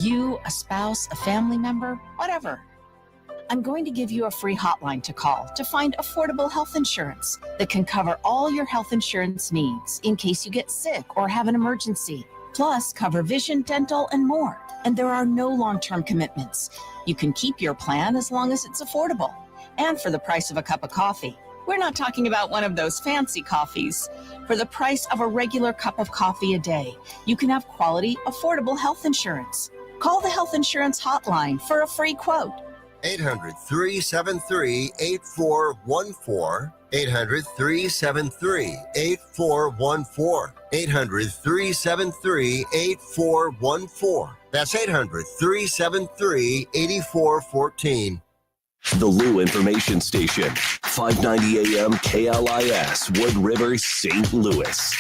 You, a spouse, a family member, whatever. I'm going to give you a free hotline to call to find affordable health insurance that can cover all your health insurance needs in case you get sick or have an emergency. Plus, cover vision, dental, and more. And there are no long-term commitments. You can keep your plan as long as it's affordable. And for the price of a cup of coffee. We're not talking about one of those fancy coffees. For the price of a regular cup of coffee a day, you can have quality, affordable health insurance. Call the health insurance hotline for a free quote. 800-373-8414. 800-373-8414. 800-373-8414. That's 800-373-8414. The Lou Information Station, 590 AM KLIS, Wood River, St. Louis.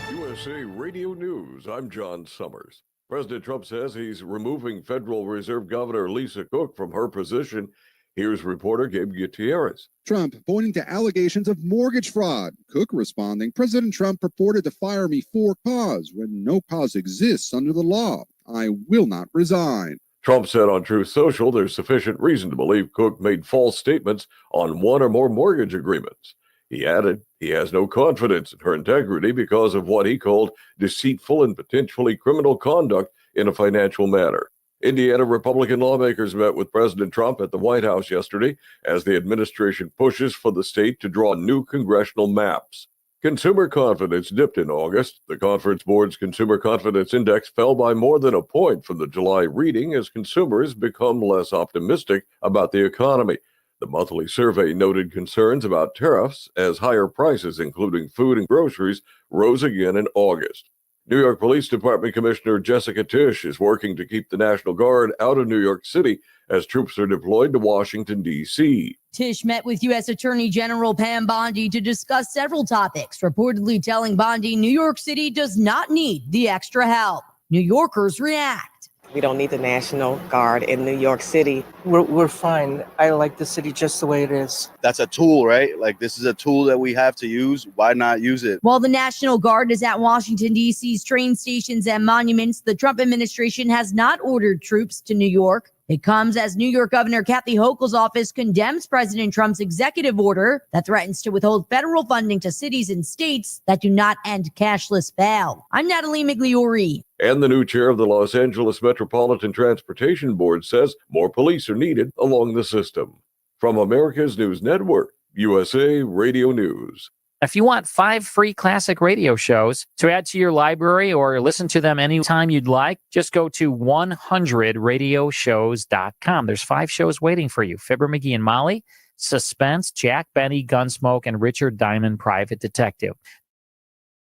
USA Radio News, I'm John Summers. President Trump says he's removing Federal Reserve Governor Lisa Cook from her position. Here's reporter Gabe Gutierrez. Trump pointing to allegations of mortgage fraud. Cook responding, President Trump purported to fire me for cause when no cause exists under the law. I will not resign. Trump said on Truth Social there's sufficient reason to believe Cook made false statements on one or more mortgage agreements. He added he has no confidence in her integrity because of what he called deceitful and potentially criminal conduct in a financial matter. Indiana Republican lawmakers met with President Trump at the White House yesterday as the administration pushes for the state to draw new congressional maps. Consumer confidence dipped in August. The Conference Board's Consumer Confidence Index fell by more than a point from the July reading as consumers become less optimistic about the economy. The monthly survey noted concerns about tariffs as higher prices, including food and groceries, rose again in August. New York Police Department Commissioner Jessica Tisch is working to keep the National Guard out of New York City as troops are deployed to Washington, D.C. Tisch met with U.S. Attorney General Pam Bondi to discuss several topics, reportedly telling Bondi New York City does not need the extra help. New Yorkers react. We don't need the National Guard in New York City. We're fine. I like the city just the way it is. That's a tool, right? Like, this is a tool that we have to use. Why not use it? While the National Guard is at Washington, D.C.'s train stations and monuments, the Trump administration has not ordered troops to New York. It comes as New York Governor Kathy Hochul's office condemns President Trump's executive order that threatens to withhold federal funding to cities and states that do not end cashless bail. I'm Natalie Migliori. And the new chair of the Los Angeles Metropolitan Transportation Board says more police are needed along the system. From America's News Network, USA Radio News. If you want 5 free classic radio shows to add to your library or listen to them anytime you'd like, just go to 100radioshows.com. There's 5 shows waiting for you. Fibber, McGee, and Molly, Suspense, Jack Benny, Gunsmoke, and Richard Diamond, Private Detective.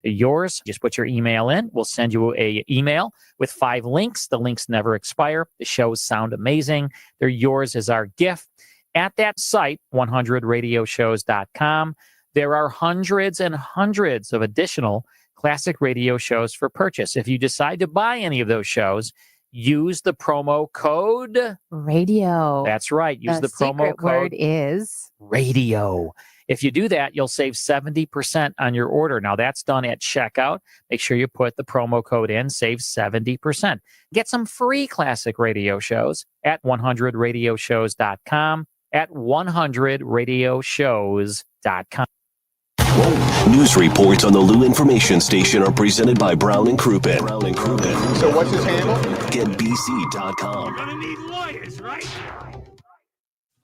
Yours, just put your email in. We'll send you an email with 5 links. The links never expire. The shows sound amazing. They're yours as our gift. At that site, 100radioshows.com, there are hundreds and hundreds of additional classic radio shows for purchase. If you decide to buy any of those shows, use the promo code radio. That's right. Use the promo code. The word is radio. If you do that, you'll save 70% on your order. Now, that's done at checkout. Make sure you put the promo code in, save 70%. Get some free classic radio shows at 100radioshows.com, at 100radioshows.com. News reports on the Lou Information Station are presented by Brown and Crouppen. So what's his handle? GetBC.com. You're gonna need lawyers, right?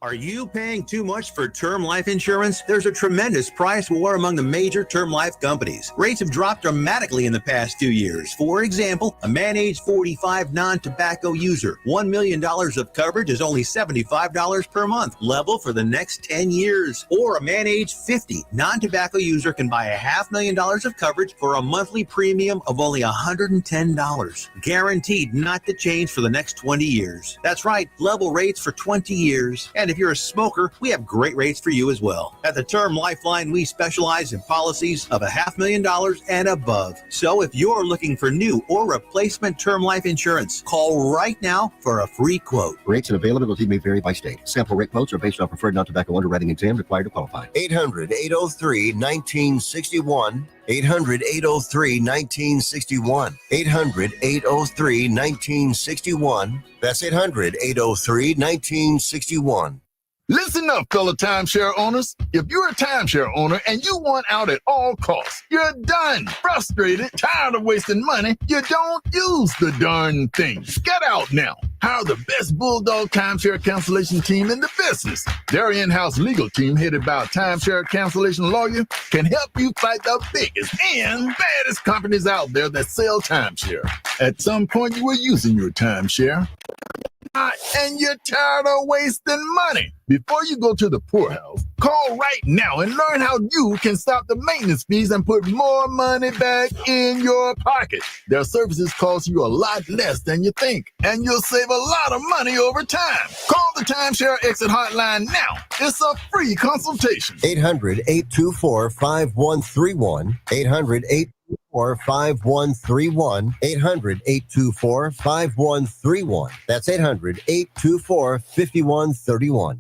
Are you paying too much for term life insurance? There's a tremendous price war among the major term life companies. Rates have dropped dramatically in the past 2 years. For example, a man age 45 non-tobacco user, $1 million of coverage is only $75 per month, level for the next 10 years. Or a man age 50 non-tobacco user can buy $500,000 of coverage for a monthly premium of only $110, guaranteed not to change for the next 20 years. That's right, level rates for 20 years. And And if you're a smoker, we have great rates for you as well. At the Term Lifeline, we specialize in policies of $500,000 and above. So if you're looking for new or replacement term life insurance, call right now for a free quote. Rates and availability may vary by state. Sample rate quotes are based on preferred non-tobacco underwriting exam required to qualify. 800-803-1961. 800-803-1961. 800-803-1961. That's 800-803-1961. Listen up, fellow timeshare owners. If you're a timeshare owner and you want out at all costs, you're done, frustrated, tired of wasting money, you don't use the darn thing. Get out now. Hire the best Bulldog timeshare cancellation team in the business. Their in-house legal team, headed by a timeshare cancellation lawyer, can help you fight the biggest and baddest companies out there that sell timeshare. At some point, you were using your timeshare, and you're tired of wasting money. Before you go to the poorhouse, call right now and learn how you can stop the maintenance fees and put more money back in your pocket. Their services cost you a lot less than you think, and you'll save a lot of money over time. Call the Timeshare Exit Hotline now. It's a free consultation. 800-824-5131. 800-824-5131. 800-824-5131. That's 800-824-5131.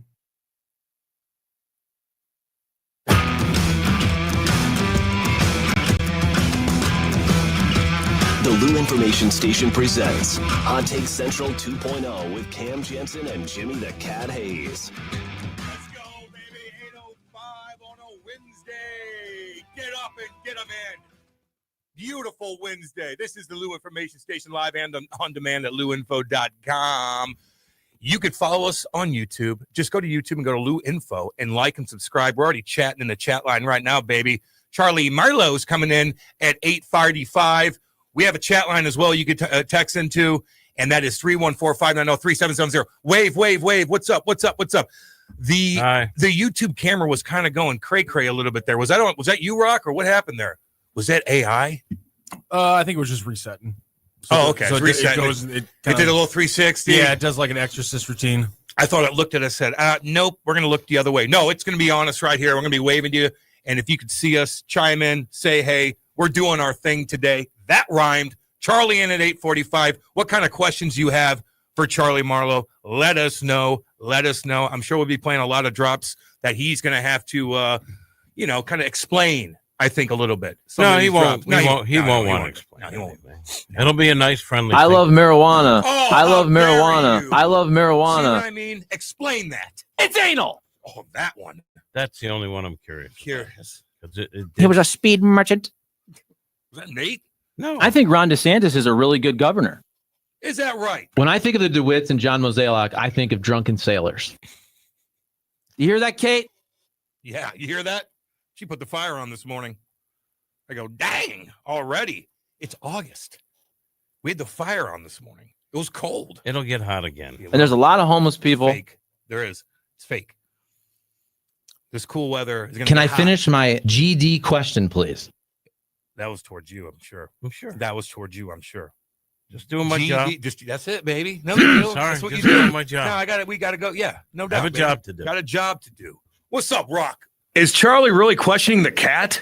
The Lou Information Station presents Hot Take Central 2.0 with Cam Jensen and Jimmy the Cat Hayes. Let's go, baby. 8:05 on a Wednesday. Get up and get them in. Beautiful Wednesday. This is the Lou Information Station live and on demand at louinfo.com. You could follow us on YouTube. Just go to YouTube and go to Lou Info and like and subscribe. We're already chatting in the chat line right now, baby. Charlie Marlowe's coming in at 8:45. We have a chat line as well you could text into, and that is 314-590-3770. Wave. What's up? The YouTube camera was kind of going cray-cray a little bit there. Was that you, Rock, or what happened there? Was that AI? I think it was just resetting. Okay. So it did a little 360. Yeah, it does like an exorcist routine. I thought it looked at us and said, nope, we're going to look the other way. No, it's going to be on us right here. We're going to be waving to you. And if you could see us, chime in, say, hey, we're doing our thing today. That rhymed. Charlie in at 8:45. What kind of questions you have for Charlie Marlowe? Let us know. I'm sure we'll be playing a lot of drops that he's going to have to, kind of explain, I think, a little bit. No, he won't. He won't want to explain. No, he won't. It'll be a nice, friendly I thing. love marijuana. Oh, I love how dare marijuana. you. I love See marijuana. what I mean? Explain that. It's anal. Oh, that one. That's the only one I'm curious. Curious. He was a speed merchant. Was that Nate? No. I think Ron DeSantis is a really good governor. Is that right? When I think of the DeWitts and John Mozeliak, I think of drunken sailors. You hear that, Kate? Yeah, you hear that? She put the fire on this morning. I go, dang, already. It's August. We had the fire on this morning. It was cold. It'll get hot again. And there's a lot of homeless people. Fake. There is. It's fake. This cool weather is going to Can I finish my GD question, please? That was towards you, I'm sure. Sure. That was towards you, I'm sure. Just doing my job. That's it, baby. No big deal. Sorry, That's what just you do. doing my job. No, we got to go. Yeah, no doubt. I have a baby. job to do. Got a job to do. What's up, Rock? Is Charlie really questioning the cat?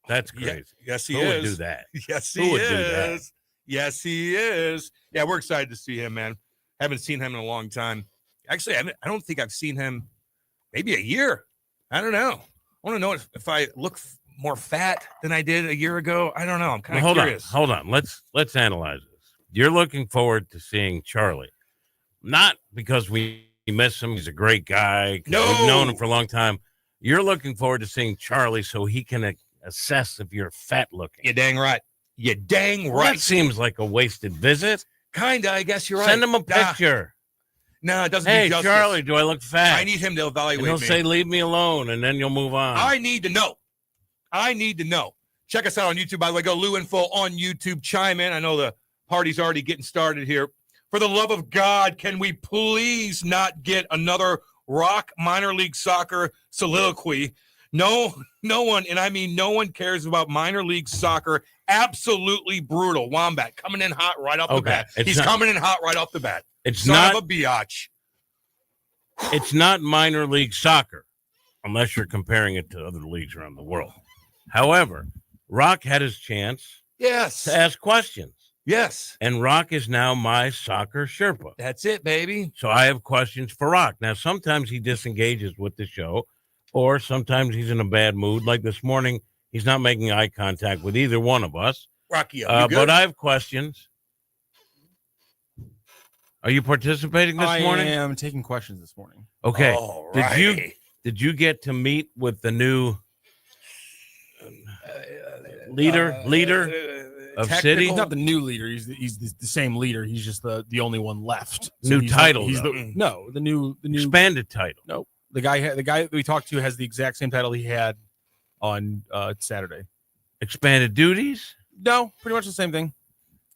That's crazy. Yes, he Who is. would do that? Yes, he Who would is. do that? Yes, he is. Yeah, we're excited to see him, man. Haven't seen him in a long time. Actually, I don't think I've seen him maybe a year. I don't know. I want to know if I look more fat than I did a year ago. I don't know. I'm kind of curious. Hold on. Let's analyze this. You're looking forward to seeing Charlie, not because we miss him. He's a great guy. No. We've known him for a long time. You're looking forward to seeing Charlie so he can assess if you're fat looking. You're dang right. You're dang Well, right. that seems like a wasted visit. Kinda, I guess you're right. Send him a picture. No, it doesn't Hey, do justice. Charlie, do I look fat? I need him to evaluate And he'll me. say, leave me alone, and then you'll move on. I need to know. Check us out on YouTube, by the way. Go Lou Info on YouTube. Chime in. I know the party's already getting started here. For the love of God, can we please not get another Rock minor league soccer soliloquy? No one, and I mean no one cares about minor league soccer. Absolutely brutal. Wombat coming in hot right off the bat. He's coming in hot right off the bat. It's Son not of a biatch. It's not minor league soccer, unless you're comparing it to other leagues around the world. However, Rock had his chance Yes. to ask questions. Yes. And Rock is now my soccer Sherpa. That's it, baby. So I have questions for Rock. Now, sometimes he disengages with the show, or sometimes he's in a bad mood. Like this morning, he's not making eye contact with either one of us. Rocky, but I have questions. Are you participating this morning? I am taking questions this morning. Okay. All right. Did you get to meet with the new leader of city? He's not the new leader. He's the same leader. He's just the only one left. New he's title, He's though. the new Expanded title. No, the guy that we talked to has the exact same title he had on Saturday. Expanded duties? No, pretty much the same thing.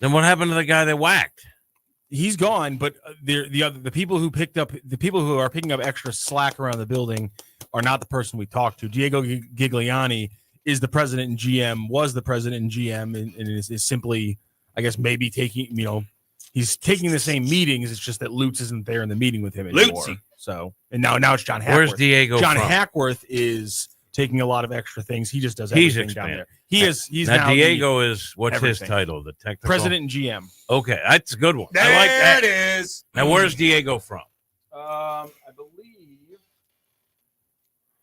Then what happened to the guy that whacked? He's gone, but the people who are picking up extra slack around the building are not the person we talked to. Diego Gigliani is the president and GM, was the president and GM, and is simply, I guess, maybe taking, he's taking the same meetings. It's just that Lutz isn't there in the meeting with him anymore. Lutzy. So, and now it's John Hackworth. Where's Diego John from? Hackworth is taking a lot of extra things. He just does He's everything down expanded. there. He's now Diego is, what's everything. his title? The technical President and GM. Okay, that's a good one. There I like that. it is. Now, where's Diego from? I believe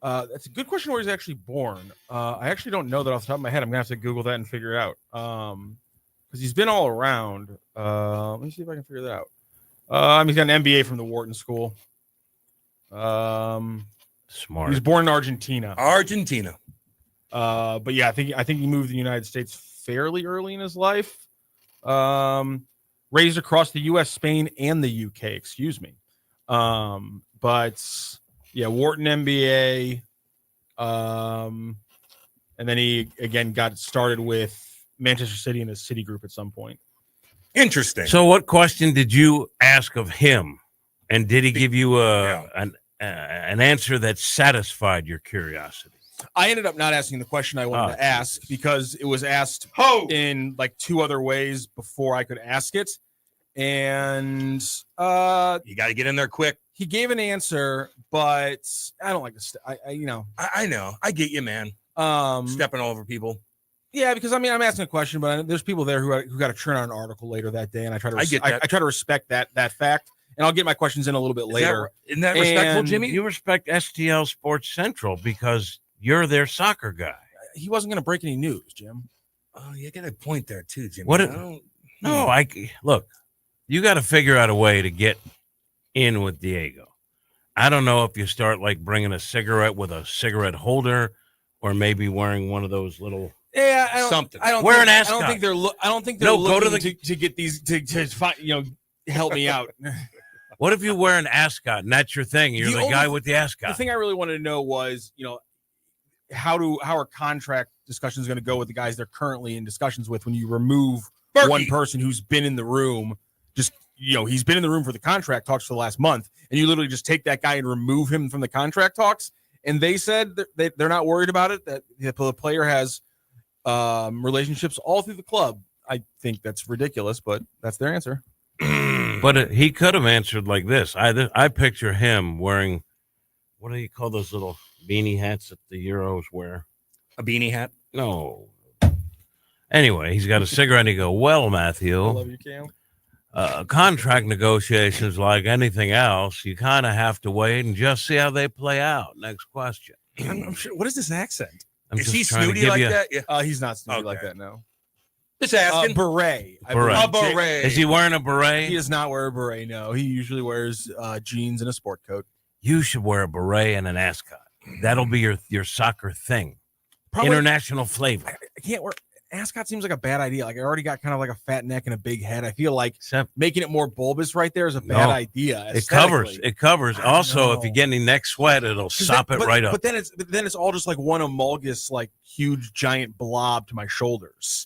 that's a good question. Where he's actually born? I actually don't know that off the top of my head. I'm gonna have to Google that and figure it out. Because he's been all around. Let me see if I can figure that out. He's got an MBA from the Wharton School. Smart. He was born in Argentina. But yeah, I think he moved to the United States fairly early in his life. Raised across the U.S., Spain, and the U.K. Excuse me. But yeah, Wharton MBA. And then he again got started with Manchester City and the City Group at some point. Interesting. So, what question did you ask of him, and did he give you an answer that satisfied your curiosity? I ended up not asking the question I wanted to ask because it was asked in like two other ways before I could ask it. And you got to get in there quick. He gave an answer, but I don't like to. I know. I get you, man. Stepping over people. Yeah, because I'm asking a question, but there's people there who got to churn out an article later that day, and I try to. I try to respect that fact, and I'll get my questions in a little bit later. Isn't that respectful, Jimmy? You respect STL Sports Central because you're their soccer guy. He wasn't going to break any news, Jim. Oh, you got a point there too, Jimmy. Look. You got to figure out a way to get in with Diego. I don't know if you start like bringing a cigarette with a cigarette holder, or maybe wearing one of those little something. I don't think they're looking to get these to find, help me out. What if you wear an ascot and that's your thing? You're the guy with the ascot. The thing I really wanted to know was, how are contract discussions going to go with the guys they're currently in discussions with when you remove one person who's been in the room? Just, he's been in the room for the contract talks for the last month, and you literally just take that guy and remove him from the contract talks. And they said that they're not worried about it, that the player has relationships all through the club. I think that's ridiculous, but that's their answer. But he could have answered like this. I picture him wearing, what do you call those little beanie hats that the Euros wear? A beanie hat? No. Anyway, he's got a cigarette and he go, well, Matthew. I love you, Cam. Contract negotiations, like anything else, you kind of have to wait and just see how they play out. Next question. I'm sure. What is this accent? Is he snooty like that? Yeah. He's not snooty like that. No. Just asking. Beret. A beret. Is he wearing a beret? He does not wear a beret. No, he usually wears jeans and a sport coat. You should wear a beret and an ascot. That'll be your soccer thing. Probably, international flavor. I can't wear. Ascot seems like a bad idea. Like I already got kind of like a fat neck and a big head. I feel like making it more bulbous right there is a bad idea. It covers. Also, if you get any neck sweat, it'll sop it right up. But then it's all just like one amorphous, like huge giant blob to my shoulders.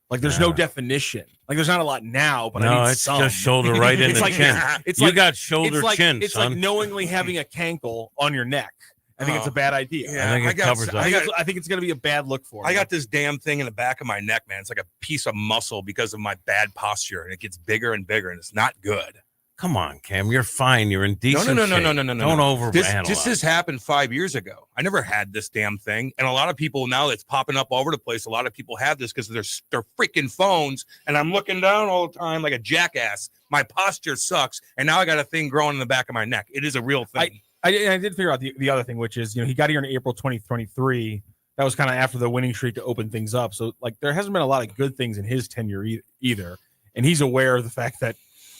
Like there's no definition. Like there's not a lot now, but I need it's some. just shoulder right in the chin. You got shoulder chin, It's son. like knowingly having a cankle on your neck. I think it's a bad idea. Yeah, I think it covers up. I think it's going to be a bad look for me. I got this damn thing in the back of my neck, man. It's like a piece of muscle because of my bad posture, and it gets bigger and bigger, and it's not good. Come on, Cam. You're fine. You're in decent No. shape. Don't overanalyze. This has happened 5 years ago. I never had this damn thing. And a lot of people now, it's popping up all over the place. A lot of people have this because they're freaking phones. And I'm looking down all the time like a jackass. My posture sucks. And now I got a thing growing in the back of my neck. It is a real thing. I did figure out the other thing, which is, he got here in April 2023. That was kind of after the winning streak to open things up. So, like, there hasn't been a lot of good things in his tenure either. And he's aware of the fact that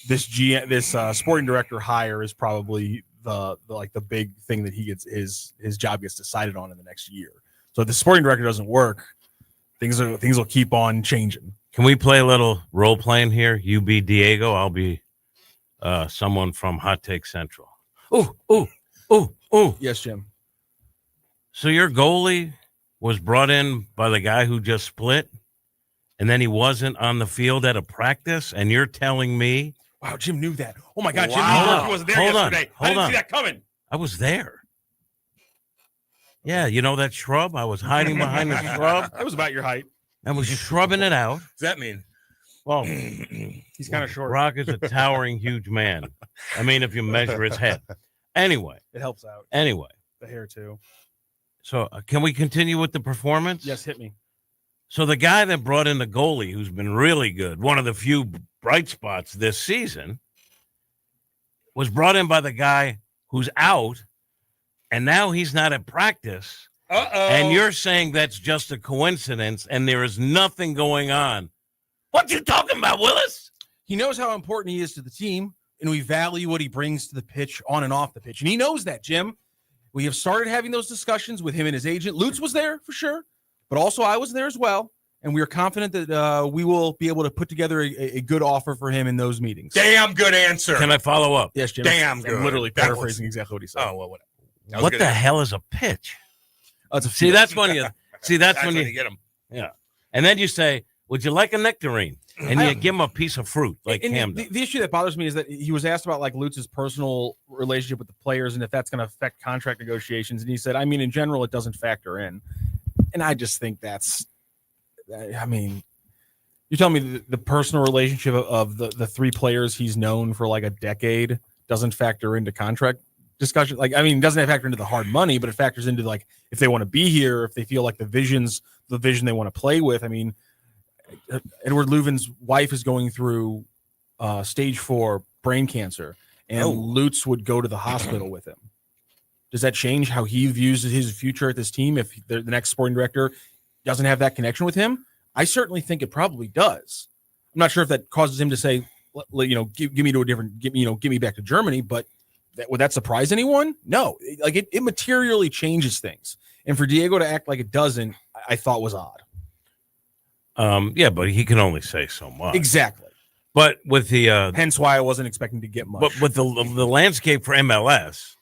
this sporting director hire is probably the big thing that he gets his job gets decided on in the next year. So if the sporting director doesn't work, things will keep on changing. Can we play a little role playing here? You be Diego, I'll be someone from Hot Take Central. Ooh. Yes, Jim. So your goalie was brought in by the guy who just split, and then he wasn't on the field at a practice, and you're telling me? Wow, Jim knew that. Oh, my God, Wow. Jim wasn't there Hold on. yesterday. Hold I didn't on. see that coming. I was there. Yeah, you know that shrub? I was hiding behind the shrub. That was about your height. I was shrubbing it out. What does that mean? Well, he's kind of short. Brock is a towering, huge man. I mean, if you measure his head. Anyway. It helps out. Anyway. The hair, too. So can we continue with the performance? Yes, hit me. So the guy that brought in the goalie, who's been really good, one of the few bright spots this season, was brought in by the guy who's out, and now he's not at practice. Uh-oh. And you're saying that's just a coincidence, and there is nothing going on. What you talking about, Willis? He knows how important he is to the team, and we value what he brings to the pitch, on and off the pitch. And he knows that, Jim. We have started having those discussions with him and his agent. Lutz was there for sure, but also I was there as well. And we are confident that we will be able to put together a good offer for him in those meetings. Damn good answer. Can I follow up? Yes, Jim. Damn I'm good. literally That paraphrasing exactly what he said. Oh, well, whatever. What the hell is a pitch? It's a See, that's when you That's when you get him. Yeah. And then you say, would you like a nectarine? And you give him a piece of fruit like Cam does. The issue that bothers me is that he was asked about like Lutz's personal relationship with the players and if that's going to affect contract negotiations. And he said, I mean, in general, it doesn't factor in. And I just think that's, I mean, you're telling me the personal relationship of the three players he's known for like a decade doesn't factor into contract discussion? Like, I mean, it doesn't factor into the hard money, but it factors into like if they want to be here, if they feel like the vision they want to play with. I mean, Edward Leuven's wife is going through stage 4 brain cancer, and Lutz would go to the hospital with him. Does that change how he views his future at this team if the next sporting director doesn't have that connection with him? I certainly think it probably does. I'm not sure if that causes him to say, give me to a different, give me back to Germany, but would that surprise anyone? No, like it materially changes things. And for Diego to act like it doesn't, I thought was odd. Yeah, but he can only say so much. Exactly. But with the hence why I wasn't expecting to get much. But with the landscape for MLS,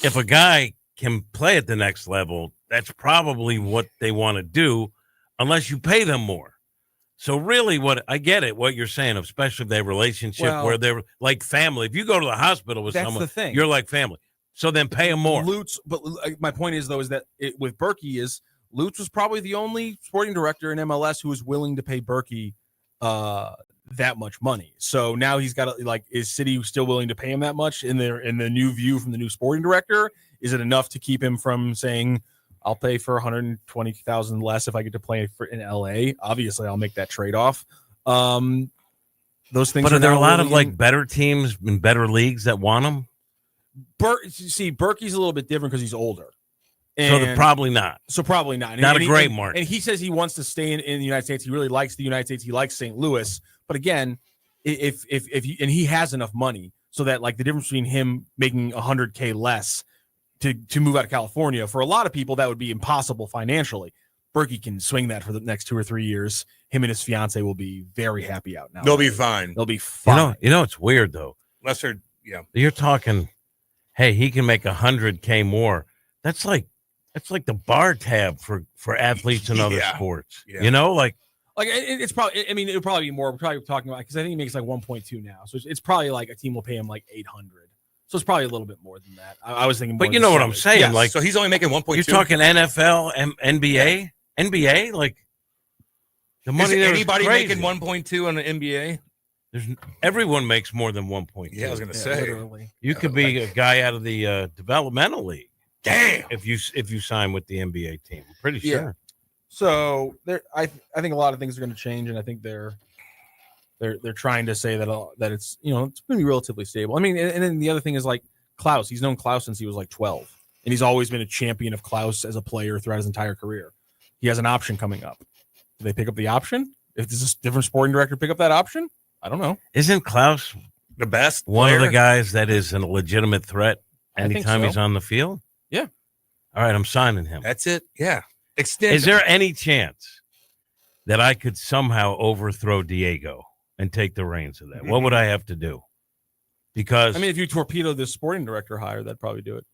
if a guy can play at the next level, that's probably what they want to do, unless you pay them more. So really, what I get it, what you're saying, especially their relationship where they're like family. If you go to the hospital with someone, the thing. You're like family. So then pay them more. Lutz, but my point is though, is that with Berkey is Lutz was probably the only sporting director in MLS who was willing to pay Berkey that much money. So now he's got is City still willing to pay him that much in the new view from the new sporting director? Is it enough to keep him from saying, I'll pay for $120,000 less if I get to play in LA? Obviously, I'll make that trade-off. Those things. But are there a lot of like better teams in better leagues that want him? See, Berkey's a little bit different because he's older. So they're probably not. So probably not. Not a great market. And he says he wants to stay in the United States. He really likes the United States. He likes St. Louis. But again, if he has enough money so that like the difference between him making $100K less to move out of California, for a lot of people that would be impossible financially. Berkey can swing that for the next 2 or 3 years. Him and his fiance will be very happy out now. They'll be fine. They'll be fine. You know it's weird though. Unless they're You're talking, hey, he can make $100K more. That's like the bar tab for athletes in other sports. Yeah. You know, like it's probably. I mean, it'll probably be more. We're probably talking about because I think he makes like 1.2 now, so it's probably like a team will pay him like 800. So it's probably a little bit more than that. I was thinking, but you know what I'm saying? Yes. Like, so he's only making 1.2. You're talking NFL, NBA, NBA, like the money. Is there anybody is crazy. making 1.2 on the NBA? Everyone makes more than 1.2. Yeah, I was going to say. Literally. You could be a guy out of the developmental league. Damn. If you sign with the NBA team, I'm pretty sure. Yeah. So I think a lot of things are going to change, and I think they're trying to say that it's it's going to be relatively stable. I mean, and then the other thing is like Klaus. He's known Klaus since he was like 12, and he's always been a champion of Klaus as a player throughout his entire career. He has an option coming up. Do they pick up the option? If there's a different sporting director pick up that option, I don't know. Isn't Klaus the best one player? of the guys that is a legitimate threat I think anytime so. he's on the field? Yeah. All right, I'm signing him. That's it. Yeah. Extend. Is there any chance that I could somehow overthrow Diego and take the reins of that? What would I have to do? Because I mean, if you torpedo this sporting director hire, that'd probably do it.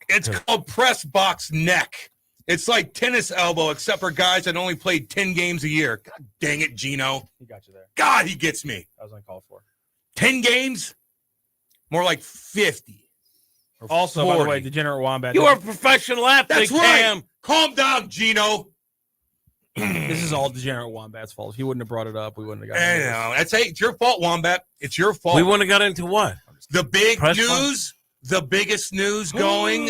It's called press box neck. It's like tennis elbow, except for guys that only played 10 games a year. God dang it, Gino. He got you there. God, he gets me. I was uncalled for. 10 games? More like 50. Also, by the 40. way, Degenerate Wombat. you are a professional athlete, That's right. Cam. Calm down, Gino. This is all Degenerate Wombat's fault. If he wouldn't have brought it up, we wouldn't have got I it. know. It's your fault, Wombat. It's your fault. We wouldn't have got into what? The big Press news, the biggest news going.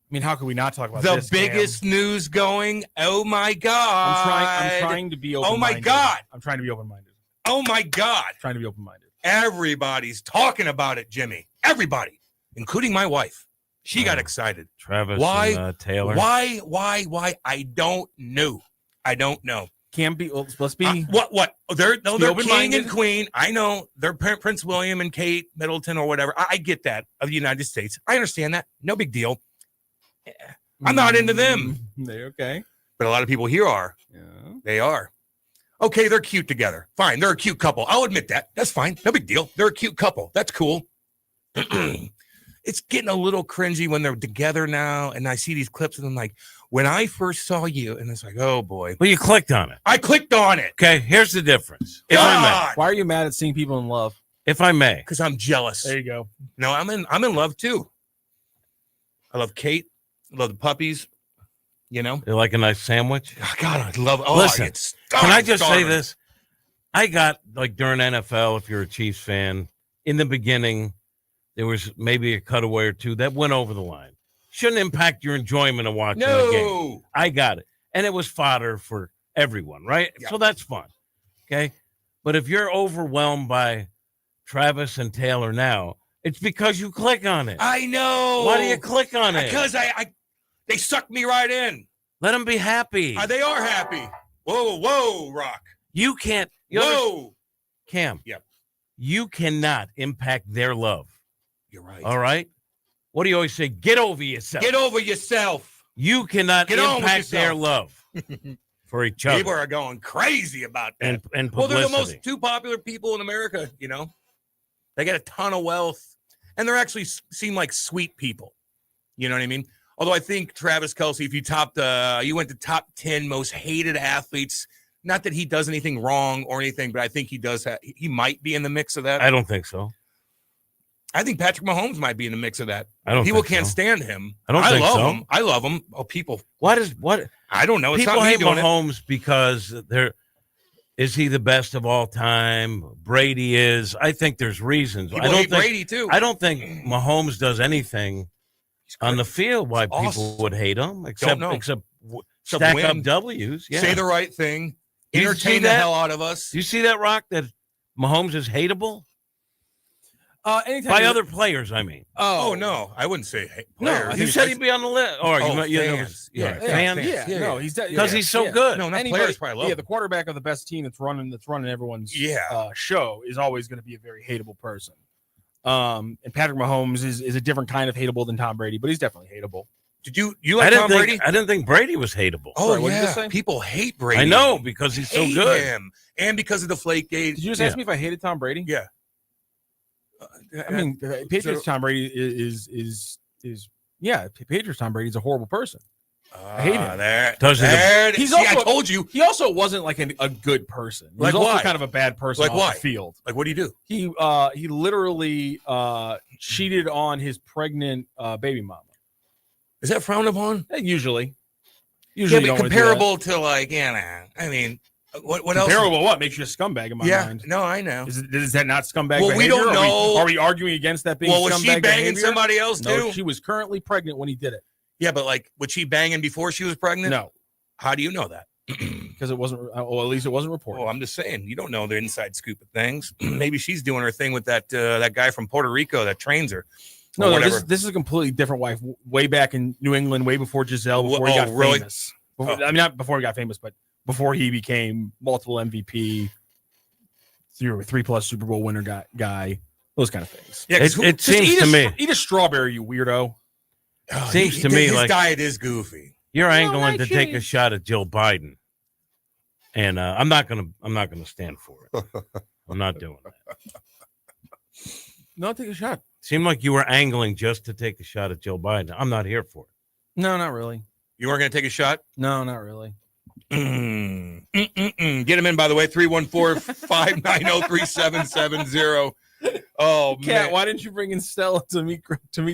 I mean, how could we not talk about The this? biggest news going. Oh my God. I'm trying to be open-minded. Oh my God. I'm trying to be open-minded. Oh my God. Trying to be open-minded. Everybody's talking about it, Jimmy. Everybody, including my wife. She got excited. Travis Why? and Taylor. Why? I don't know. Can't be. Let's be. What? They're king open-minded. and queen. I know. They're Prince William and Kate Middleton or whatever. I get that of the United States. I understand that. No big deal. I'm not into them. They're okay. But a lot of people here are. Yeah. They are. Okay, they're cute together. Fine, they're a cute couple. I'll admit that. That's fine. No big deal. They're a cute couple. That's cool. It's getting a little cringy when they're together now, and I see these clips, and I'm like, when I first saw you, and it's like, oh, boy. Well, you clicked on it. I clicked on it. Okay, here's the difference. If I may. Why are you mad at seeing people in love? If I may. Because I'm jealous. There you go. No, I'm in love, too. I love Kate. I love the puppies. You know? You like a nice sandwich? Oh, God, I love Listen, can I just say this? I got, like, during NFL, if you're a Chiefs fan, in the beginning, there was maybe a cutaway or two that went over the line. Shouldn't impact your enjoyment of watching the game. I got it. And it was fodder for everyone, right? Yeah. So that's fun. Okay? But if you're overwhelmed by Travis and Taylor now, it's because you click on it. I know. Why do you click on it? Because they sucked me right in. Let them be happy. They are happy. Whoa, Rock. You can't. Cam. Yep. You cannot impact their love. You're right. All right? What do you always say? Get over yourself. Get over yourself. You cannot Get on with impact their yourself. love for each other. People are going crazy about that. And well, they're the publicity. most two popular people in America, you know. They got a ton of wealth, and they're actually seem like sweet people. You know what I mean? Although I think Travis Kelce, if you went to top 10 most hated athletes, not that he does anything wrong or anything, but I think he might be in the mix of that. I don't think so. I think Patrick Mahomes might be in the mix of that. I don't People think can't so. stand him. I don't think love so. him. I love him. Oh, people. What? I don't know. It's People not me hate doing it. Mahomes because is he the best of all time? Brady is. I think there's reasons. People hate Brady too. I don't think Mahomes does anything on the field why people awesome. would hate him, except stack win. up W's. Yeah. Say the right thing. You see Entertain the that? hell out of us. Do you see that, Rock? That Mahomes is hateable by other players. I mean, Oh no, I wouldn't say No, players. I you think said he'd be on the list, or fans. fans. Yeah, no, he's because he's so good. No, not players probably love Yeah, him. the quarterback of the best team that's running everyone's Yeah. show is always going to be a very hateable person. And Patrick Mahomes is a different kind of hateable than Tom Brady, but he's definitely hateable. Did you like Tom Brady? I didn't think Brady was hateable. Oh Sorry, what did you yeah, say? people hate Brady. I know because he's so Hate good. him. And because of the flake gate. Did you just ask me if I hated Tom Brady? Yeah. I mean, Patriots Tom Brady is Patriots Tom Brady is a horrible person. I hate him. I told you. He also wasn't like a good person. He Like was also why? kind of a bad person Like off why? the field. Like what do you do? He literally cheated on his pregnant baby mama. Is that frowned upon? Usually. Yeah, you but don't wanna do comparable to like, I mean, What else? Comparable what makes you a scumbag in my mind? No, I know. Is that not scumbag Well, behavior? we don't know. Are we arguing against that being Well, was scumbag she banging behavior? somebody else No, too? she was currently pregnant when he did it. Yeah, but like, was she banging before she was pregnant? No. How do you know that? Because it wasn't, well, at least it wasn't reported. Well, I'm just saying, you don't know the inside scoop of things. Maybe she's doing her thing with that guy from Puerto Rico that trains her. No, this is a completely different wife. Way back in New England, way before Giselle, before he got famous. Before, I mean, not before he got famous, but before he became multiple MVP, 3+ Super Bowl winner guy, those kind of things. Yeah, it seems to me. Eat a strawberry, you weirdo. Seems to me his like diet is goofy. You're angling to take a shot at Jill Biden, and I'm not gonna stand for it. I'm not doing that. No, take a shot. Seemed like you were angling just to take a shot at Joe Biden. I'm not here for it. No, not really. You weren't going to take a shot? No, not really. Get him in, by the way, 314-590-3770. Oh, Cat, man. why didn't you bring in Stella to meet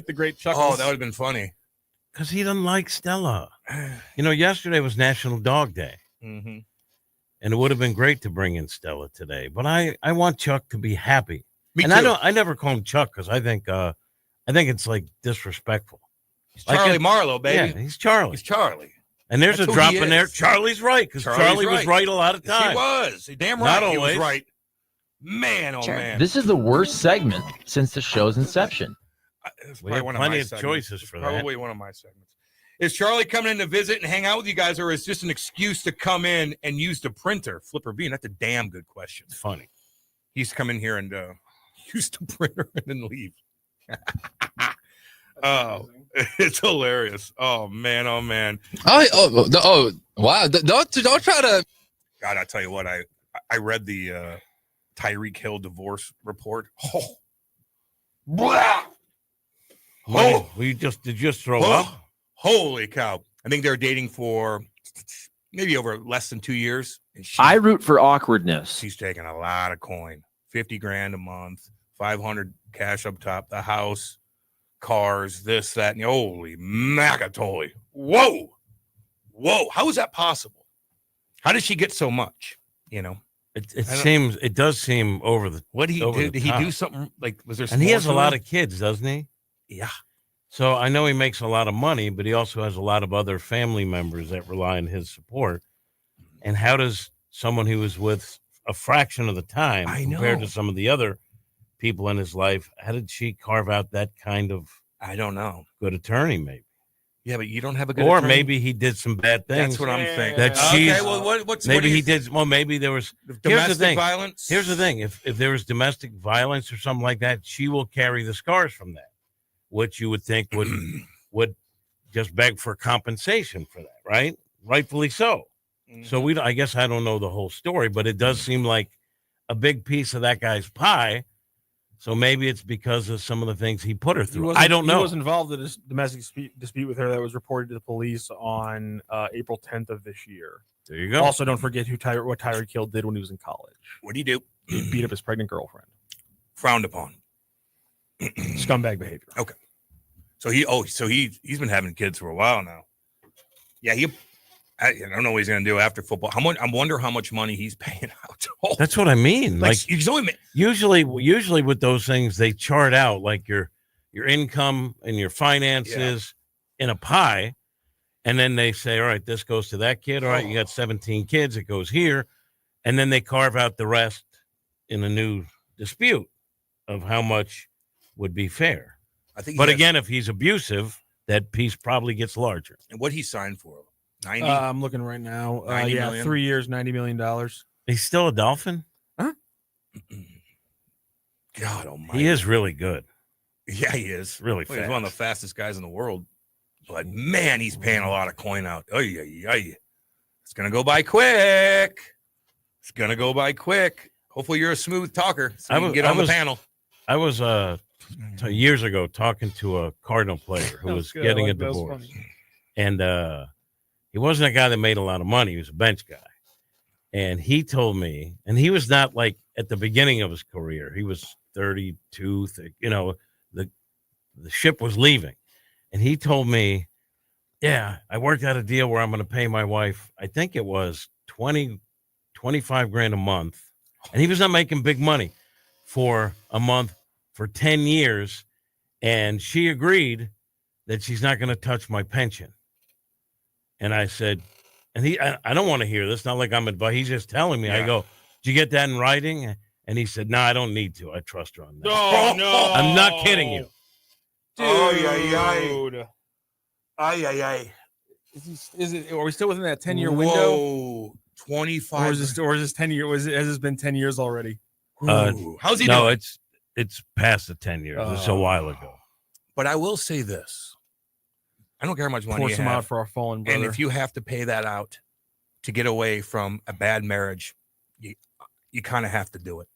the great Chuckles? Oh, that would have been funny. Because he doesn't like Stella. You know, yesterday was National Dog Day. Mm-hmm. And it would have been great to bring in Stella today. But I want Chuck to be happy. Me and too. I never call him Chuck because I think it's like disrespectful. He's Charlie Marlowe, baby. Yeah, he's Charlie. He's Charlie. And there's That's a who drop he in there. is. Charlie's right because Charlie was right a lot of Yes, times. he was. Damn right. Not He was always. right. Man, oh, man. This is the worst segment since the show's inception. It's We probably have one plenty my of segments. choices for that. Probably one of my segments. Is Charlie coming in to visit and hang out with you guys, or is just an excuse to come in and use the printer? Flipper Bean, that's a damn good question. It's funny. He's come in here and use the printer and then leave. Oh, it's hilarious. Oh, man. Oh, man. Oh, wow. Don't try to. God, I tell you what, I read the Tyreek Hill divorce report. Oh. Blah! Oh, did you just throw up? Holy cow. I think they're dating for maybe over less than 2 years. And I root for awkwardness. She's taking a lot of coin. 50 grand a month, 500 cash up top, the house, cars, this, that, and holy macatoli. Whoa. How is that possible? How did she get so much? You know, it does seem over the. What did he top. do something like? Was there? And he has a more to lot it? of kids, doesn't he? Yeah. So I know he makes a lot of money, but he also has a lot of other family members that rely on his support. And how does someone who is with a fraction of the time compared to some of the other people in his life, how did she carve out that kind of? I don't know. Good attorney, maybe. Yeah, but you don't have a good. Or attorney? maybe he did some bad things. That's what I'm thinking. That she's okay. Well, what's maybe what do you he did. Well, maybe there was domestic here's the thing. violence. Here's the thing: if there was domestic violence or something like that, she will carry the scars from that, which you would think would just beg for compensation for that, right? Rightfully so. Mm-hmm. So I guess I don't know the whole story, but it does seem like a big piece of that guy's pie. So maybe it's because of some of the things he put her through. I don't know. He was involved in a domestic dispute with her that was reported to the police on April 10th of this year. There you go. Also, don't forget what Tyreek Hill did when he was in college. What did he do? He beat up his pregnant girlfriend. Frowned upon. Scumbag behavior. Okay. So he's been having kids for a while now. Yeah, I don't know what he's going to do after football. I wonder how much money he's paying out. Oh, That's what I mean. Like he's only usually with those things, they chart out like your income and your finances in a pie. And then they say, all right, this goes to that kid. All right, you got 17 kids. It goes here. And then they carve out the rest in a new dispute of how much would be fair. I think. But again, if he's abusive, that piece probably gets larger. And what he signed for? 90? I'm looking right now. 90 million? 3 years, $90 million. He's still a Dolphin? Huh? God almighty. He is really good. Yeah, he is. Really He's fast. one of the fastest guys in the world. But, man, he's paying a lot of coin out. Oh, yeah. It's going to go by quick. Hopefully you're a smooth talker so you can get on the panel. I was years ago talking to a Cardinal player who was getting a divorce. And he wasn't a guy that made a lot of money. He was a bench guy. And he told me, and he was not like at the beginning of his career. He was 32. The ship was leaving. And he told me, yeah, I worked out a deal where I'm going to pay my wife, I think it was $20 $25 grand a month, and he was not making big money for a month for 10 years. And she agreed that she's not going to touch my pension. And I said, and I don't want to hear this. Not like I'm advice. He's just telling me. I go, did you get that in writing? And he said, no, I don't need to. I trust her on that. Oh, no. I'm not kidding you. Dude. Is it? Are we still within that 10-year window? Whoa, 25. Or is this 10 years? Has this been 10 years already? How's he doing? No, it's past the 10 years. It's a while ago. But I will say this: I don't care how much money Pour you some have, out for our fallen brother. and if you have to pay that out to get away from a bad marriage, you kind of have to do it.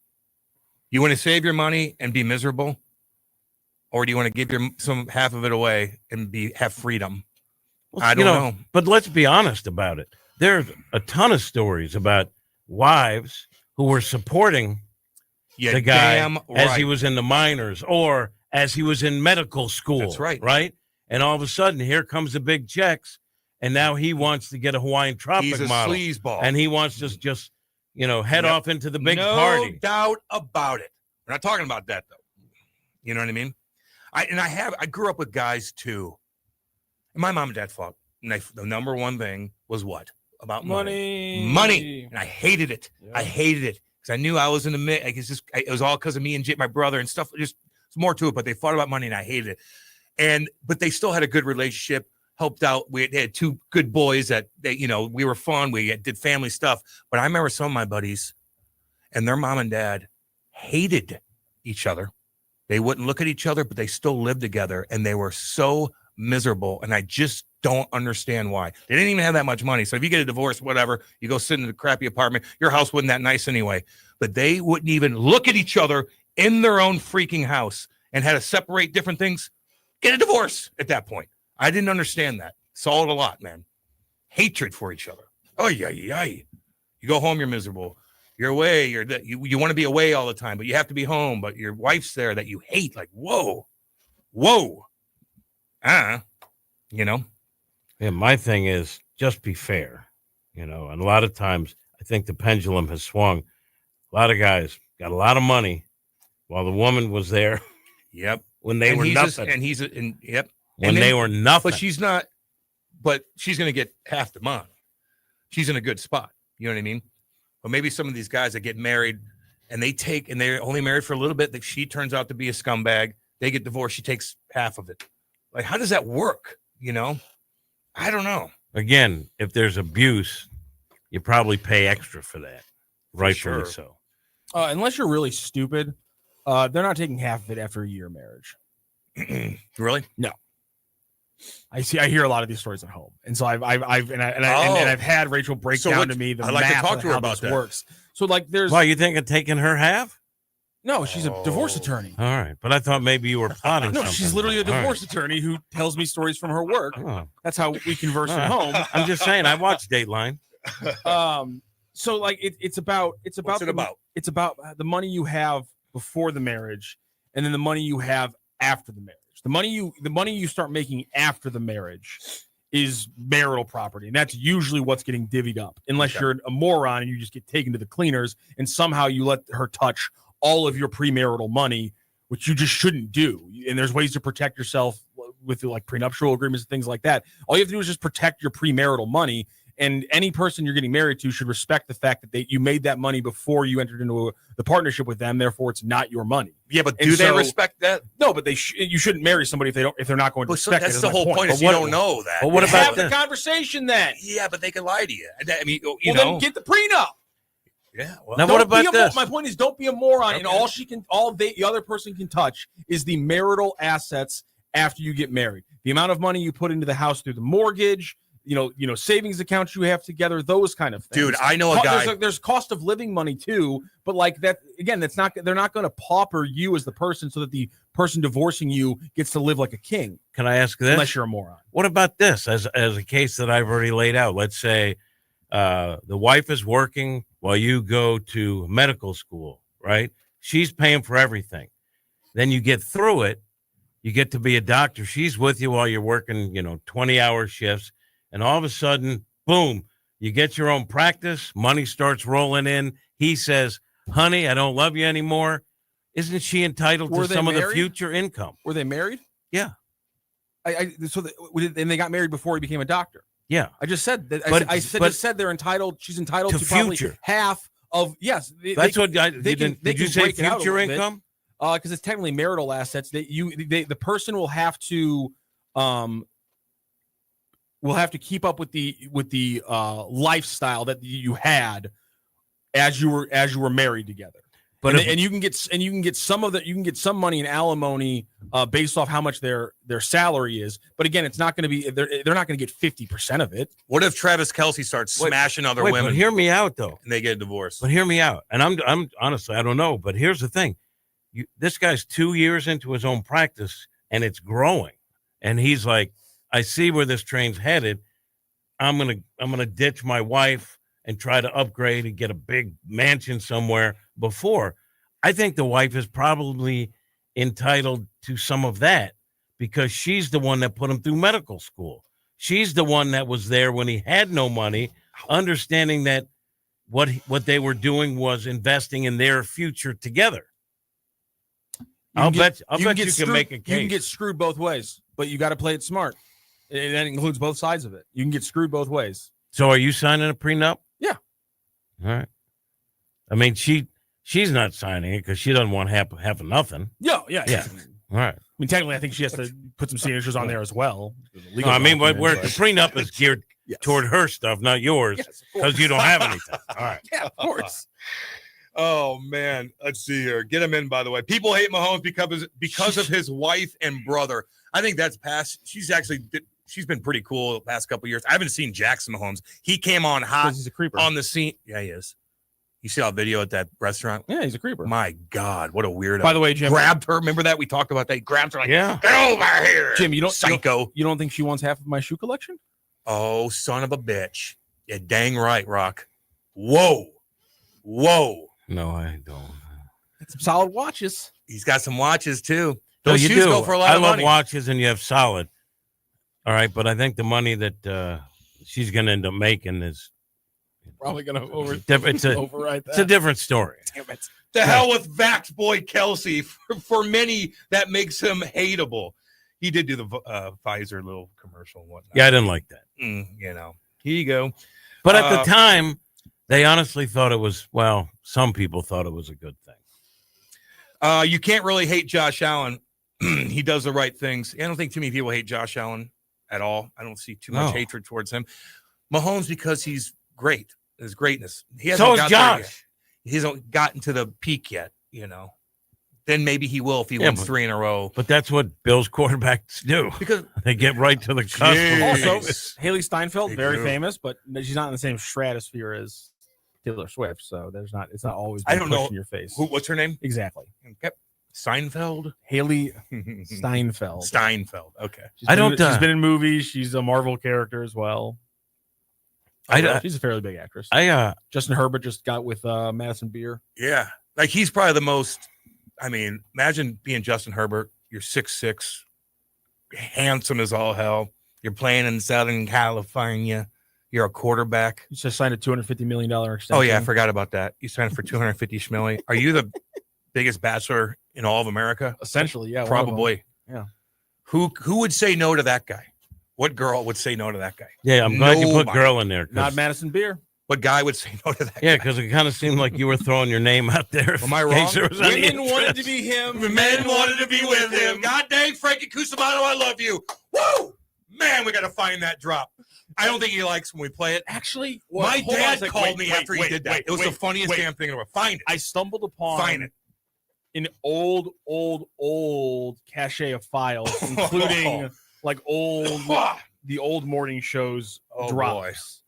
You want to save your money and be miserable, or do you want to give some half of it away and have freedom? Well, I don't know. But let's be honest about it. There's a ton of stories about wives who were supporting the guy as he was in the minors or as he was in medical school. That's right. Right? And all of a sudden, here comes the big checks, and now he wants to get a Hawaiian Tropic He's a model. sleazeball. And he wants to just head off into the big no party. No doubt about it. We're not talking about that, though. You know what I mean? I grew up with guys, too. And my mom and dad fought. And the number one thing was what? About money. And I hated it. Yeah. I hated it. Because I knew I was in the mid. It was all because of me and my brother and stuff. Just it's more to it. But they fought about money, and I hated it. But they still had a good relationship. Helped out. We had two good boys that we were fun. We did family stuff. But I remember some of my buddies and their mom and dad hated each other. They wouldn't look at each other, but they still lived together, and they were so miserable. And I just don't understand why. They didn't even have that much money. So if you get a divorce, whatever, you go sit in a crappy apartment. Your house wasn't that nice anyway. But they wouldn't even look at each other in their own freaking house and had to separate different things. Get a divorce at that point. I didn't understand that. Saw it a lot, man. Hatred for each other. Oh, yeah. You go home, you're miserable. You're away. You want to be away all the time, but you have to be home. But your wife's there that you hate. Like, whoa. Yeah, my thing is just be fair, and a lot of times I think the pendulum has swung. A lot of guys got a lot of money while the woman was there. Yep. When they were nothing. When they were nothing. But she's not, but she's going to get half the money. She's in a good spot. You know what I mean? But maybe some of these guys that get married and they're only married for a little bit, that she turns out to be a scumbag. They get divorced. She takes half of it. Like, how does that work? I don't know. Again, if there's abuse, you probably pay extra for that. Rightfully so. Unless you're really stupid, they're not taking half of it after a year of marriage. Really? No. I hear a lot of these stories at home, and so I've had Rachel break down to me the math of how this works. So there's. Why, you think of taking her half? No, she's a divorce attorney. All right, but I thought maybe you were plotting. No, something. she's literally a divorce attorney who tells me stories from her work. Oh. That's how we converse at home. I'm just saying, I watched Dateline. So it's about the money you have before the marriage, and then the money you have after the marriage. The money you start making after the marriage is marital property, and that's usually what's getting divvied up, unless you're a moron and you just get taken to the cleaners, and somehow you let her touch all of your premarital money, which you just shouldn't do. And there's ways to protect yourself with prenuptial agreements and things like that. All you have to do is just protect your premarital money. And any person you're getting married to should respect the fact that you made that money before you entered into the partnership with them. Therefore, it's not your money. Yeah, but do they respect that? No, but you shouldn't marry somebody if they're not going to respect it. That's the whole point. Is you don't know that. But what about the conversation then? Yeah, but they can lie to you. I mean, then get the prenup. Yeah. Well, now what about this? My point is, don't be a moron. Okay. And all the other person can touch is the marital assets after you get married. The amount of money you put into the house through the mortgage. Savings accounts you have together, those kind of things. Dude, I know a guy. There's cost of living money too, but they're not going to pauper you as the person so that the person divorcing you gets to live like a king. Can I ask this? Unless you're a moron. What about this as a case that I've already laid out? Let's say the wife is working while you go to medical school, right? She's paying for everything. Then you get through it. You get to be a doctor. She's with you while you're working, 20-hour shifts. And all of a sudden, boom, You get your own practice. Money starts rolling in. He says, honey, I don't love you anymore. Isn't she entitled to some of the future income? Were they married? Yeah. And they got married before he became a doctor. Yeah. I just said that. I said they're entitled. She's entitled to future. Probably half of, yes. That's what did you say future income? Because it's technically marital assets that the person will have to keep up with the lifestyle that you had as you were married together. But you can get some money in alimony based off how much their salary is. But again, it's not going to be they're not going to get 50% of it. What if Travis Kelce starts smashing other women? But hear me out though, and they get a divorce. But hear me out, and I'm honestly I don't know. But here's the thing: this guy's 2 years into his own practice, and it's growing, and he's like, I see where this train's headed. I'm gonna ditch my wife and try to upgrade and get a big mansion somewhere. Before, I think the wife is probably entitled to some of that because she's the one that put him through medical school. She's the one that was there when he had no money, understanding that what they were doing was investing in their future together. I'll bet you can make a case. You can get screwed both ways, but you got to play it smart. That includes both sides of it. You can get screwed both ways. So are you signing a prenup? Yeah. All right. I mean, she's not signing it because she doesn't want half of nothing. Yeah. All right. I mean, technically, I think she has to put some signatures on there as well. No, I mean, where the prenup is geared toward her stuff, not yours, because you don't have anything. All right. Yeah, of course. Oh man, let's see here. Get him in, by the way. People hate Mahomes because of his wife and brother. I think that's past. She's been pretty cool the past couple of years. I haven't seen Jackson Mahomes. He came on hot. He's a creeper on the scene. Yeah, he is. You see our video at that restaurant? Yeah, he's a creeper. My God, what a weirdo. By the way, Jim, grabbed her. Remember that? We talked about that. He grabbed her like, yeah. Get over here. Jim, psycho. You don't think she wants half of my shoe collection? Oh, son of a bitch. Yeah, dang right, Rock. Whoa. No, I don't. Some solid watches. He's got some watches too. Those shoes do. go for a lot of money. I love watches and you have solid. All right, but I think the money that she's going to end up making is probably going to override that. It's a different story. Damn it. The hell with Vax Boy Kelce. For many, that makes him hateable. He did do the Pfizer little commercial and whatnot. Yeah, I didn't like that. Here you go. But at the time, they honestly thought it was, some people thought it was a good thing. You can't really hate Josh Allen. He does the right things. I don't think too many people hate Josh Allen at all. I don't see too much hatred towards him. Mahomes, because he's great. His greatness. He hasn't got there yet. He hasn't gotten to the peak yet, Then maybe he will if he wins 3 in a row. But that's what Bills quarterbacks do. Because they get right to the cusp. Also, Haley Steinfeld, very famous, but she's not in the same stratosphere as Taylor Swift. So it's not always I don't know in your face. What's her name? Exactly. Okay. Seinfeld? Haley Steinfeld. Steinfeld. Okay. She's been in movies. She's a Marvel character as well. She's a fairly big actress. Justin Herbert just got with Madison Beer. Yeah. Like he's probably the most, imagine being Justin Herbert. You're 6'6", handsome as all hell. You're playing in Southern California. You're a quarterback. You just signed a $250 million extension. Oh, yeah. I forgot about that. You signed for $250 schmilly. Are you the biggest bachelor in all of America? Essentially, yeah. Probably. Yeah. Who would say no to that guy? What girl would say no to that guy? Yeah, I'm glad you put girl in there. Not Madison Beer. What guy would say no to that guy? Yeah, because it kind of seemed like you were throwing your name out there. Am I wrong? Women wanted to be him. Men wanted to be with him. God dang, Frankie Cusimano, I love you. Woo! Man, we got to find that drop. I don't think he likes when we play it. Actually, my dad called me after he did that. It was the funniest damn thing ever. Find it. I stumbled upon an old cache of files, including the old morning shows drops.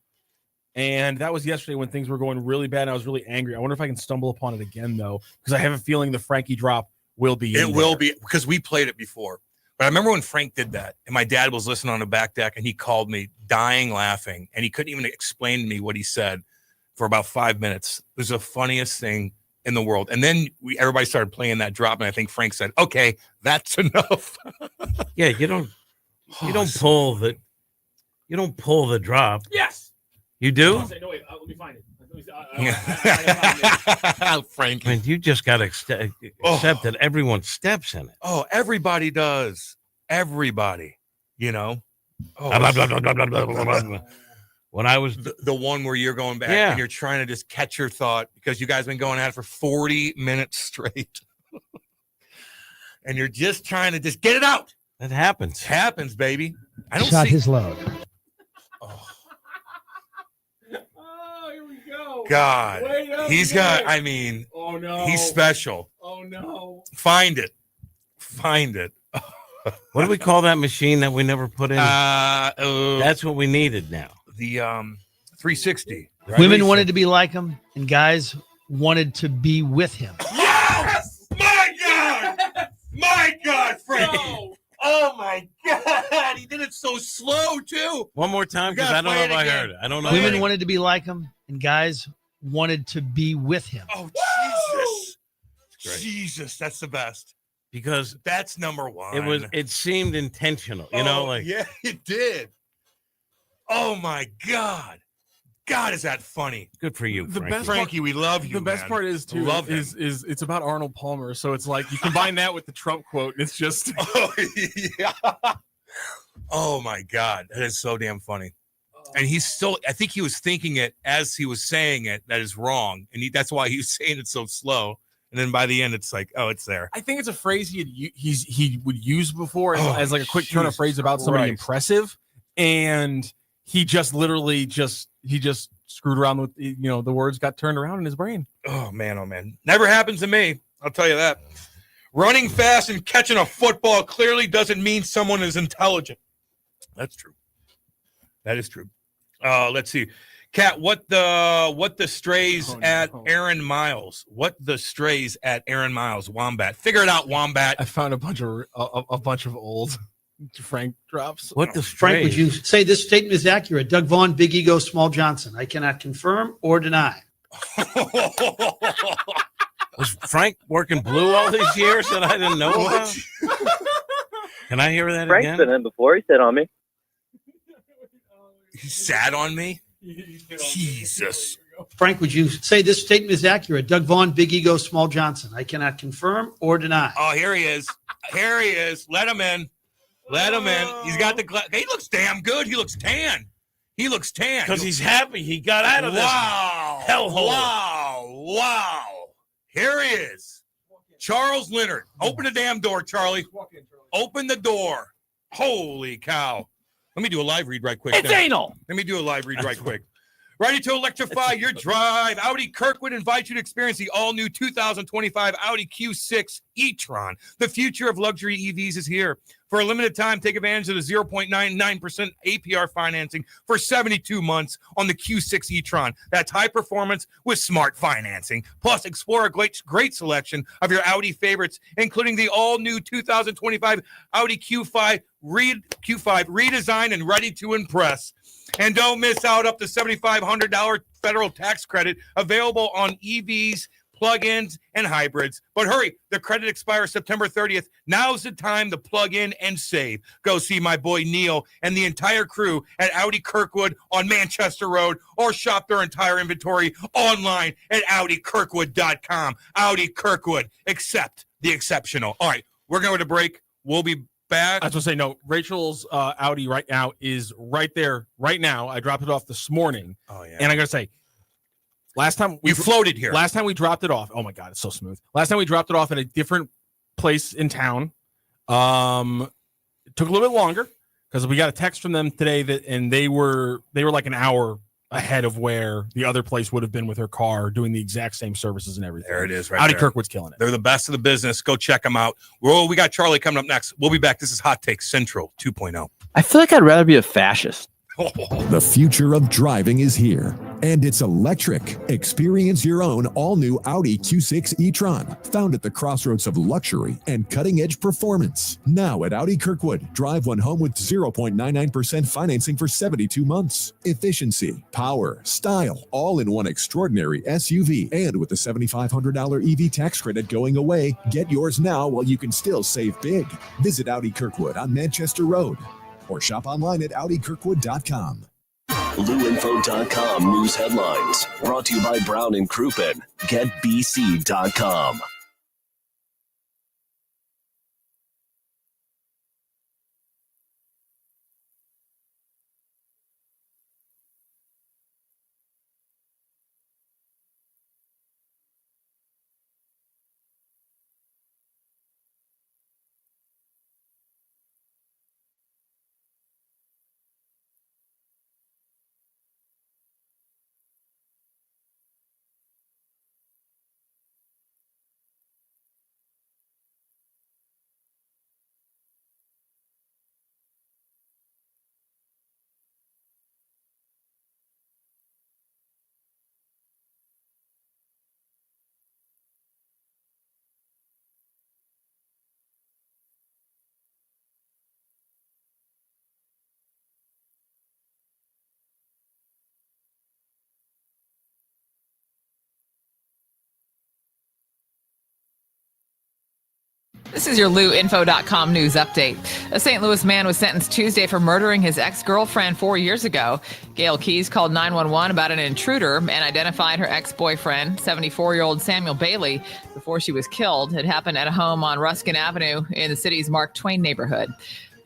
And that was yesterday when things were going really bad and I was really angry. I wonder if I can stumble upon it again, though, because I have a feeling the Frankie drop will be in will be, because we played it before. But I remember when Frank did that, and my dad was listening on the back deck, and he called me dying laughing, and he couldn't even explain to me what he said for about 5 minutes. It was the funniest thing in the world. And then everybody started playing that drop, and I think Frank said, okay, that's enough. Yeah, you don't pull the drop. Yes. You do? No, wait, let me find it. Frank. I mean, you just got to accept that everyone steps in it. Oh, everybody does. Everybody, you know. Oh, when I was the one where you're going back Yeah. and you're trying to just catch your thought because you guys been going at it for 40 minutes straight. And you're just trying to just get it out. That happens. It happens, baby. I don't Shot see his load. Here we go. God. Wait up, He's got, I mean, oh no. he's special. Oh no. Find it. Find it. What do we call that machine that we never put in? That's what we needed now. The 360. Right? Women wanted to be like him, and guys wanted to be with him. Yes! My God! My God, Frankie! No. Oh my God! He did it so slow too. One more time, because I don't know if I heard it. I don't know. Women wanted to be like him, and guys wanted to be with him. Oh Jesus! Jesus, that's the best. Because that's number one. It seemed intentional, you know, like yeah, it did. Oh my God. God, is that funny? Good for you, The Frankie. best Frankie, we love you. The best man. part is too Love him. is it's about Arnold Palmer, so it's like you combine that with the Trump quote, and it's just Oh yeah. Oh my God, that is so damn funny. And he's still, I think he was thinking it as he was saying it. That is wrong, and that's why he was saying it so slow. And then by the end, it's like, oh, it's there. I think it's a phrase he would use before as like a quick turn of phrase about somebody Christ. impressive, and he just literally just screwed around with the words got turned around in his brain. Oh man, never happens to me. I'll tell you that. Running fast and catching a football clearly doesn't mean someone is intelligent. That's true. That is true. Let's see. Kat, what the strays at Aaron Miles? What the strays at Aaron Miles? Wombat. Figure it out, Wombat. I found a bunch of old Frank drops. What the Frank, would strays? you say this statement is accurate? Doug Vaughn, Big Ego, Small Johnson. I cannot confirm or deny. Was Frank working blue all these years that I didn't know about? Can I hear that Frank's again? been in before. He said on me. He sat on me. Jesus. Frank, would you say this statement is accurate? Doug Vaughn, Big Ego, Small Johnson. I cannot confirm or deny. Oh, here he is. Here he is. Let him in. Let him in. He's got the he looks damn good. He looks tan. He looks tan. Because he's happy he got out of this hellhole. Wow. Here he is. Charles Leonard. Open the damn door, Charlie. Open the door. Holy cow. Let me do a live read right quick. It's anal. Let me do a live read right quick. Ready to electrify your drive? Audi Kirkwood invites you to experience the all-new 2025 Audi Q6 e-tron. The future of luxury EVs is here. For a limited time, take advantage of the 0.99% APR financing for 72 months on the Q6 e-tron. That's high performance with smart financing. Plus, explore a great selection of your Audi favorites, including the all-new 2025 Audi Q5 redesigned and ready to impress. And don't miss out up to $7,500 federal tax credit available on EVs, plug-ins, and hybrids. But hurry, the credit expires September 30th. Now's the time to plug in and save. Go see my boy Neil and the entire crew at Audi Kirkwood on Manchester Road, or shop their entire inventory online at AudiKirkwood.com. Audi Kirkwood, accept the exceptional. All right, we're going to break. We'll be back. I was going to say, no, Rachel's Audi right now is right there right now. I dropped it off this morning. Oh, yeah. And I got to say, last time you floated here. Last time we dropped it off. Oh my God, it's so smooth. Last time we dropped it off at a different place in town. It took a little bit longer because we got a text from them today and they were like an hour ahead of where the other place would have been with her car, doing the exact same services and everything. There it is, right Audi there. Kirkwood's killing it. They're the best of the business. Go check them out. Well, we got Charlie coming up next. We'll be back. This is Hot Take Central 2.0. I feel like I'd rather be a fascist. The future of driving is here, and it's electric. Experience your own all-new Audi Q6 e-tron, found at the crossroads of luxury and cutting-edge performance. Now at Audi Kirkwood, drive one home with 0.99% financing for 72 months. Efficiency, power, style, all in one extraordinary SUV. And with the $7,500 EV tax credit going away, get yours now while you can still save big. Visit Audi Kirkwood on Manchester Road, or shop online at AudiKirkwood.com. LouInfo.com news headlines. Brought to you by Brown and Crouppen. GetBC.com. This is your LouInfo.com news update. A St. Louis man was sentenced Tuesday for murdering his ex-girlfriend 4 years ago. Gail Keyes called 911 about an intruder and identified her ex-boyfriend, 74-year-old Samuel Bailey, before she was killed. It happened at a home on Ruskin Avenue in the city's Mark Twain neighborhood.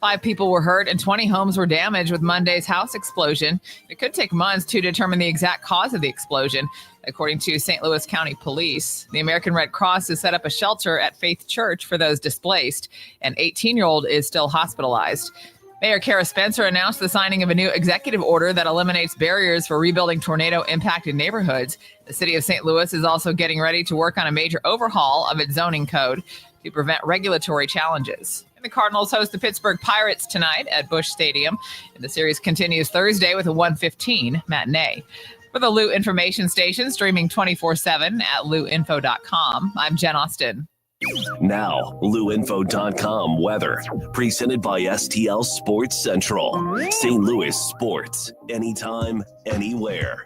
5 people were hurt and 20 homes were damaged with Monday's house explosion. It could take months to determine the exact cause of the explosion, according to St. Louis County Police. The American Red Cross has set up a shelter at Faith Church for those displaced. An 18-year-old is still hospitalized. Mayor Kara Spencer announced the signing of a new executive order that eliminates barriers for rebuilding tornado-impacted neighborhoods. The city of St. Louis is also getting ready to work on a major overhaul of its zoning code to prevent regulatory challenges. The Cardinals host the Pittsburgh Pirates tonight at Busch Stadium. And the series continues Thursday with a 1:15 matinee. For the Lou Information Station, streaming 24/7 at LouInfo.com, I'm Jen Austin. Now, LouInfo.com weather. Presented by STL Sports Central. St. Louis sports. Anytime, anywhere.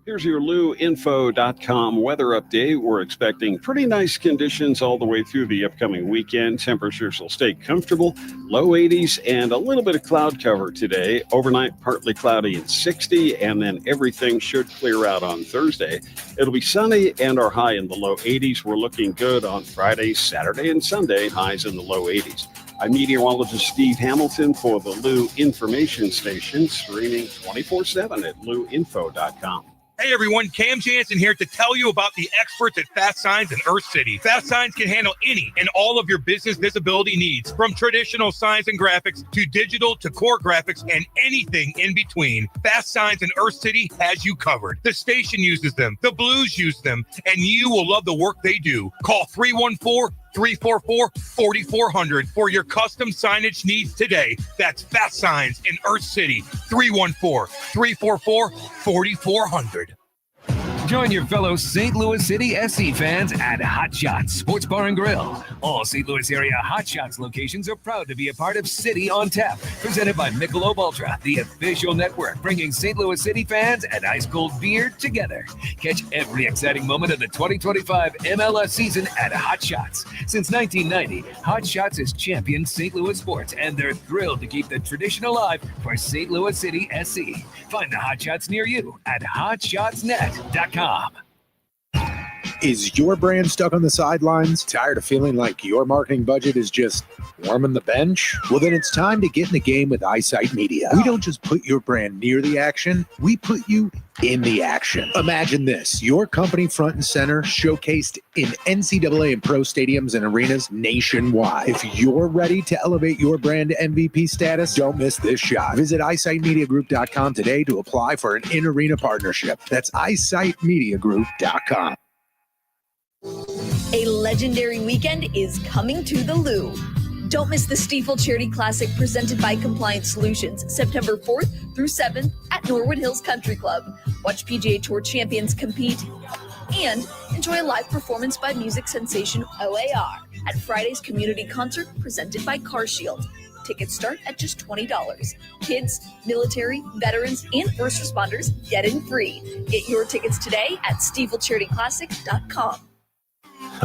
Here's your LouInfo.com weather update. We're expecting pretty nice conditions all the way through the upcoming weekend. Temperatures will stay comfortable, low 80s, and a little bit of cloud cover today. Overnight, partly cloudy and 60, and then everything should clear out on Thursday. It'll be sunny and our high in the low 80s. We're looking good on Friday, Saturday, and Sunday, highs in the low 80s. I'm meteorologist Steve Hamilton for the Lou Information Station, streaming 24/7 at LouInfo.com. Hey everyone, Cam Jansen here to tell you about the experts at Fast Signs in Earth City. Fast Signs can handle any and all of your business visibility needs, from traditional signs and graphics to digital to core graphics and anything in between. Fast Signs in Earth City has you covered. The station uses them, the Blues use them, and you will love the work they do. Call 314-344-4400 for your custom signage needs today. That's Fast Signs in Earth City, 314-344-4400. Join your fellow St. Louis City SC fans at Hot Shots Sports Bar and Grill. All St. Louis area Hot Shots locations are proud to be a part of City on Tap, presented by Michelob Ultra, the official network bringing St. Louis City fans and ice cold beer together. Catch every exciting moment of the 2025 MLS season at Hot Shots. Since 1990, Hot Shots has championed St. Louis sports, and they're thrilled to keep the tradition alive for St. Louis City SC. Find the Hot Shots near you at hotshotsnet.com. Is your brand stuck on the sidelines? Tired of feeling like your marketing budget is just warming the bench? Well, then it's time to get in the game with Eyesight Media. We don't just put your brand near the action, we put you in the action. Imagine this, your company front and center, showcased in NCAA and pro stadiums and arenas nationwide. If you're ready to elevate your brand to MVP status, don't miss this shot. Visit eyesightmediagroup.com today to apply for an in-arena partnership. That's eyesightmediagroup.com. A legendary weekend is coming to the Lou. Don't miss the Stiefel Charity Classic presented by Compliance Solutions, September 4th through 7th at Norwood Hills Country Club. Watch PGA Tour champions compete and enjoy a live performance by music sensation OAR at Friday's community concert presented by CarShield. Tickets start at just $20. Kids, military, veterans, and first responders get in free. Get your tickets today at StiefelCharityClassic.com.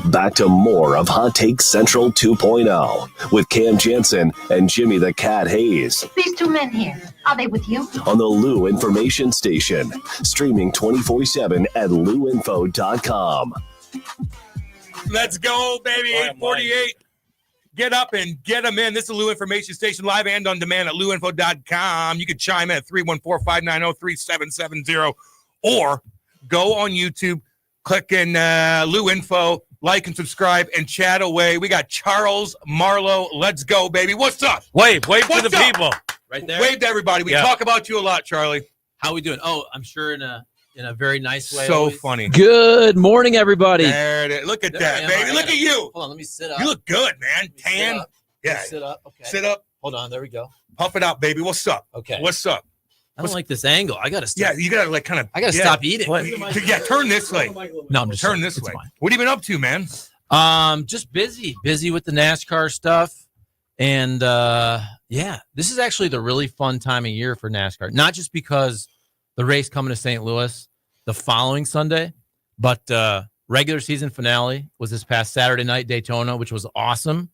Back to more of Hot Take Central 2.0 with Cam Jansen and Jimmy the Cat Hayes. These two men here, are they with you? On the Lou Information Station, streaming 24/7 at louinfo.com. Let's go, baby. 848. Get up and get them in. This is the Lou Information Station, live and on demand at louinfo.com. You can chime in at 314-590-3770 or go on YouTube, click in Lou Info, like and subscribe, and chat away. We got Charles Marlowe. Let's go, baby. What's up? Wave to What's the up? people. Right there. Wave to everybody. We talk about you a lot, Charlie. How we doing? Oh, I'm sure in a very nice way. So always. funny. Good morning, everybody. There it is. Look at that, baby. Look at you. Hold on, let me sit up. You look good, man. Tan. Yeah. Sit up. Okay. Sit up. Hold on. There we go. Puff it out, baby. What's up? Okay. What's up? I don't like this angle. I gotta. Yeah, you gotta like kind of. I gotta stop eating. Yeah, turn this way. No, I'm just turn this way. fine. What have you been up to, man? Just busy with the NASCAR stuff, and yeah, this is actually the really fun time of year for NASCAR. Not just because the race coming to St. Louis the following Sunday, but regular season finale was this past Saturday night, Daytona, which was awesome.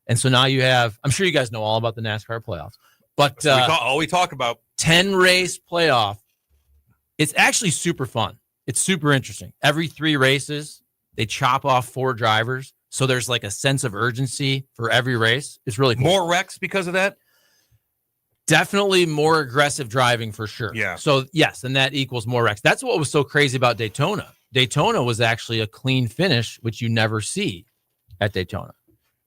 And so now you have, I'm sure you guys know all about the NASCAR playoffs, but all we talk about 10 race playoff. It's actually super fun. It's super interesting. Every 3 races, they chop off 4 drivers. So there's like a sense of urgency for every race. It's really cool. More wrecks because of that? Definitely more aggressive driving for sure. Yeah. So yes, and that equals more wrecks. That's what was so crazy about Daytona. Daytona was actually a clean finish, which you never see at Daytona.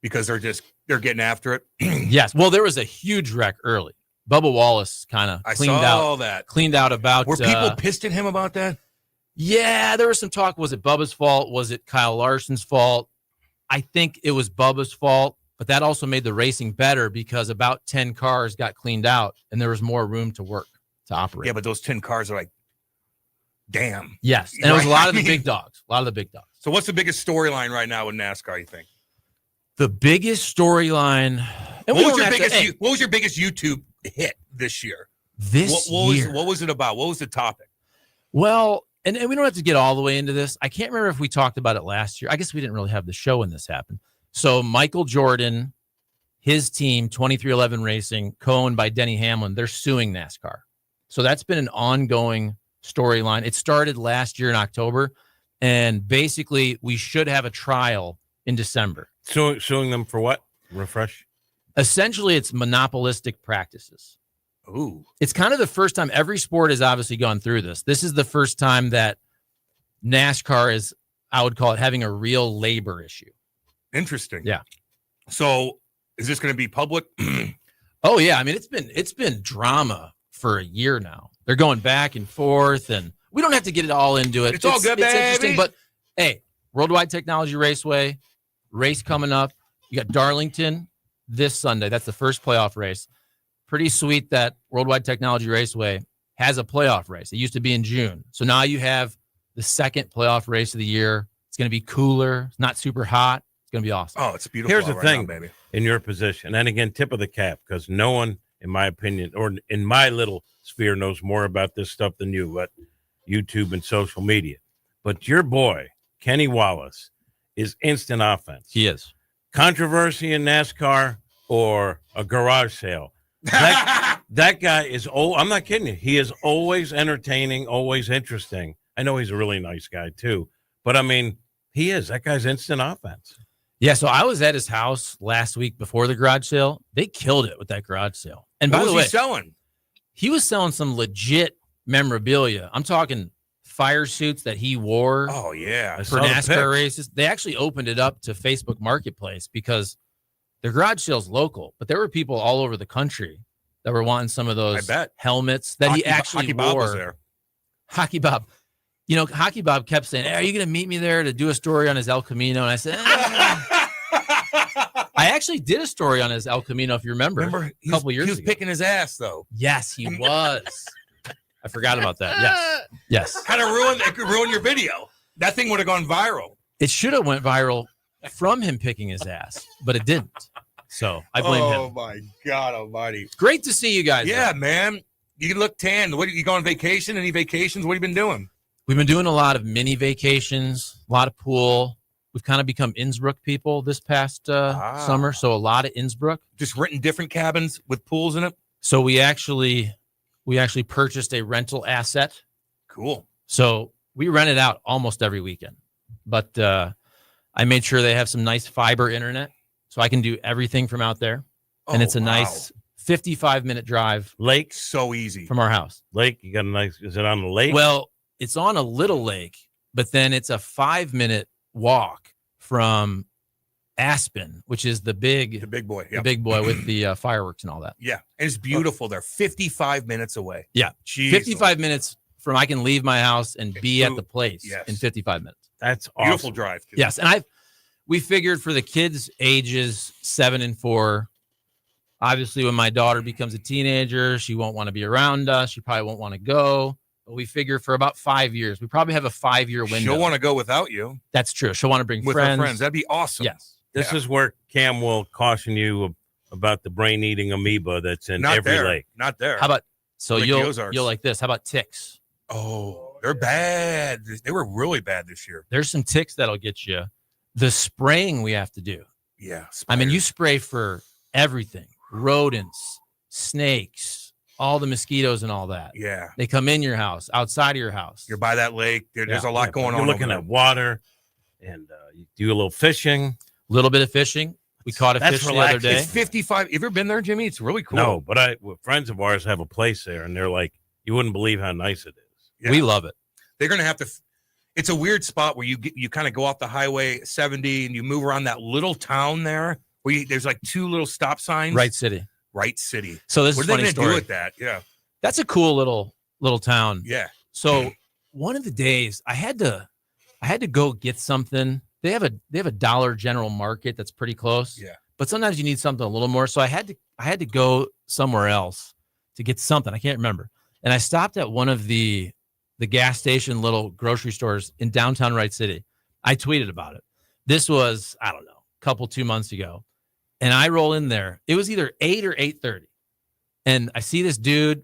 Because they're getting after it. Yes. Well, there was a huge wreck early. Bubba Wallace kind of cleaned out about. Were people pissed at him about that? Yeah, there was some talk. Was it Bubba's fault? Was it Kyle Larson's fault? I think it was Bubba's fault, but that also made the racing better because about 10 cars got cleaned out and there was more room to work, to operate. Yeah, but those 10 cars are like, damn. Yes, and it was a lot of the big dogs. So what's the biggest storyline right now with NASCAR, you think? The biggest storyline. And what was your biggest YouTube hit this year? What was it about? What was the topic? Well, and we don't have to get all the way into this. I can't remember if we talked about it last year. I guess we didn't really have the show when this happened. So Michael Jordan, his team, 2311 Racing, co-owned by Denny Hamlin, they're suing NASCAR. So that's been an ongoing storyline. It started last year in October, and basically we should have a trial in December. So suing them for what? Refresh. Essentially, it's monopolistic practices. Ooh. It's kind of the first time. Every sport has obviously gone through this. This is the first time that NASCAR is, I would call it, having a real labor issue. Interesting. Yeah. So is this going to be public? Oh yeah. I mean, it's been drama for a year now. They're going back and forth, and we don't have to get it all into it. It's all good, it's baby. Interesting, but hey, Worldwide Technology Raceway race coming up. You got Darlington this Sunday. That's the first playoff race. Pretty sweet that Worldwide Technology Raceway has a playoff race. It used to be in June. So now you have the second playoff race of the year. It's going to be cooler. It's not super hot. It's going to be awesome. Oh, it's beautiful. Here's the right thing, now, baby. In your position, and again, tip of the cap, because no one, in my opinion, or in my little sphere, knows more about this stuff than you, but YouTube and social media. But your boy, Kenny Wallace, is instant offense. He is. Controversy in NASCAR or a garage sale. That guy is I'm not kidding you. He is always entertaining, always interesting. I know he's a really nice guy too, but I mean, he is. That guy's instant offense. Yeah, so I was at his house last week before the garage sale. They killed it with that garage sale. And by the way, he was selling some legit memorabilia. I'm talking fire suits that he wore. Oh yeah, for NASCAR races. They actually opened it up to Facebook Marketplace because the garage sale's local, but there were people all over the country that were wanting some of those helmets that he actually wore. Bob was there. Hockey Bob. You know, Hockey Bob kept saying, hey, are you going to meet me there to do a story on his El Camino? And I said, I actually did a story on his El Camino, if you remember a couple years ago. He was picking his ass, though. Yes, he was. I forgot about that. Yes. Kind of ruin your video. That thing would have gone viral. It should have went viral from him picking his ass, but it didn't. So I blame him. Oh my God Almighty! Great to see you guys. Yeah, though. man. You look tan. What you go on vacation? Any vacations? What have you been doing? We've been doing a lot of mini vacations, a lot of pool, we've kind of become Innsbruck people this past summer. So a lot of Innsbruck. Just renting different cabins with pools in it. So we actually purchased a rental asset. Cool. So we rent it out almost every weekend. But I made sure they have some nice fiber internet, so I can do everything from out there. And it's a nice 55-minute drive. Lake, so easy from our house. Lake, you got a nice. Is it on the lake? Well, it's on a little lake, but then it's a 5-minute walk from Aspen, which is the big boy, the big boy with the fireworks and all that. Yeah, and it's beautiful. They're 55 minutes away. Yeah, Jeez. 55 minutes from I can leave my house and be at the place in 55 minutes. That's beautiful awesome. drive. Too. Yes, and we figured for the kids ages 7 and 4. Obviously, when my daughter becomes a teenager, she won't want to be around us. She probably won't want to go. But we figure for about 5 years, we probably have a 5-year window. She'll want to go without you. That's true. She'll want to bring with friends. her friends. That'd be awesome. Yes. This is where Cam will caution you about the brain-eating amoeba that's in Not every there. lake. Not there. How about like the you'll Ozarks. like this? How about ticks? Oh, they're bad. They were really bad this year. There's some ticks that'll get you. The spraying we have to do. Yeah. I mean, you spray for everything: rodents, snakes, all the mosquitoes and all that. Yeah. They come in your house, outside of your house. You're by that lake. There's a lot going on. You're looking over at water, and you do a little fishing. A little bit of fishing. We caught a That's fish the other relaxing. day. It's 55. Have you ever been there, Jimmy? It's really cool. No, but friends of ours have a place there, and they're like, you wouldn't believe how nice it is. Yeah. We love it. They're going to have to. It's a weird spot where you kind of go off the highway 70 and you move around that little town there where there's like 2 little stop signs. Right City. Right City. So this what is are a they funny going to story. do with that? Yeah. That's a cool little town. Yeah. So one of the days I had to go get something. They have a Dollar General Market that's pretty close. Yeah. But sometimes you need something a little more. So I had to go somewhere else to get something. I can't remember. And I stopped at one of the gas station little grocery stores in downtown Wright City. I tweeted about it. This was, I don't know, 2 months ago. And I roll in there. It was either 8 or 8:30. And I see this dude,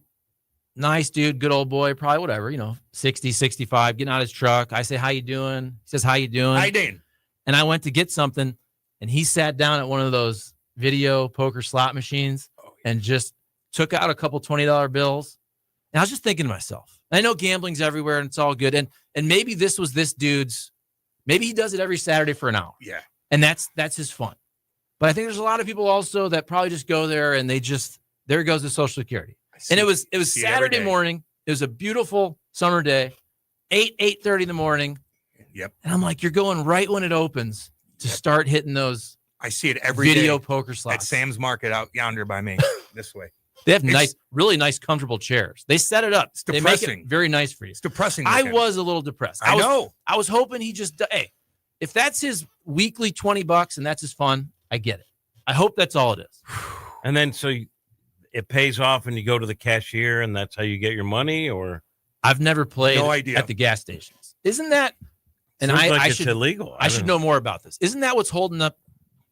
nice dude, good old boy, probably whatever, 60, 65, getting out his truck. I say, how you doing? He says, how you doing? Hi, Dane. And I went to get something, and he sat down at one of those video poker slot machines and just took out a couple $20 bills. And I was just thinking to myself, I know gambling's everywhere and it's all good. And maybe this was this dude's, maybe he does it every Saturday for an hour. Yeah. And that's his fun. But I think there's a lot of people also that probably just go there and there goes the Social Security. And it was Saturday morning. It was a beautiful summer day, 8:30 in the morning. Yep. And I'm like, you're going right when it opens to start hitting those. I see it every video day poker slots at Sam's Market out yonder by me this way. They have really nice, comfortable chairs. They set it up. It's They make depressing. it very nice for you. It's depressing. I looking. was a little depressed. I know. I was hoping hey, if that's his weekly $20 and that's his fun, I get it. I hope that's all it is. And then it pays off and you go to the cashier and that's how you get your money, or? I've never played No idea. at the gas stations. Isn't that? And Seems like I it's should illegal. I should know more about this. Isn't that what's holding up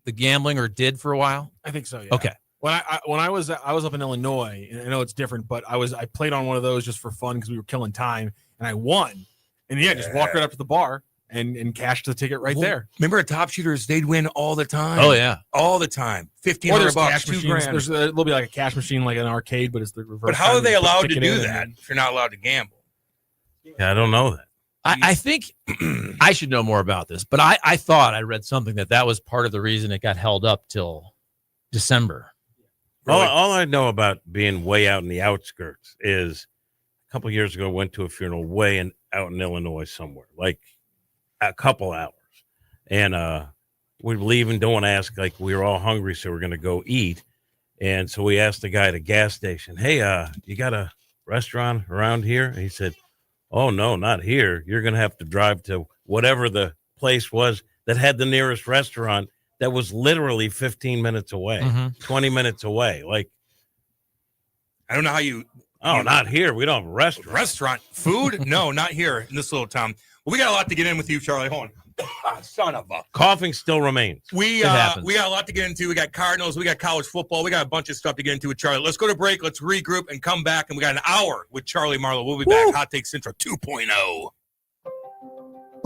the gambling, or did for a while? I think so. Yeah. Okay. When I was up in Illinois, and I know it's different, but I played on one of those just for fun because we were killing time, and I won. And just walked right up to the bar and cashed the ticket right there. Remember at Top Shooters, they'd win all the time. Oh yeah, all the time. Or $1,500, there's cash $2,000. machines. There'll be like a cash machine, like an arcade, but it's the reverse. But how are time. they You put the allowed to ticket do in that and if you're not allowed to gamble? Yeah, I don't know that. I think I should know more about this, but I thought I read something that was part of the reason it got held up till December. Really? All I know about being way out in the outskirts is a couple of years ago, I went to a funeral out in Illinois somewhere, like a couple hours. And we were leaving, don't want to ask, like we were all hungry, so we're going to go eat. And so we asked the guy at a gas station, hey, you got a restaurant around here? And he said, oh, no, not here. You're going to have to drive to whatever the place was that had the nearest restaurant that was literally 15 minutes away, 20 minutes away. Like, I don't know how you. Oh, not here. We don't have a restaurant. Restaurant? Food? No, not here in this little town. Well, we got a lot to get in with you, Charlie. Hold on. Son of a. Coughing still remains. We got a lot to get into. We got Cardinals. We got college football. We got a bunch of stuff to get into with Charlie. Let's go to break. Let's regroup and come back. And we got an hour with Charlie Marlowe. We'll be back. Hot Take Central 2.0.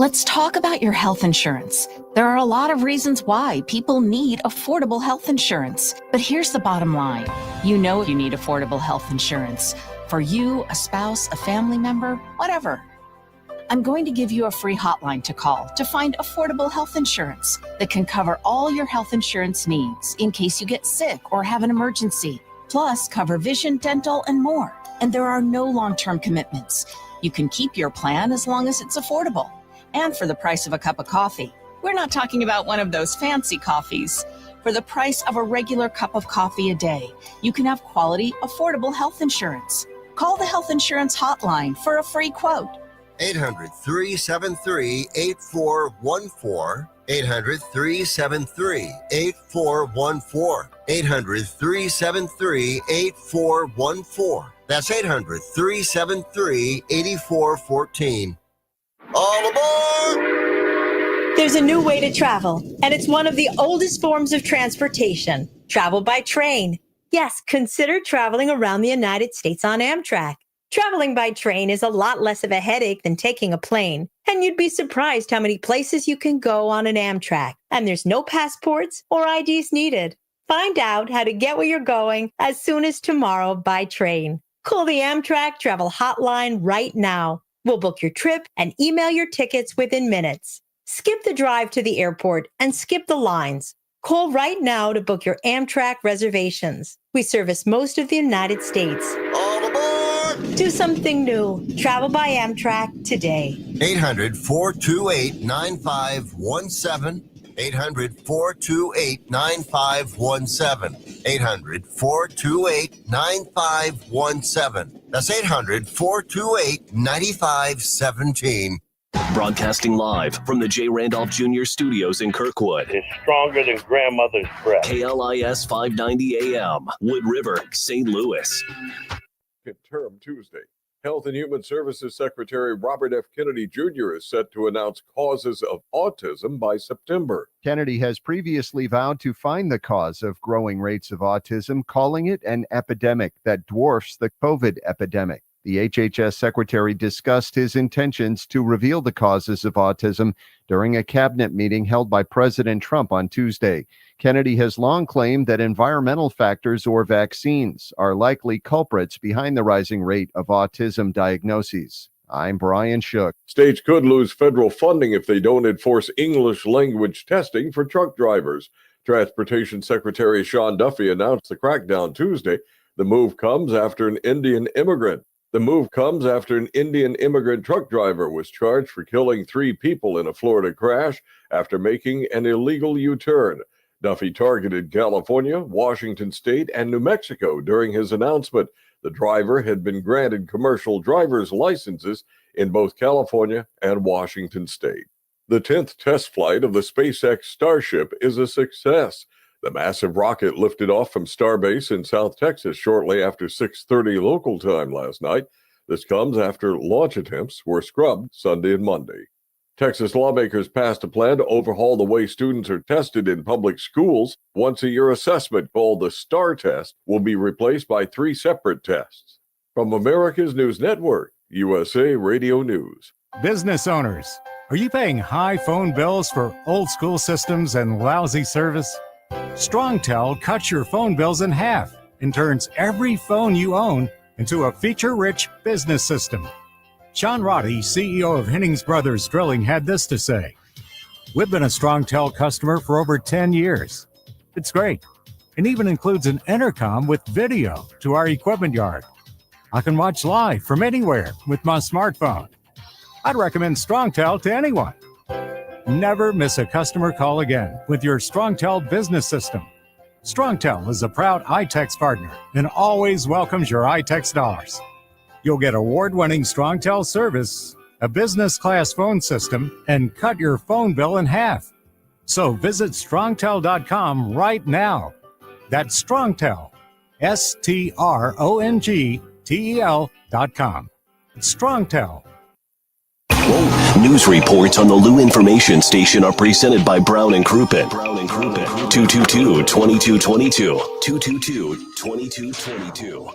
Let's talk about your health insurance. There are a lot of reasons why people need affordable health insurance. But here's the bottom line. You know you need affordable health insurance. For you, a spouse, a family member, whatever. I'm going to give you a free hotline to call to find affordable health insurance that can cover all your health insurance needs in case you get sick or have an emergency. Plus, cover vision, dental, and more. And there are no long-term commitments. You can keep your plan as long as it's affordable. And for the price of a cup of coffee. We're not talking about one of those fancy coffees. For the price of a regular cup of coffee a day, you can have quality, affordable health insurance. Call the health insurance hotline for a free quote. 800-373-8414. 800-373-8414. 800-373-8414. That's 800-373-8414. All aboard! There's a new way to travel, and it's one of the oldest forms of transportation, travel by train. Yes, consider traveling around the United States on Amtrak. Traveling by train is a lot less of a headache than taking a plane, and you'd be surprised how many places you can go on an Amtrak, and there's no passports or IDs needed. Find out how to get where you're going as soon as tomorrow by train. Call the Amtrak Travel Hotline right now. We'll book your trip and email your tickets within minutes. Skip the drive to the airport and skip the lines. Call right now to book your Amtrak reservations. We service most of the United States. All aboard! Do something new. Travel by Amtrak today. 800-428-9517. 800-428-9517. 800-428-9517. That's 800-428-9517. Broadcasting live from the J. Randolph Jr. Studios in Kirkwood. It's stronger than grandmother's breath. KLIS 590 AM, Wood River, St. Louis. Term Tuesday. Health and Human Services Secretary Robert F. Kennedy Jr. is set to announce causes of autism by September. Kennedy has previously vowed to find the cause of growing rates of autism, calling it an epidemic that dwarfs the COVID epidemic. The HHS secretary discussed his intentions to reveal the causes of autism during a cabinet meeting held by President Trump on Tuesday. Kennedy has long claimed that environmental factors or vaccines are likely culprits behind the rising rate of autism diagnoses. I'm Brian Shook. States could lose federal funding if they don't enforce English language testing for truck drivers. Transportation Secretary Sean Duffy announced the crackdown Tuesday. The move comes after an Indian immigrant truck driver was charged for killing 3 people in a Florida crash after making an illegal U-turn. Duffy targeted California, Washington State, and New Mexico during his announcement. The driver had been granted commercial driver's licenses in both California and Washington State. The 10th test flight of the SpaceX Starship is a success. The massive rocket lifted off from Starbase in South Texas shortly after 6:30 local time last night. This comes after launch attempts were scrubbed Sunday and Monday. Texas lawmakers passed a plan to overhaul the way students are tested in public schools. Once-a-year assessment called the STAR test will be replaced by 3 separate tests. From America's News Network, USA Radio News. Business owners, are you paying high phone bills for old school systems and lousy service? StrongTel cuts your phone bills in half and turns every phone you own into a feature-rich business system. Sean Roddy, CEO of Hennings Brothers Drilling, had this to say. We've been a StrongTel customer for over 10 years. It's great. It even includes an intercom with video to our equipment yard. I can watch live from anywhere with my smartphone. I'd recommend StrongTel to anyone. Never miss a customer call again with your StrongTel business system. StrongTel is a proud iTex partner and always welcomes your iTex dollars. You'll get award-winning StrongTel service, a business-class phone system, and cut your phone bill in half. So visit strongtel.com right now. That's StrongTel, StrongTel.com. StrongTel. News reports on the Lou Information Station are presented by Brown and Crouppen. 222-2222. 222-2222.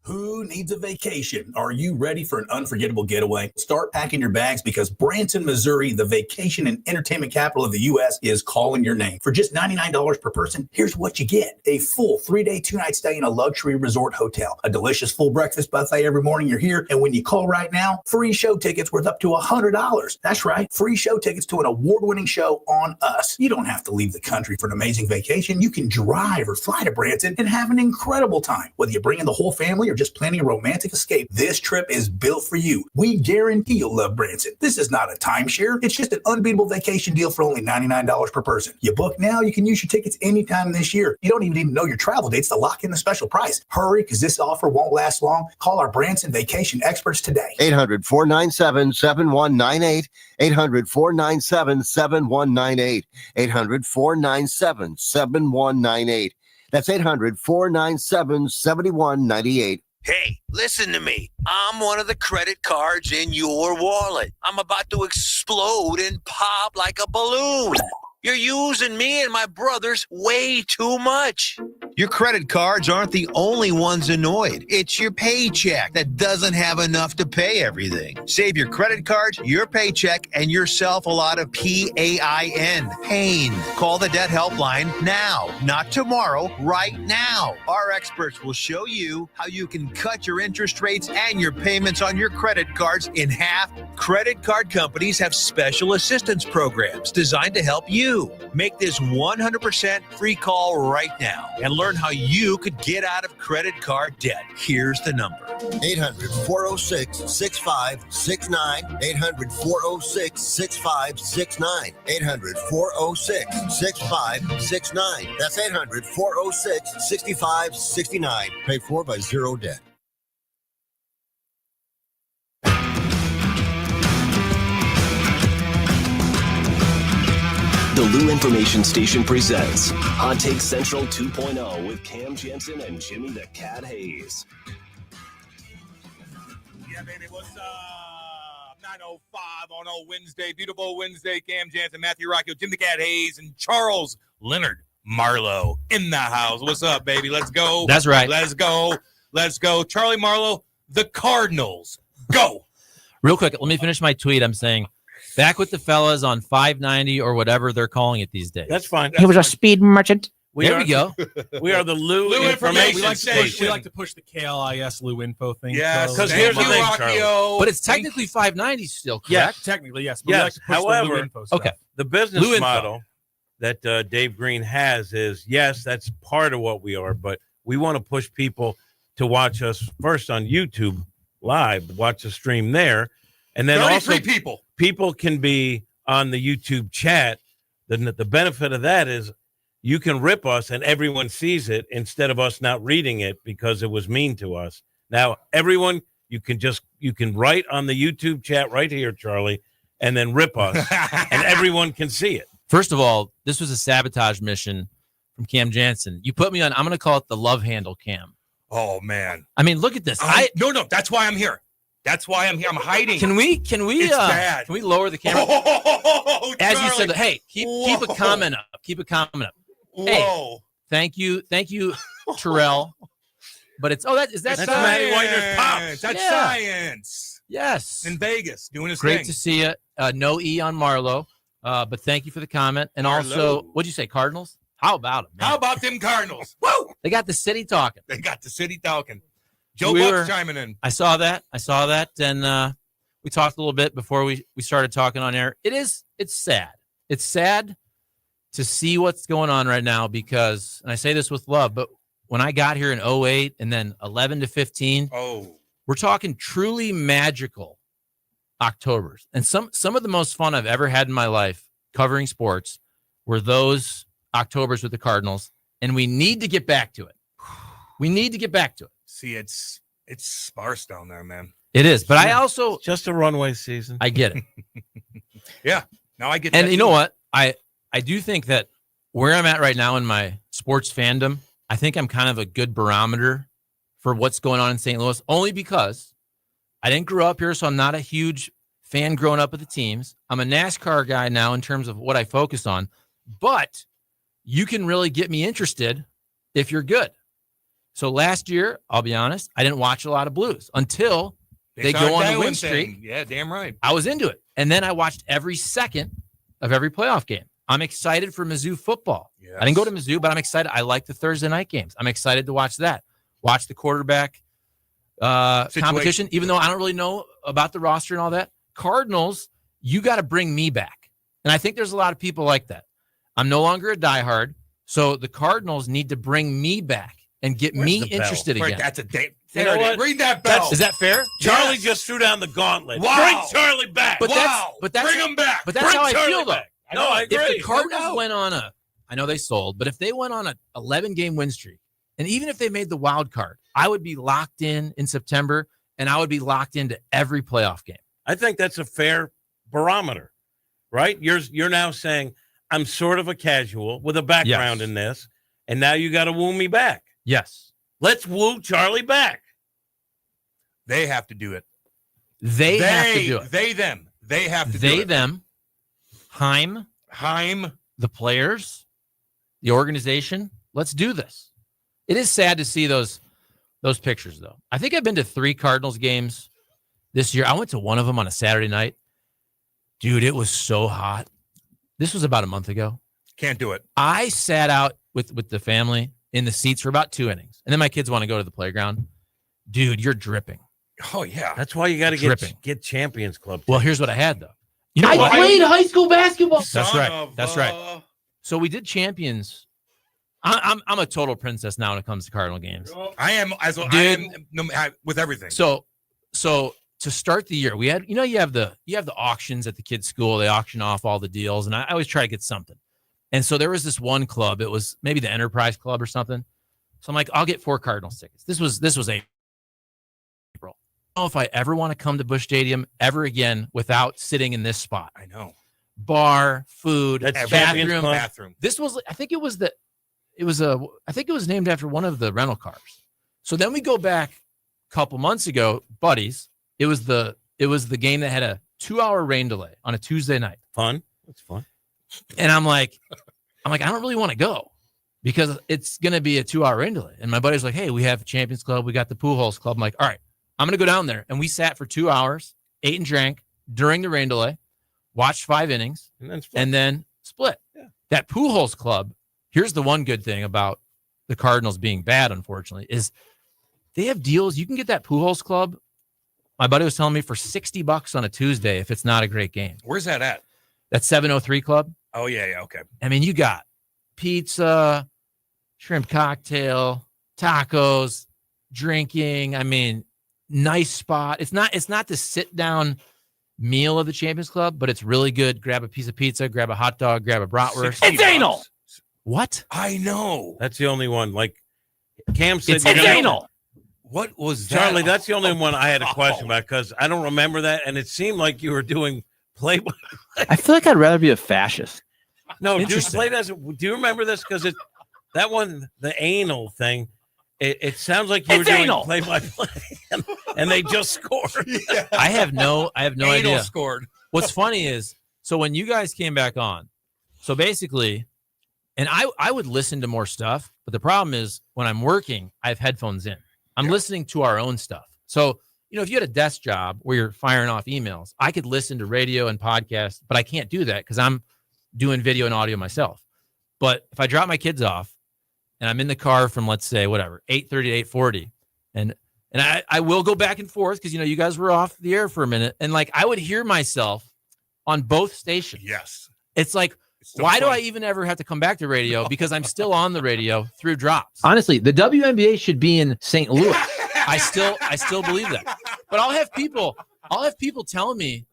Who needs a vacation? Are you ready for an unforgettable getaway? Start packing your bags because Branson, Missouri, the vacation and entertainment capital of the U.S., is calling your name. For just $99 per person, here's what you get. A full 3-day, 2-night stay in a luxury resort hotel, a delicious full breakfast buffet every morning you're here, and when you call right now, free show tickets worth up to $100. That's right, free show tickets to an award-winning show on us. You don't have to leave the country for an amazing vacation. You can drive or fly to Branson and have an incredible time. Whether you bring in the whole family or just planning a romantic escape, this trip is built for you. We guarantee you'll love Branson. This is not a timeshare. It's just an unbeatable vacation deal for only $99 per person. You book now, you can use your tickets anytime this year. You don't even need to know your travel dates to lock in the special price. Hurry, because this offer won't last long. Call our Branson vacation experts today. 800-497-7198. 800-497-7198. 800-497-7198. That's 800-497-7198. Hey, listen to me. I'm one of the credit cards in your wallet. I'm about to explode and pop like a balloon. You're using me and my brothers way too much. Your credit cards aren't the only ones annoyed. It's your paycheck that doesn't have enough to pay everything. Save your credit cards, your paycheck, and yourself a lot of PAIN. Pain. Call the debt helpline now, not tomorrow, right now. Our experts will show you how you can cut your interest rates and your payments on your credit cards in half. Credit card companies have special assistance programs designed to help you. Make this 100% free call right now and learn how you could get out of credit card debt. Here's the number. 800-406-6569. 800-406-6569. 800-406-6569. That's 800-406-6569. Paid for by Zero Debt. The Lou Information Station presents Hot Take Central 2.0 with Cam Jensen and Jimmy the Cat Hayes. Yeah, baby, what's up? 9:05 on a Wednesday, beautiful Wednesday. Cam Jansen, Matthew Rocchio, Jim the Cat Hayes, and Charles Leonard Marlowe in the house. What's up, baby? Let's go. That's right. Let's go. Let's go. Charlie Marlowe, the Cardinals. Go. Real quick, let me finish my tweet. I'm saying, back with the fellas on 590 or whatever they're calling it these days. That's fine. He was a speed merchant. There we go. We are the Lou Information Station. We like to push the KLIS Lou Info thing. Yes, because here's the thing, Charlie. But it's technically 590 still, correct? Yes. Technically, yes. But we Yes. like to push the Lou However, Info stuff. Okay. the business Lou Info. model that Dave Green has is, yes, that's part of what we are, but we want to push people to watch us first on YouTube live, watch the stream there, and then also 33 people can be on the YouTube chat. Then the benefit of that is you can rip us and everyone sees it instead of us not reading it because it was mean to us. Now, everyone, you can write on the YouTube chat right here, Charlie, and then rip us and everyone can see it. First of all, this was a sabotage mission from Cam Jansen. You put me on, I'm going to call it the love handle cam. Oh, man. I mean, look at this. No, that's why I'm here. That's why I'm here. I'm hiding. Can we It's bad. can we lower the camera? Oh, As you Charlie. said, hey, keep a comment up. Keep a comment up. Whoa. Hey, thank you, Terrell. But it's That's Matty Whitener's pops. That's Yeah. science. Yes. In Vegas, doing his Great thing. to see you. No E on Marlowe. But thank you for the comment. And also, Marlowe. what'd you say, Cardinals? How about them? How about them Cardinals? Woo! They got the city talking. They got the city talking. Joe We Buck's were- chiming in. I saw that. And we talked a little bit before we started talking on air. It's sad. It's sad to see what's going on right now because, and I say this with love, but when I got here in 08 and then 11 to 15, we're talking truly magical Octobers. And some of the most fun I've ever had in my life covering sports were those Octobers with the Cardinals. And we need to get back to it. We need to get back to it. See, it's sparse down there, man. It is. But I also, It's just a runway season. I get it. Yeah. Now I get And that you too. know what? I do think that where I'm at right now in my sports fandom, I think I'm kind of a good barometer for what's going on in St. Louis, only because I didn't grow up here, so I'm not a huge fan growing up with the teams. I'm a NASCAR guy now in terms of what I focus on, but you can really get me interested if you're good. So last year, I'll be honest, I didn't watch a lot of Blues until they go on the win streak. Yeah, damn right. I was into it. And then I watched every second of every playoff game. I'm excited for Mizzou football. Yes. I didn't go to Mizzou, but I'm excited. I like the Thursday night games. I'm excited to watch that. Watch the quarterback competition, even though I don't really know about the roster and all that. Cardinals, you got to bring me back. And I think there's a lot of people like that. I'm no longer a diehard, so the Cardinals need to bring me back and get me interested again. Right, that's a date. You know what? Read that bell. Is that fair? Charlie just threw down the gauntlet. Wow. Bring Charlie back. But that's Bring him back. But that's Bring how I Charlie feel, though. back. No, I agree. If the Cardinals went on I know they sold, but if they went on a 11-game win streak, and even if they made the wild card, I would be locked in September, and I would be locked into every playoff game. I think that's a fair barometer, right? You're now saying I'm sort of a casual with a background in this, and now you got to woo me back. Yes. Let's woo Charlie back. They have to do it. They have to do it. They have to do it. Them. Heim, the players, the organization. Let's do this. It is sad to see those pictures, though. I think I've been to 3 Cardinals games this year. I went to one of them on a Saturday night. Dude, it was so hot. This was about a month ago. Can't do it. I sat out with the family in the seats for about 2 innings. And then my kids want to go to the playground. Dude, you're dripping. Oh, yeah. That's why you got to get Champions Club. Well, here's what I had, though. You know I what? played high school basketball. That's right. That's right. So we did Champions. I'm a total princess now when it comes to Cardinal games. I am with everything. So to start the year, we had you have the auctions at the kids' school. They auction off all the deals, and I always try to get something. And so there was this one club. It was maybe the Enterprise Club or something. So I'm like, I'll get 4 Cardinals tickets. This was April. I don't know if I ever want to come to Busch Stadium ever again without sitting in this spot. I know. Bar, food, bathroom. This was, I think it was named after one of the rental cars. So then we go back a couple months ago, buddies. It was the game that had a 2-hour rain delay on a Tuesday night. Fun. That's fun. And I'm like, I don't really want to go because it's going to be a 2-hour rain delay. And my buddy's like, hey, we have Champions Club. We got the Pool Holes Club. I'm like, all right, I'm going to go down there. And we sat for 2 hours, ate and drank during the rain delay, watched 5 innings, and then split. Yeah. That Pool Holes Club, here's the one good thing about the Cardinals being bad, unfortunately, is they have deals. You can get that Pool Holes Club. My buddy was telling me for $60 on a Tuesday if it's not a great game. Where's that at? That 703 Club. Oh, yeah, okay. I mean, you got pizza, shrimp cocktail, tacos, drinking. I mean, nice spot. It's not the sit down meal of the Champions Club, but it's really good. Grab a piece of pizza, grab a hot dog, grab a bratwurst. It's anal. What? I know. That's the only one. Like Cam said, It's anal. What was that? Charlie, that's the only one I had a question about because I don't remember that, and it seemed like you were doing play. I feel like I'd rather be a fascist. No, do you remember this? Because that one, the anal thing, it sounds like you were doing play-by-play, and they just scored. Yeah. I have no Anal idea. Scored. What's funny is, so when you guys came back on, so basically, and I would listen to more stuff, but the problem is when I'm working, I have headphones in. I'm listening to our own stuff. So, if you had a desk job where you're firing off emails, I could listen to radio and podcasts, but I can't do that because I'm doing video and audio myself. But if I drop my kids off and I'm in the car from, let's say, 8:30 to 8:40, and I will go back and forth because, you guys were off the air for a minute, and I would hear myself on both stations. Yes. It's like, why do I even ever have to come back to radio? Because I'm still on the radio through drops. Honestly, the WNBA should be in St. Louis. I still believe that. But I'll have people telling me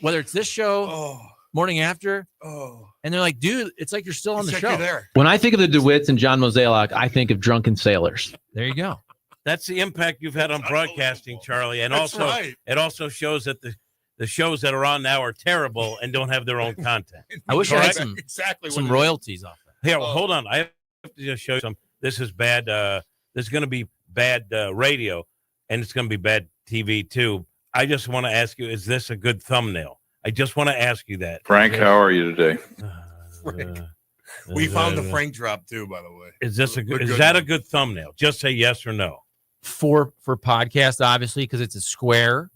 whether it's this show, morning after, and they're like, dude, it's like you're still on the show. There. When I think of the DeWitts and John Mozeliak, I think of drunken sailors. There you go. That's the impact you've had on broadcasting, Charlie. And That's also, right. It also shows that the shows that are on now are terrible and don't have their own content. I wish I had Exactly some royalties off that. Here, hold on. I have to just show you some. This is bad. This is going to be bad radio, and it's going to be bad TV too. I just want to ask you, is this a good thumbnail? I just want to ask you that. Frank, how are you today? We found the Frank drop too, by the way. Is this a good? Good Is that one. a good thumbnail? Just say yes or no. For podcast, obviously, because it's a square.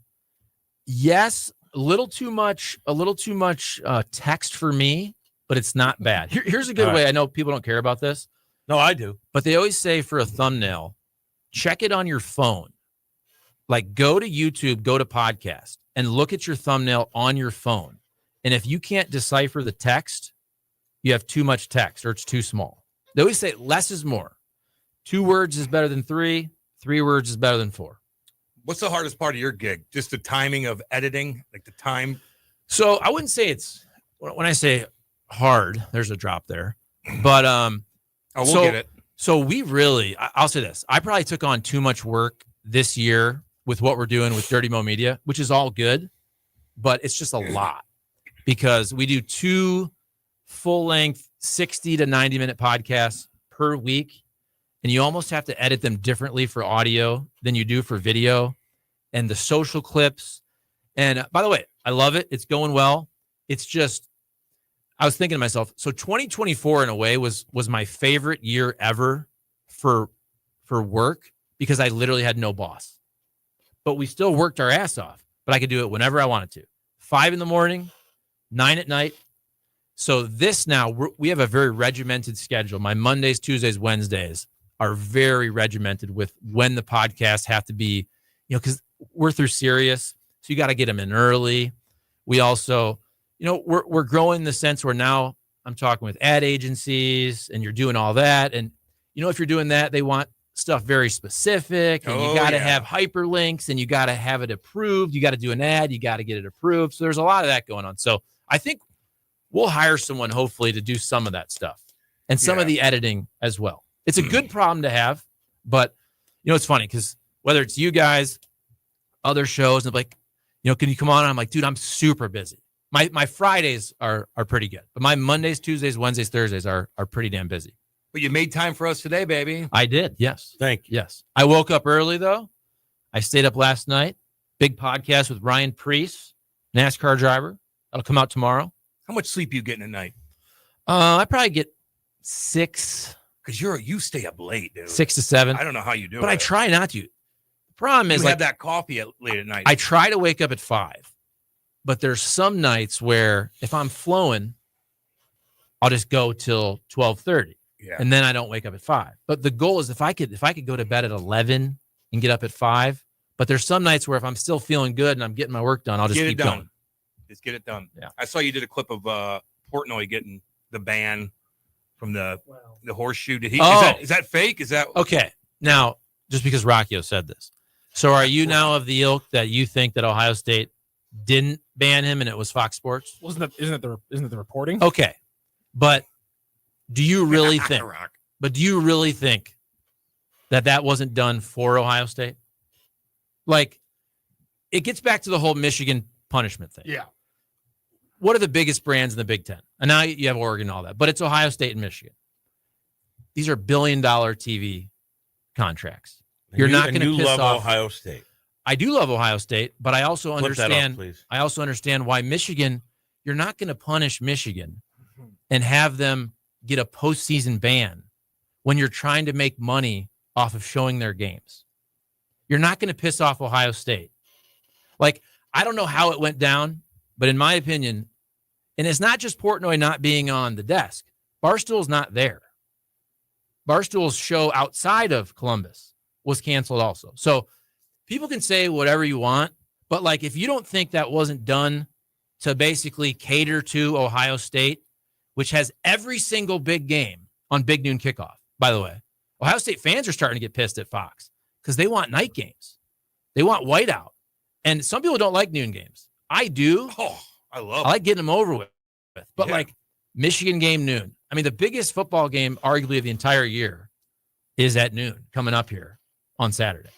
Yes, a little too much text for me, but it's not bad. Here's a good All way. right. I know people don't care about this. No, I do. But they always say for a thumbnail, check it on your phone. Like go to YouTube, go to podcast, and look at your thumbnail on your phone. And if you can't decipher the text, you have too much text or it's too small. They always say less is more. 2 words is better than 3. 3 words is better than 4. What's the hardest part of your gig? Just the timing of editing, like the time? So I wouldn't say it's, when I say hard, there's a drop there. But we'll get it. So we really, I'll say this. I probably took on too much work this year with what we're doing with Dirty Mo Media, which is all good, but it's just a lot because we do 2 full-length 60 to 90-minute podcasts per week. And you almost have to edit them differently for audio than you do for video and the social clips. And by the way, I love it. It's going well. It's just, I was thinking to myself, so 2024 in a way was my favorite year ever for work because I literally had no boss. But we still worked our ass off, but I could do it whenever I wanted to. 5 in the morning, 9 at night. So this now, we have a very regimented schedule. My Mondays, Tuesdays, Wednesdays are very regimented with when the podcasts have to be, because we're through Sirius, so you got to get them in early. We also, we're growing in the sense where now I'm talking with ad agencies and you're doing all that. And, if you're doing that, they want stuff very specific and you got to have hyperlinks and you got to have it approved. You got to do an ad. You got to get it approved. So there's a lot of that going on. So I think we'll hire someone hopefully to do some of that stuff and some of the editing as well. It's a good problem to have, but it's funny because whether it's you guys, other shows, and like, can you come on? I'm like, dude, I'm super busy. My Fridays are pretty good, but my Mondays, Tuesdays, Wednesdays, Thursdays are pretty damn busy. But you made time for us today, baby. I did. Yes. Thank you. Yes. I woke up early though. I stayed up last night. Big podcast with Ryan Preece, NASCAR driver. That'll come out tomorrow. How much sleep are you getting at night? I probably get 6. Because you stay up late, dude. 6 to 7. I don't know how you do it. But I try not to. The problem is you have that coffee late at night. I try to wake up at 5. But there's some nights where if I'm flowing, I'll just go till 12:30. Yeah. And then I don't wake up at 5. But the goal is if I could go to bed at 11 and get up at 5. But there's some nights where if I'm still feeling good and I'm getting my work done, I'll just keep going. Just get it done. Yeah. I saw you did a clip of Portnoy getting the ban from the horseshoe. Did he? Is that fake? Is that okay? Now, just because Rocchio said this, so are you now of the ilk that you think that Ohio State didn't ban him and it was Fox Sports? Isn't it the reporting? Okay, but do you really think? But do you really think that wasn't done for Ohio State? Like, it gets back to the whole Michigan punishment thing. Yeah. What are the biggest brands in the Big Ten? And now you have Oregon and all that, but it's Ohio State and Michigan. These are billion-dollar TV contracts. You're not going to piss love off Ohio State. I do love Ohio State, but I also Flip that understand. off, please. I also understand why Michigan. You're not going to punish Michigan and have them get a postseason ban when you're trying to make money off of showing their games. You're not going to piss off Ohio State. Like, I don't know how it went down, but in my opinion, and it's not just Portnoy not being on the desk. Barstool's not there. Barstool's show outside of Columbus was canceled also. So people can say whatever you want, but like if you don't think that wasn't done to basically cater to Ohio State, which has every single big game on Big Noon Kickoff, by the way, Ohio State fans are starting to get pissed at Fox because they want night games. They want whiteout. And some people don't like noon games. I do. Oh, I like getting them over with. But like Michigan game noon. I mean, the biggest football game arguably of the entire year is at noon coming up here on Saturday.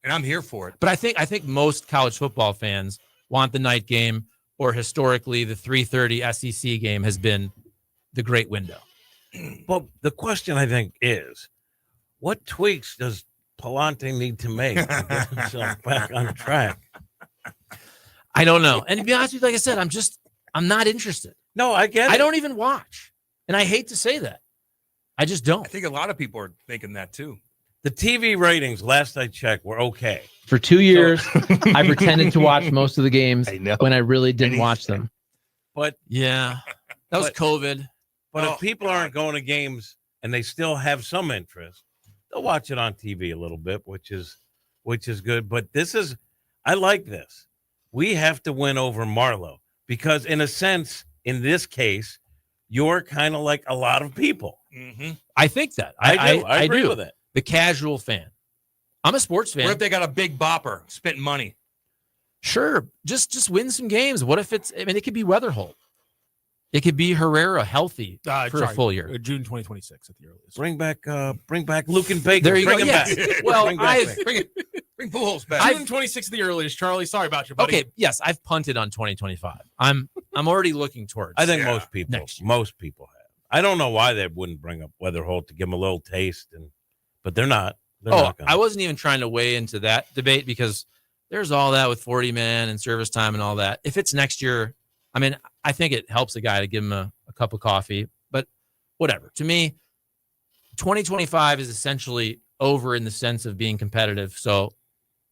And I'm here for it. But I think most college football fans want the night game, or historically the 3:30 SEC game has been the great window. Well, the question I think is, what tweaks does Pallante need to make to get himself back on track? I don't know. And to be honest with you, like I said, I'm not interested. No, I get it. I don't even watch. And I hate to say that. I just don't. I think a lot of people are thinking that too. The TV ratings, last I checked, were okay. For 2 years, I pretended to watch most of the games when I really didn't watch them. But yeah, that was COVID. But if people aren't going to games and they still have some interest, they'll watch it on TV a little bit, which is good. But I like this. We have to win over Marlowe because, in a sense, in this case, you're kind of like a lot of people. Mm-hmm. I think that. I agree do. with it. The casual fan. I'm a sports fan. What if they got a big bopper spitting money? Sure. Just win some games. What if it could be Weatherholt. It could be Herrera healthy for a full year. June 2026 at the earliest. Bring back Luke and Baker. There you bring go. him Yes. back. Well, bring Pujols back. June 26th at the earliest, Charlie. Sorry about you, buddy. Okay, yes, I've punted on 2025. I'm already looking towards. I think most people have. I don't know why they wouldn't bring up Weatherholt to give him a little taste, but they're not. They're not gonna. I wasn't even trying to weigh into that debate because there's all that with 40 man and service time and all that. If it's next year, I mean, I think it helps a guy to give him a cup of coffee, but whatever. To me, 2025 is essentially over in the sense of being competitive. So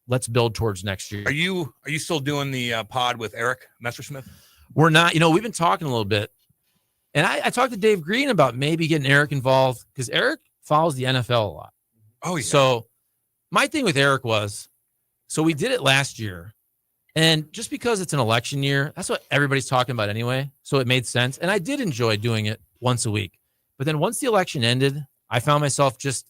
let's build towards next year. Are you still doing the pod with Eric Messersmith? We're not. We've been talking a little bit, and I talked to Dave Green about maybe getting Eric involved because Eric follows the NFL a lot. Oh, yeah. So my thing with Eric was, so we did it last year, and just because it's an election year, that's what everybody's talking about anyway. So it made sense, and I did enjoy doing it once a week. But then once the election ended, I found myself just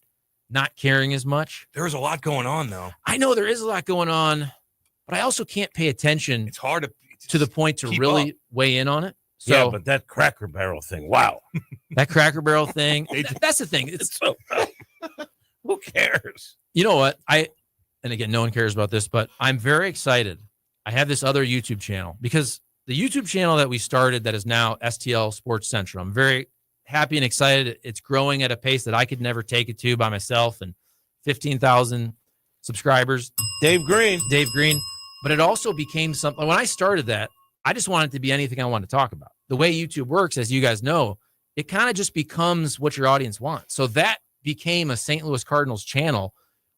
not caring as much. There was a lot going on, though. I know there is a lot going on, but I also can't pay attention. It's hard to the point to really weigh in on it. So, yeah, but that Cracker Barrel thing, wow. That Cracker Barrel thing, that's the thing. It's so who cares? You know what? And again, no one cares about this, but I'm very excited. I have this other YouTube channel because the YouTube channel that we started that is now STL Sports Central. I'm very happy and excited. It's growing at a pace that I could never take it to by myself, and 15,000 subscribers. Dave Green. But it also became something. When I started that, I just wanted it to be anything I wanted to talk about. The way YouTube works, as you guys know, it kind of just becomes what your audience wants. So that became a St. Louis Cardinals channel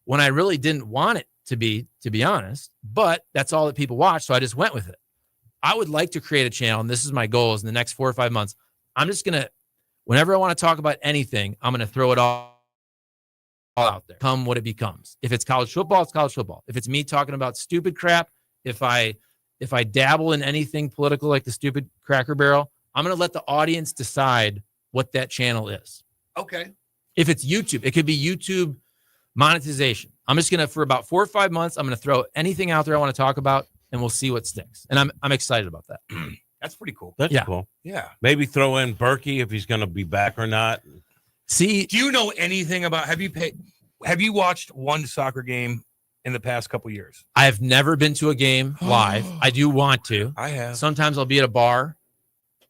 when I really didn't want it to be honest, but that's all that people watch. So I just went with it. I would like to create a channel, and this is my goal, is in the next 4 or 5 months, I'm just going to, whenever I want to talk about anything, I'm going to throw it all out there. Come what it becomes. If it's college football, it's college football. If it's me talking about stupid crap, if I dabble in anything political like the stupid Cracker Barrel, I'm going to let the audience decide what that channel is. Okay. If it's YouTube, it could be YouTube monetization. I'm just going to, for about 4 or 5 months, I'm going to throw anything out there I want to talk about, and we'll see what sticks. And I'm excited about that. That's pretty cool. That's cool. Yeah. Maybe throw in Berkey if he's going to be back or not. See, do you know anything about, have you watched one soccer game in the past couple years? I've never been to a game live. I do want to. I have. Sometimes I'll be at a bar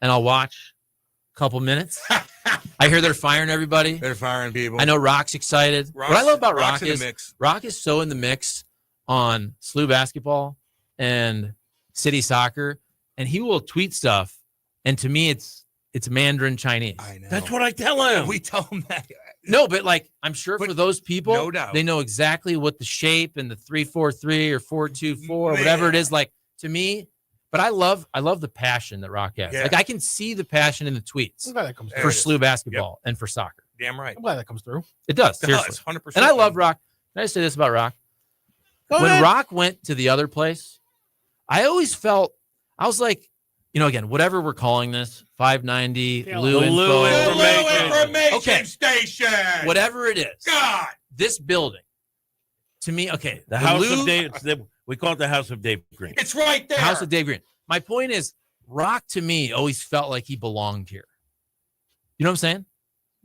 and I'll watch a couple minutes. I hear they're firing everybody. They're firing people. I know Rock's excited. What I love about Rock in the is mix. Rock is so in the mix on SLU basketball and city soccer, and he will tweet stuff. And to me, it's Mandarin Chinese. I know. That's what I tell him. We tell him that. No, but like, I'm sure for those people, no doubt, they know exactly what the shape and the 3-4-3 or 4-2-4, whatever it is. Like, to me, but I love the passion that Rock has. Yeah. Like, I can see the passion in the tweets I'm glad that comes for through. SLU basketball and for soccer. Damn right. I'm glad that comes through. It does. It Seriously. does, 100%. And I love Rock. Can I say this about Rock? When Rock went to the other place, I always felt, I was like, again, whatever we're calling this, 590, Lou Information Station. Whatever it is. God. This building, to me, okay. The House of Dave. We call it the House of Dave Green. It's right there. House of Dave Green. My point is, Rock to me always felt like he belonged here. You know what I'm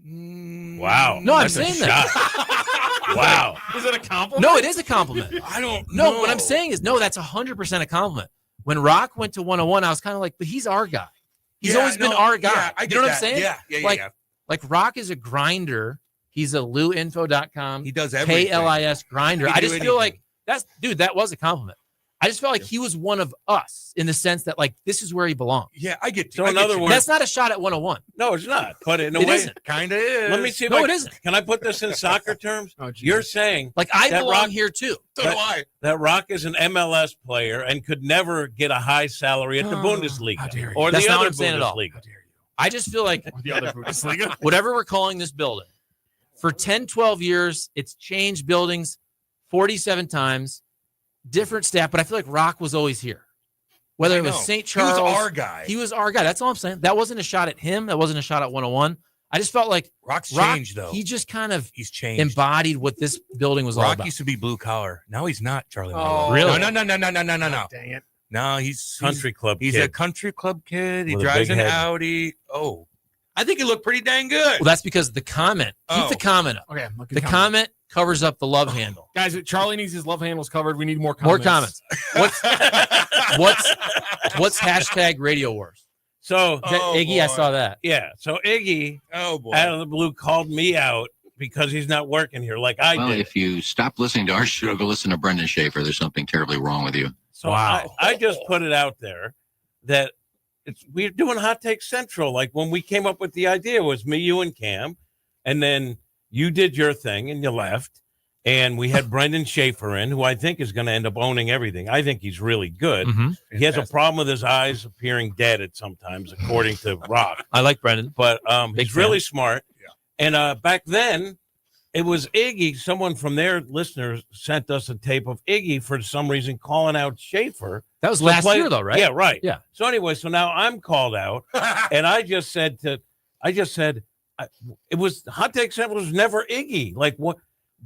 saying? Wow. No, I'm That's a saying that. Wow. Is it a compliment? No, it is a compliment. I don't No, know. what I'm saying is, no, that's 100% a compliment. When Rock went to 101, I was kind of like, but he's our guy. He's always been our guy. Yeah, I you get know what that. I'm saying? Yeah. Like Rock is a grinder. He's a LouInfo.com. He does everything. KLIS grinder. He can I do just feel anything. like that was a compliment. I just felt like he was one of us in the sense that like this is where he belongs. Yeah, I get. So in other words, that's not a shot at 101. No, it's not. But in a It way, isn't. Kind of is. Let me see. No, it isn't. Can I put this in soccer terms? You're saying Like I that belong Rock, here too. So do I. that Rock is an MLS player and could never get a high salary at the Bundesliga or That's the not other what I'm saying at all. Bundesliga. I just feel like The other Bundesliga. whatever we're calling this building, for 10, 12 years, it's changed buildings 47 times, different staff, but I feel like Rock was always here. Whether it was St. Charles. He was our guy. He was our guy. That's all I'm saying. That wasn't a shot at him. That wasn't a shot at 101. I just felt like Rock's Rock, changed, though. He just kind of He's changed. embodied what this building was all Rock about. used to be blue collar. Now he's not, Charlie. Oh, really? No. Dang it. No, he's Country club He's kid. a country club kid. He With a drives big an head. Audi. Oh, I think he looked pretty dang good. Well, that's because the comment. Keep the comment up. Okay, I'm looking The comment covers up the love handle. Guys, Charlie needs his love handles covered. We need more More comments. comments. What's hashtag Radio Wars? So Is that Iggy, I saw that. Yeah. So Iggy, oh boy, out of the blue, called me out because he's not working here like I Well, did. if you stop listening to our show, go listen to Brendan Schaefer. There's something terribly wrong with you. So I just put it out there that we're doing Hot Take Central. Like when we came up with the idea, it was me, you, and Cam, and then you did your thing and you left, and we had Brendan Schaefer in, who I think is going to end up owning everything. I think he's really good. Mm-hmm. He has a problem with his eyes appearing dead at sometimes, according to Rock. I like Brendan, but Big he's really fan. smart. Yeah. And back then, it was Iggy. Someone from their listeners sent us a tape of Iggy for some reason calling out Schaefer. That was last year, though, right? Yeah, right. Yeah. So anyway, so now I'm called out, and I just said it was Hot Take Central was never Iggy. Like, what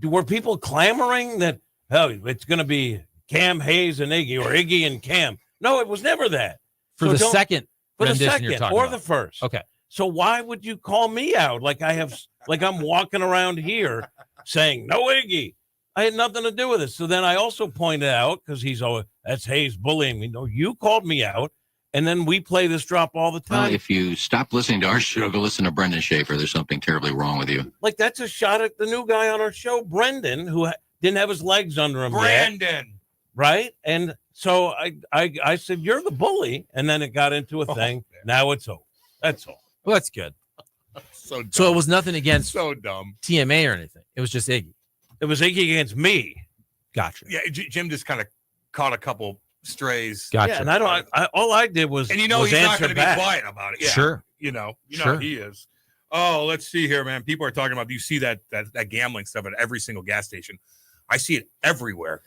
were people clamoring that? Oh, it's going to be Cam Hayes and Iggy, or Iggy and Cam. No, it was never that. For So the don't- second for the rendition second you're talking or about. the first. Okay. So why would you call me out like I'm walking around here saying no Iggy? I had nothing to do with it. So then I also pointed out, because he's always, that's Hayes bullying me. No, you called me out, and then we play this drop all the Well, time. if you stop listening to our show, go listen to Brendan Schaefer. There's something terribly wrong with you. Like that's a shot at the new guy on our show, Brendan, who didn't have his legs under him yet. Brandon. Right? And so I said, you're the bully. And then it got into a thing. Now it's over. That's all. Well, that's good. So dumb. So it was nothing against So dumb. TMA or anything. It was just Iggy. It was Iggy against me. Gotcha. Yeah, Jim just kind of caught a couple strays. Gotcha. Yeah, and all I did was, And you know was he's not answer going to be back. quiet about it. Yeah. Sure. You know Sure. he is. Oh, let's see here, man. People are talking about, you see that gambling stuff at every single gas station. I see it everywhere.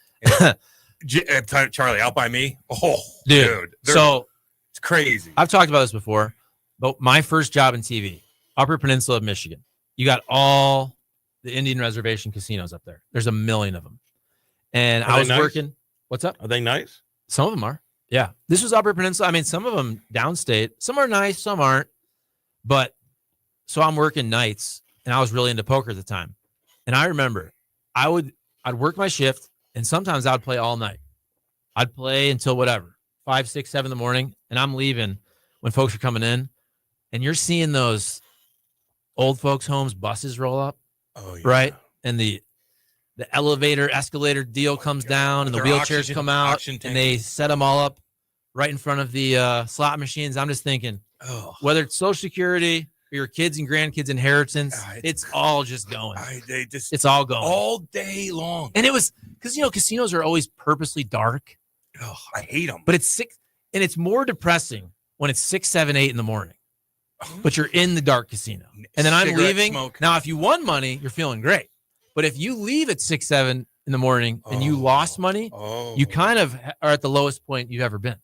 Charlie, out by me. Oh, dude. So it's crazy. I've talked about this before, but my first job in TV, Upper Peninsula of Michigan, you got all the Indian Reservation casinos up there. There's a million of them. And Are I they was nice? working. What's up? Are they nice? Some of them are. Yeah. This was Upper Peninsula. I mean, some of them downstate. Some are nice, some aren't. But so I'm working nights, and I was really into poker at the time. And I remember I'd work my shift, and sometimes I'd play all night. I'd play until whatever, 5, 6, 7 in the morning, and I'm leaving when folks are coming in. And you're seeing those old folks' homes buses roll up, right? And the elevator, escalator deal comes down, and the Their wheelchairs oxygen- come out, oxygen and they set them all up right in front of the slot machines. I'm just thinking, whether it's Social Security or your kids and grandkids' inheritance, it's all just going. It's all going all day long. And it was because casinos are always purposely dark. Oh, I hate them. But it's 6, and it's more depressing when it's 6, 7, 8 in the morning. But you're in the dark casino, and then I'm Cigarette leaving. smoke. Now, if you won money, you're feeling great. But if you leave at 6, 7 in the morning and you lost money, you kind of are at the lowest point you've ever been.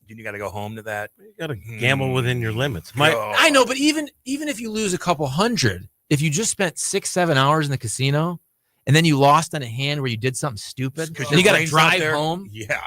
Then you got to go home to that. You got to gamble within your limits. I know, but even if you lose a couple hundred, if you just spent 6, 7 hours in the casino and then you lost on a hand where you did something stupid, and you got to drive home. Yeah.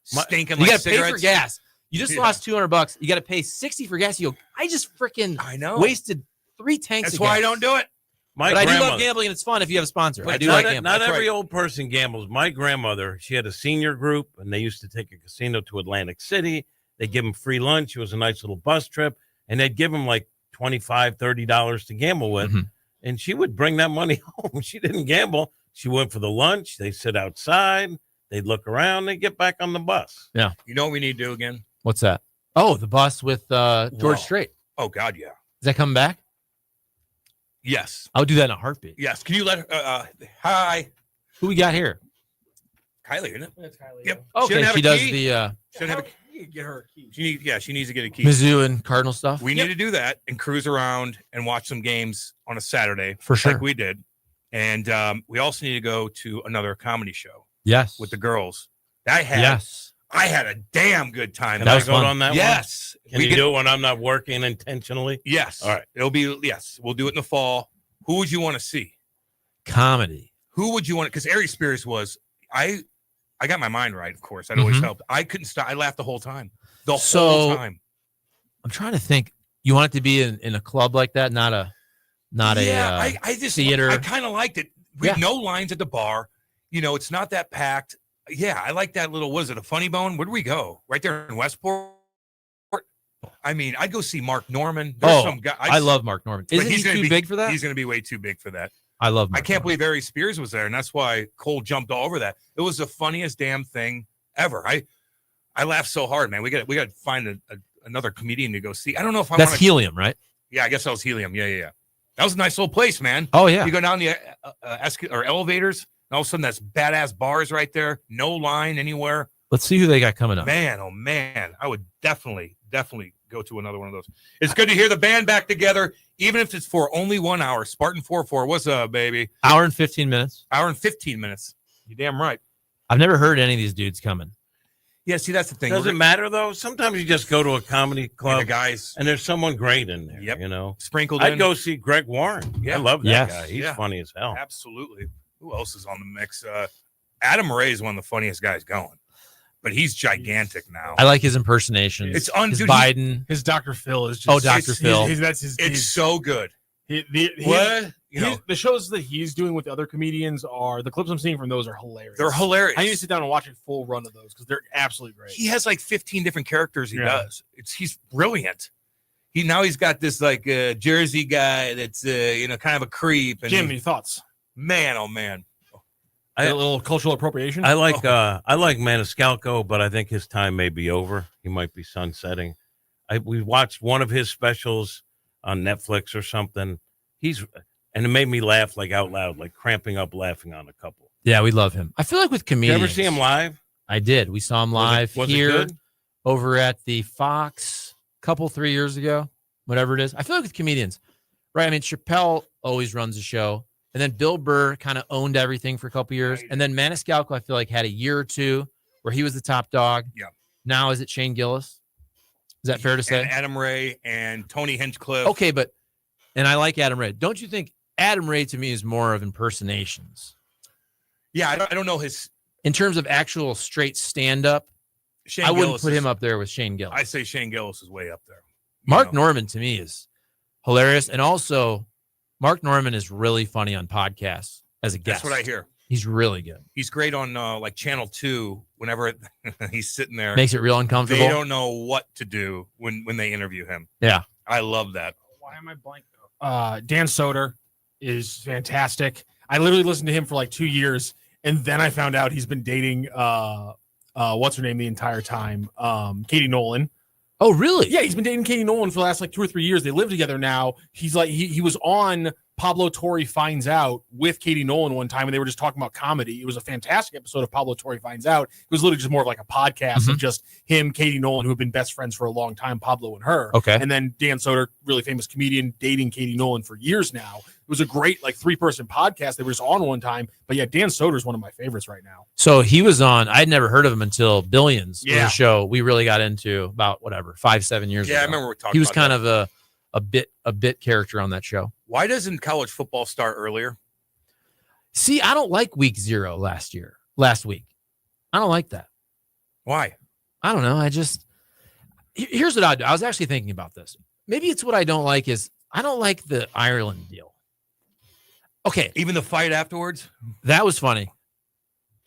Stinking You like got to pay for cigarettes. gas. You just lost $200. You got to pay $60 for gas. You go, I just freaking wasted 3 tanks. That's of why I gas. don't do it. But I do love gambling, and it's fun if you have a sponsor. I do like gambling. Not every old person gambles. My grandmother, she had a senior group, and they used to take a casino to Atlantic City. They'd give them free lunch. It was a nice little bus trip, and they'd give them like $25, $30 to gamble with. And she would bring that money home. She didn't gamble. She went for the lunch. They sit outside. They'd look around, they'd get back on the bus. Yeah. You know what we need to do again? What's that? Oh, the bus with George Whoa. Strait. Oh, God, yeah. Is that coming back? Yes. I'll do that in a heartbeat. Yes. Can you let hi. Who we got here? Kylie, isn't it? It's Kylie. Yep. Okay, she does the She doesn't have a Get her a key. she needs to get a key. Mizzou and Cardinal stuff. We need to do that and cruise around and watch some games on a Saturday. For sure. Like we did. And we also need to go to another comedy show. Yes. With the girls. I had a damn good time. Can I go on that one? Yes. Can you do it when I'm not working intentionally? Yes. All right. We'll do it in the fall. Who would you want to see? Comedy. Who would you want? Because Ari Spears was, I got my mind right, of course. That always helped. I couldn't stop. I laughed the whole time. The whole time. I'm trying to think. You want it to be in a club like that, not a I just theater. I kind of liked it. We had no lines at the bar. It's not that packed. Yeah, I like that little. What is it? A Funny Bone? Where do we go? Right there in Westport. I mean, I'd go see Mark Norman. There's some guy. I love Mark Norman. Isn't he too big for that? He's going to be way too big for that. I love. I can't believe Ari Spears was there, and that's why Cole jumped all over that. It was the funniest damn thing ever. I laughed so hard, man. We got to find another comedian to go see. I don't know if That's Helium, right? Yeah, I guess that was Helium. Yeah. That was a nice little place, man. Oh yeah. You go down the elevators, and all of a sudden that's badass bars right there. No line anywhere. Let's see who they got coming up. Man, oh man, I would definitely go to another one of those. It's good to hear the band back together, even if it's for only 1 hour. Spartan 4-4, what's up, baby? Hour and 15 minutes. Hour and 15 minutes. You damn right. I've never heard any of these dudes coming. Yeah, see, that's the thing. Does it matter though? Sometimes you just go to a comedy club, guys, and there's someone great in there. Yep. Sprinkled I'd in. go see Greg Warren. Yeah. I love that guy. He's funny as hell. Absolutely. Who else is on the mix? Adam Ray is one of the funniest guys going, but he's gigantic now. I like his impersonations. It's his Biden. His Dr. Phil is just. Dr. Phil. It's so good. The shows that he's doing with the other comedians the clips I'm seeing from those are hilarious. They're hilarious. I need to sit down and watch a full run of those because they're absolutely great. He has like 15 different characters he does. He's brilliant. He's got this like Jersey guy that's kind of a creep. And Jim, any thoughts? Man, oh man. A little cultural appropriation. I like Maniscalco, but I think his time may be over. He might be sunsetting. We watched one of his specials on Netflix or something. And it made me laugh like out loud, like cramping up laughing on a couple. Yeah, we love him. I feel like with comedians. You ever see him live? I did. We saw him live was it here good? Over at the Fox a 3 years ago, whatever it is. I feel like with comedians, right? I mean, Chappelle always runs a show. And then Bill Burr kind of owned everything for a couple years. And then Maniscalco, I feel like, had a year or two where he was the top dog. Yeah. Now is it Shane Gillis? Is that fair to say? And Adam Ray and Tony Hinchcliffe. Okay, and I like Adam Ray. Don't you think Adam Ray to me is more of impersonations? Yeah, I don't know his. In terms of actual straight stand-up, I wouldn't put him up there with Shane Gillis. I say Shane Gillis is way up there. Mark Norman to me is hilarious. And also, Mark Norman is really funny on podcasts as a guest. That's what I hear. He's really good. He's great on like Channel 2 whenever he's sitting there. Makes it real uncomfortable. They don't know what to do when they interview him. Yeah. I love that. Why am I blank? Dan Soder is fantastic. I literally listened to him for like 2 years, and then I found out he's been dating what's her name the entire time, Katie Nolan. Oh, really? Yeah, he's been dating Katie Nolan for the last like 2 or 3 years. They live together now. He's like he was on Pablo Torre Finds Out with Katie Nolan one time, and they were just talking about comedy. It was a fantastic episode of Pablo Torre Finds Out. It was literally just more of like a podcast of just him, Katie Nolan, who have been best friends for a long time, Pablo and her. Okay. And then Dan Soder, really famous comedian, dating Katie Nolan for years now. It was a great like 3-person podcast. They were just on one time. But yeah, Dan Soder is one of my favorites right now. So he was on, I'd never heard of him until Billions. Yeah. Was a show we really got into about 5-7 years ago. Yeah, I remember we talked He was about kind that. of a bit character on that show. Why doesn't college football start earlier? See, I don't like week 0 last week. I don't like that. Why? I don't know. Here's what I do. I was actually thinking about this. Maybe it's what I don't like is I don't like the Ireland deal. Okay. Even the fight afterwards? That was funny.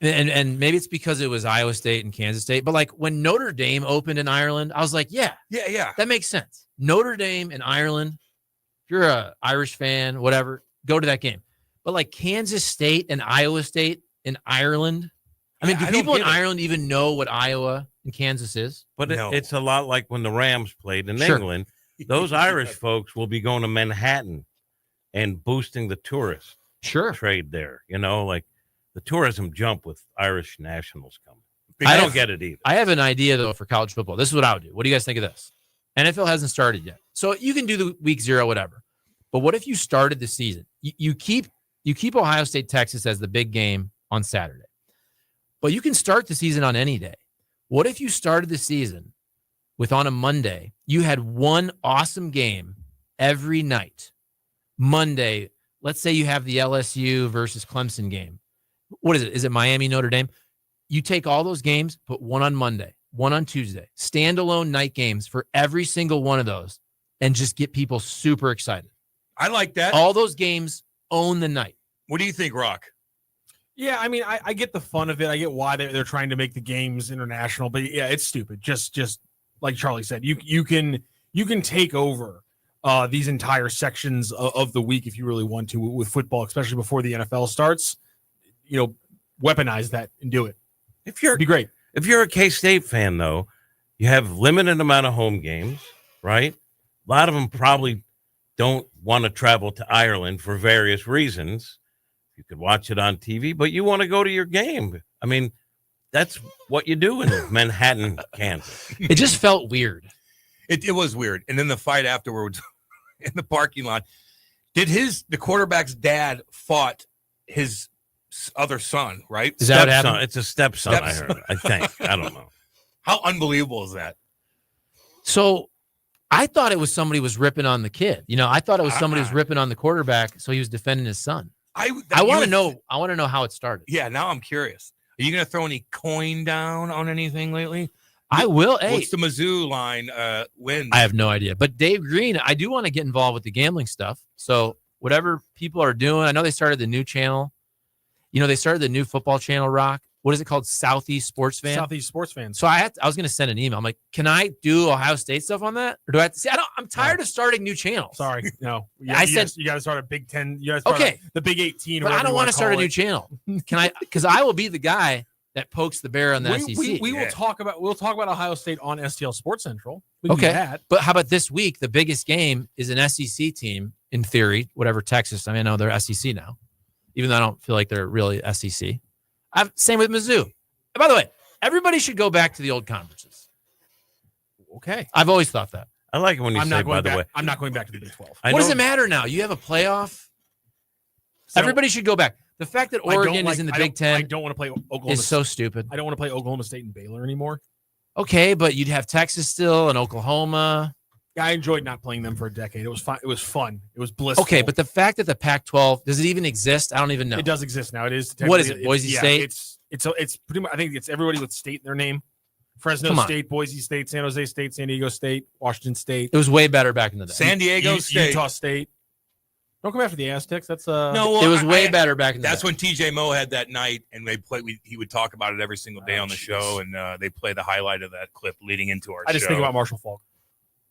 And maybe it's because it was Iowa State and Kansas State. But like when Notre Dame opened in Ireland, I was like, yeah, that makes sense. Notre Dame in Ireland. If you're a Irish fan, whatever, go to that game. But like Kansas State and Iowa State in Ireland, I mean, do people in Ireland even know what Iowa and Kansas is? But it's a lot like when the Rams played in Sure. England. Those Irish folks will be going to Manhattan and boosting the tourist trade there. You know, like the tourism jump with Irish nationals coming. I don't get it either. I have an idea, though, for college football. This is what I would do. What do you guys think of this? NFL hasn't started yet. So you can do the week 0, whatever. But what if you started the season? You keep Ohio State, Texas as the big game on Saturday. But you can start the season on any day. What if you started the season with on a Monday, you had one awesome game every night? Monday, let's say you have the LSU versus Clemson game. What is it? Is it Miami, Notre Dame? You take all those games, put one on Monday, one on Tuesday, standalone night games for every single one of those, and just get people super excited. I like that. All those games own the night. What do you think, Rock? Yeah, I mean, I get the fun of it. I get why they're trying to make the games international, but yeah, it's stupid. Just like Charlie said, you can take over these entire sections of the week if you really want to with football, especially before the NFL starts. You know, weaponize that and do it. It'd be great. If you're a K-State fan, though, you have limited amount of home games, right? A lot of them probably don't want to travel to Ireland for various reasons. You could watch it on TV, but you want to go to your game. I mean, that's what you do in Manhattan, Kansas. It just felt weird. It was weird. And then the fight afterwards in the parking lot. The quarterback's dad fought his other son, right? Is that what happened? It's a stepson, I heard. I think. I don't know. How unbelievable is that? So I thought it was somebody was ripping on the kid. You know, I thought it was somebody was ripping on the quarterback, so he was defending his son. I want to know. I want to know how it started. Yeah, now I'm curious. Are you going to throw any coin down on anything lately? I will. Hey, what's the Mizzou line win? I have no idea. But Dave Green, I do want to get involved with the gambling stuff. So whatever people are doing, I know they started the new channel. You know, they started the new football channel, Rock. What is it called? Southeast Sports Fan? Southeast Sports Fans. So I was going to send an email. I'm like, can I do Ohio State stuff on that? Or do I have to say, I'm tired of starting new channels. Sorry. No. I said, you got to start a Big 10. You got to start the Big 18. But I don't want to start a new channel. Can I? Because I will be the guy that pokes the bear on the SEC. We will talk about Ohio State on STL Sports Central. We can do Okay. that. But how about this week? The biggest game is an SEC team, in theory, whatever Texas. I mean, I know they're SEC now, even though I don't feel like they're really SEC. Same with Mizzou. And by the way, everybody should go back to the old conferences. Okay. I've always thought that. I like it when you say, by the way. I'm not going back to the Big 12. What does it matter now? You have a playoff. Everybody should go back. The fact that Oregon is in the Big Ten I don't want to play Oklahoma is so stupid. I don't want to play Oklahoma State and Baylor anymore. Okay, but you'd have Texas still and Oklahoma. Yeah, I enjoyed not playing them for a decade. It was fun. It was fun. It was blissful. Okay, but the fact that the Pac-12, does it even exist? I don't even know. It does exist now. It is. What is it? Boise State? It's pretty much. I think it's everybody with state in their name. Fresno Come on. State, Boise State, San Jose State, San Diego State, Washington State. It was way better back in the day. San Diego State. Utah State. Don't come after the Aztecs. That's No, well, it was way better back in the That's day. when TJ Moe had that night, and they played. He would talk about it every single day on the show, and they play the highlight of that clip leading into our show. I just think about Marshall Faulk.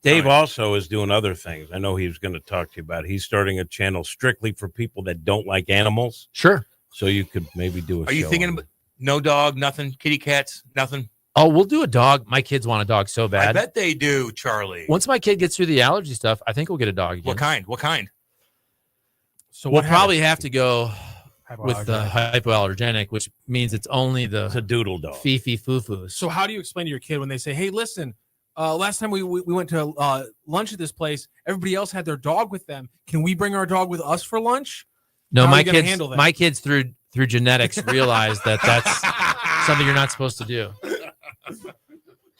Dave also is doing other things. I know he was going to talk to you about. He's starting a channel strictly for people that don't like animals. Sure. So you could maybe do a show. Are you thinking about no dog, nothing, kitty cats, nothing? Oh, we'll do a dog. My kids want a dog so bad. I bet they do, Charlie. Once my kid gets through the allergy stuff, I think we'll get a dog again. What kind? What kind? So we'll probably have to go with the Hypoallergenic. hypoallergenic, which means it's only the It's a doodle dog. Fifi Fufus. So how do you explain to your kid when they say, "Hey, listen, last time we went to lunch at this place, everybody else had their dog with them. Can we bring our dog with us for lunch?" No, How are my you gonna kids, handle that? my kids through genetics realize that that's something you're not supposed to do.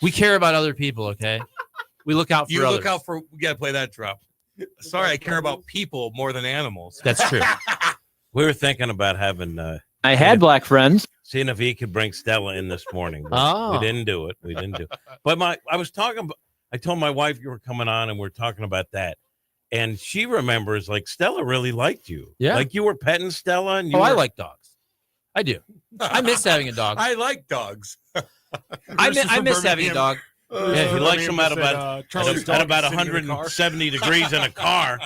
We care about other people, okay? We look out for You others. look out for. We got to play that drop. Sorry, I care about people more than animals. That's true. We were thinking about having. I had black friends. Seeing if he could bring Stella in this morning. But Oh. We didn't do it. But I was talking. I told my wife you were coming on, and we're talking about that. And she remembers, like, Stella really liked you. Yeah. Like, you were petting Stella. And you I were- like dogs. I do. I miss having a dog. I like dogs. I miss having a dog. Yeah, he likes them at about Charlie's at dog about is sitting in the car. 170 degrees in a car.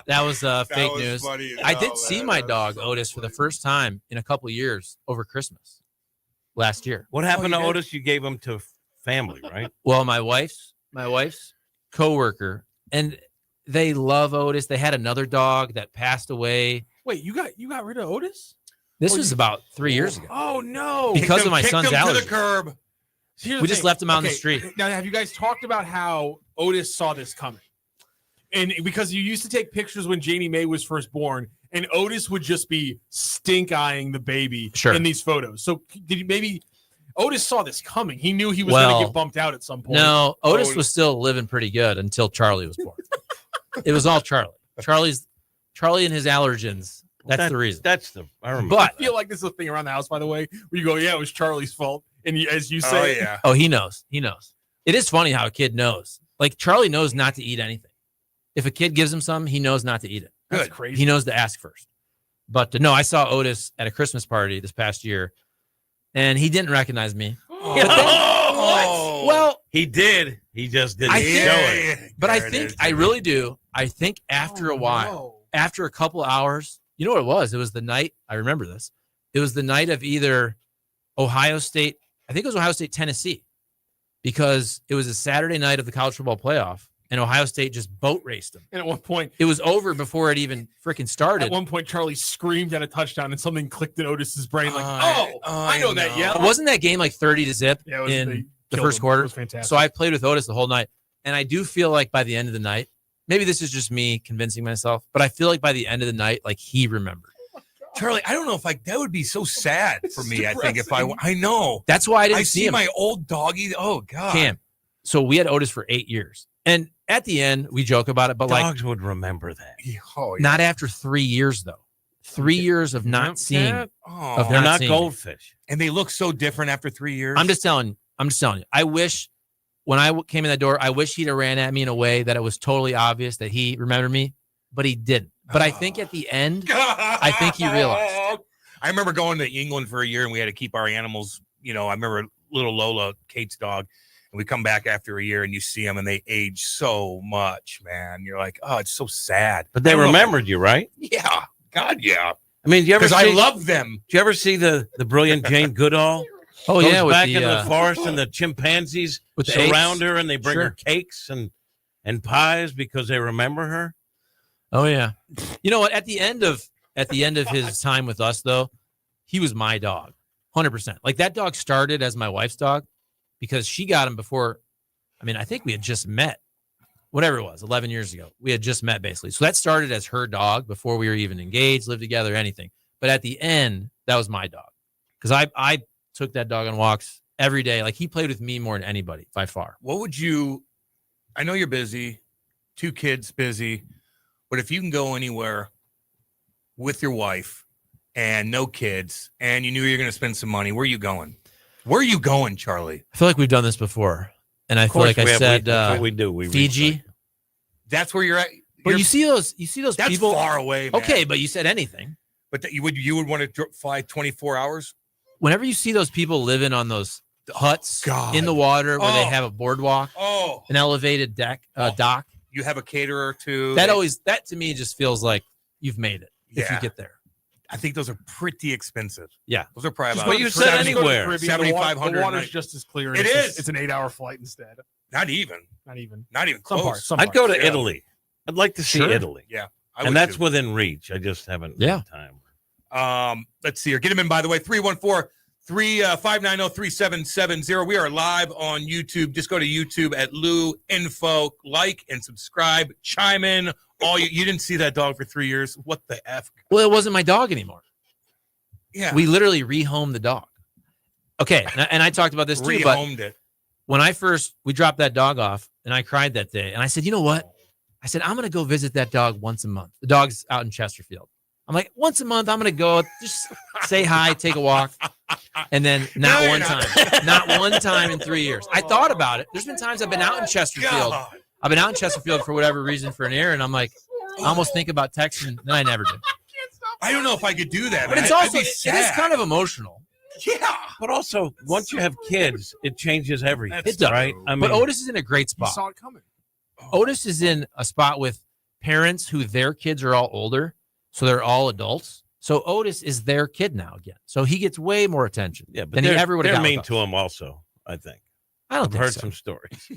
That was fake was news. funny as I hell, did see man. my That was dog so Otis for the first time in a couple years over Christmas last year. What happened to Otis? You gave him to family, right? Well, my wife's coworker, and they love Otis. They had another dog that passed away. Wait, you got rid of Otis? This was about 3 years ago. Oh no! Because of my son's Kicked him to allergies. the curb. Here's We the just thing. left him out on the Okay, street. Now, have you guys talked about how Otis saw this coming? And because you used to take pictures when Janie Mae was first born, and Otis would just be stink eyeing the baby in these photos. So maybe Otis saw this coming. He knew he was going to get bumped out at some point. No, Otis was still living pretty good until Charlie was born. It was all Charlie. Charlie and his allergens. That's the reason. I remember. But I feel like this is a thing around the house, by the way, where you go, yeah, it was Charlie's fault. And as you say, Oh, he knows. He knows. It is funny how a kid knows. Like Charlie knows not to eat anything. If a kid gives him something, he knows not to eat it. That's crazy. He knows to ask first. But no, I saw Otis at a Christmas party this past year, and he didn't recognize me. But then- Well, he did. He just didn't I show think- it. But I think I really do. I think after a while, after a couple hours, you know what it was? It was the night. I remember this. It was the night of either Ohio State. I think it was Ohio State, Tennessee, because it was a Saturday night of the college football playoff, and Ohio State just boat raced them. And at one point, it was over before it even freaking started. At one point, Charlie screamed at a touchdown, and something clicked in Otis's brain. Like, I know that. Yeah, Wasn't that game like 30-0 Yeah, it was- they in the killed first him. quarter? It was fantastic. So I played with Otis the whole night, and I do feel like by the end of the night, maybe this is just me convincing myself, but I feel like by the end of the night, like he remembered. Charlie, I don't know if that would be so sad for me. I think if I know. That's why I didn't see see him. my old doggy. Oh God. Cam. So we had Otis for 8 years, and at the end we joke about it, but Dogs would remember that. not after 3 years though. 3 years of not seeing. Oh, They're not goldfish, and they look so different after 3 years. I'm just telling you. I wish when I came in that door, I wish he'd have ran at me in a way that it was totally obvious that he remembered me, but he didn't. But I think at the end, I think he realized. I remember going to England for a year, and we had to keep our animals. You know, I remember little Lola, Kate's dog, and we come back after a year, and you see them, and they age so much, man. You're like, oh, it's so sad. But they remembered you, right? Yeah, God, yeah. I mean, do you ever? Because I love them. Do you ever see the brilliant Jane Goodall? Oh Goes yeah, with back the, in the forest, and the chimpanzees with the surround apes. her, and they bring her cakes and pies because they remember her. Oh yeah. You know what? At the end of his time with us, though, he was my dog, 100%. Like that dog started as my wife's dog because she got him before. I mean, I think we had just met, whatever it was, 11 years ago. We had just met basically. So that started as her dog before we were even engaged, lived together, anything. But at the end, that was my dog because I took that dog on walks every day. Like he played with me more than anybody by far. What would you? I know you're busy, 2 kids busy, but if you can go anywhere with your wife and no kids, and you knew you were going to spend some money, where are you going? Where are you going, Charlie? I feel like we've done this before, and I feel like I said that's what we do. We Fiji. That's where you're at. But you see those That's people far away, man. Okay, but you said anything. But you would want to fly 24 hours? Whenever you see those people living on those huts in the water where they have a boardwalk, an elevated dock, you have a caterer too. That to me just feels like you've made it if you Yeah. get there. I think those are pretty expensive. Yeah. Those are probably Just about go to the Caribbean, the 7,500. The water's just as clear. It is. It's an 8-hour flight instead. Not even. Not even close. Some parts. Some I'd go to parts. Italy. I'd like to see Sure. Italy. Yeah. And that's within reach. I just haven't had time. Let's see here. Get them in, by the way. 314-590-3770. We are live on YouTube. Just go to YouTube at Lou Info. Like and subscribe. Chime in. You didn't see that dog for 3 years. What the F? Well, it wasn't my dog anymore. Yeah. We literally rehomed the dog. Okay, and I talked about this too. Rehomed it. When we dropped that dog off, and I cried that day, and I said, you know what? I said, I'm going to go visit that dog once a month. The dog's out in Chesterfield. I'm like, once a month, I'm going to go just say hi, take a walk. And then not one time in 3 years. I thought about it. There's been times I've been out in Chesterfield. I've been out in Chesterfield for whatever reason for an errand. I'm like, I almost think about texting. Then I never did. I don't know if I could do that. But man. it's I'd also, be it is sad. kind of emotional. Yeah. But also, once you have kids, it changes everything. It does. Right? I mean, But Otis is in a great You spot. saw it coming. Otis is in a spot with parents who their kids are all older. So they're all adults. So Otis is their kid now again. So he gets way more attention but than he ever would have they're got. mean to him also, I think. I've heard some stories.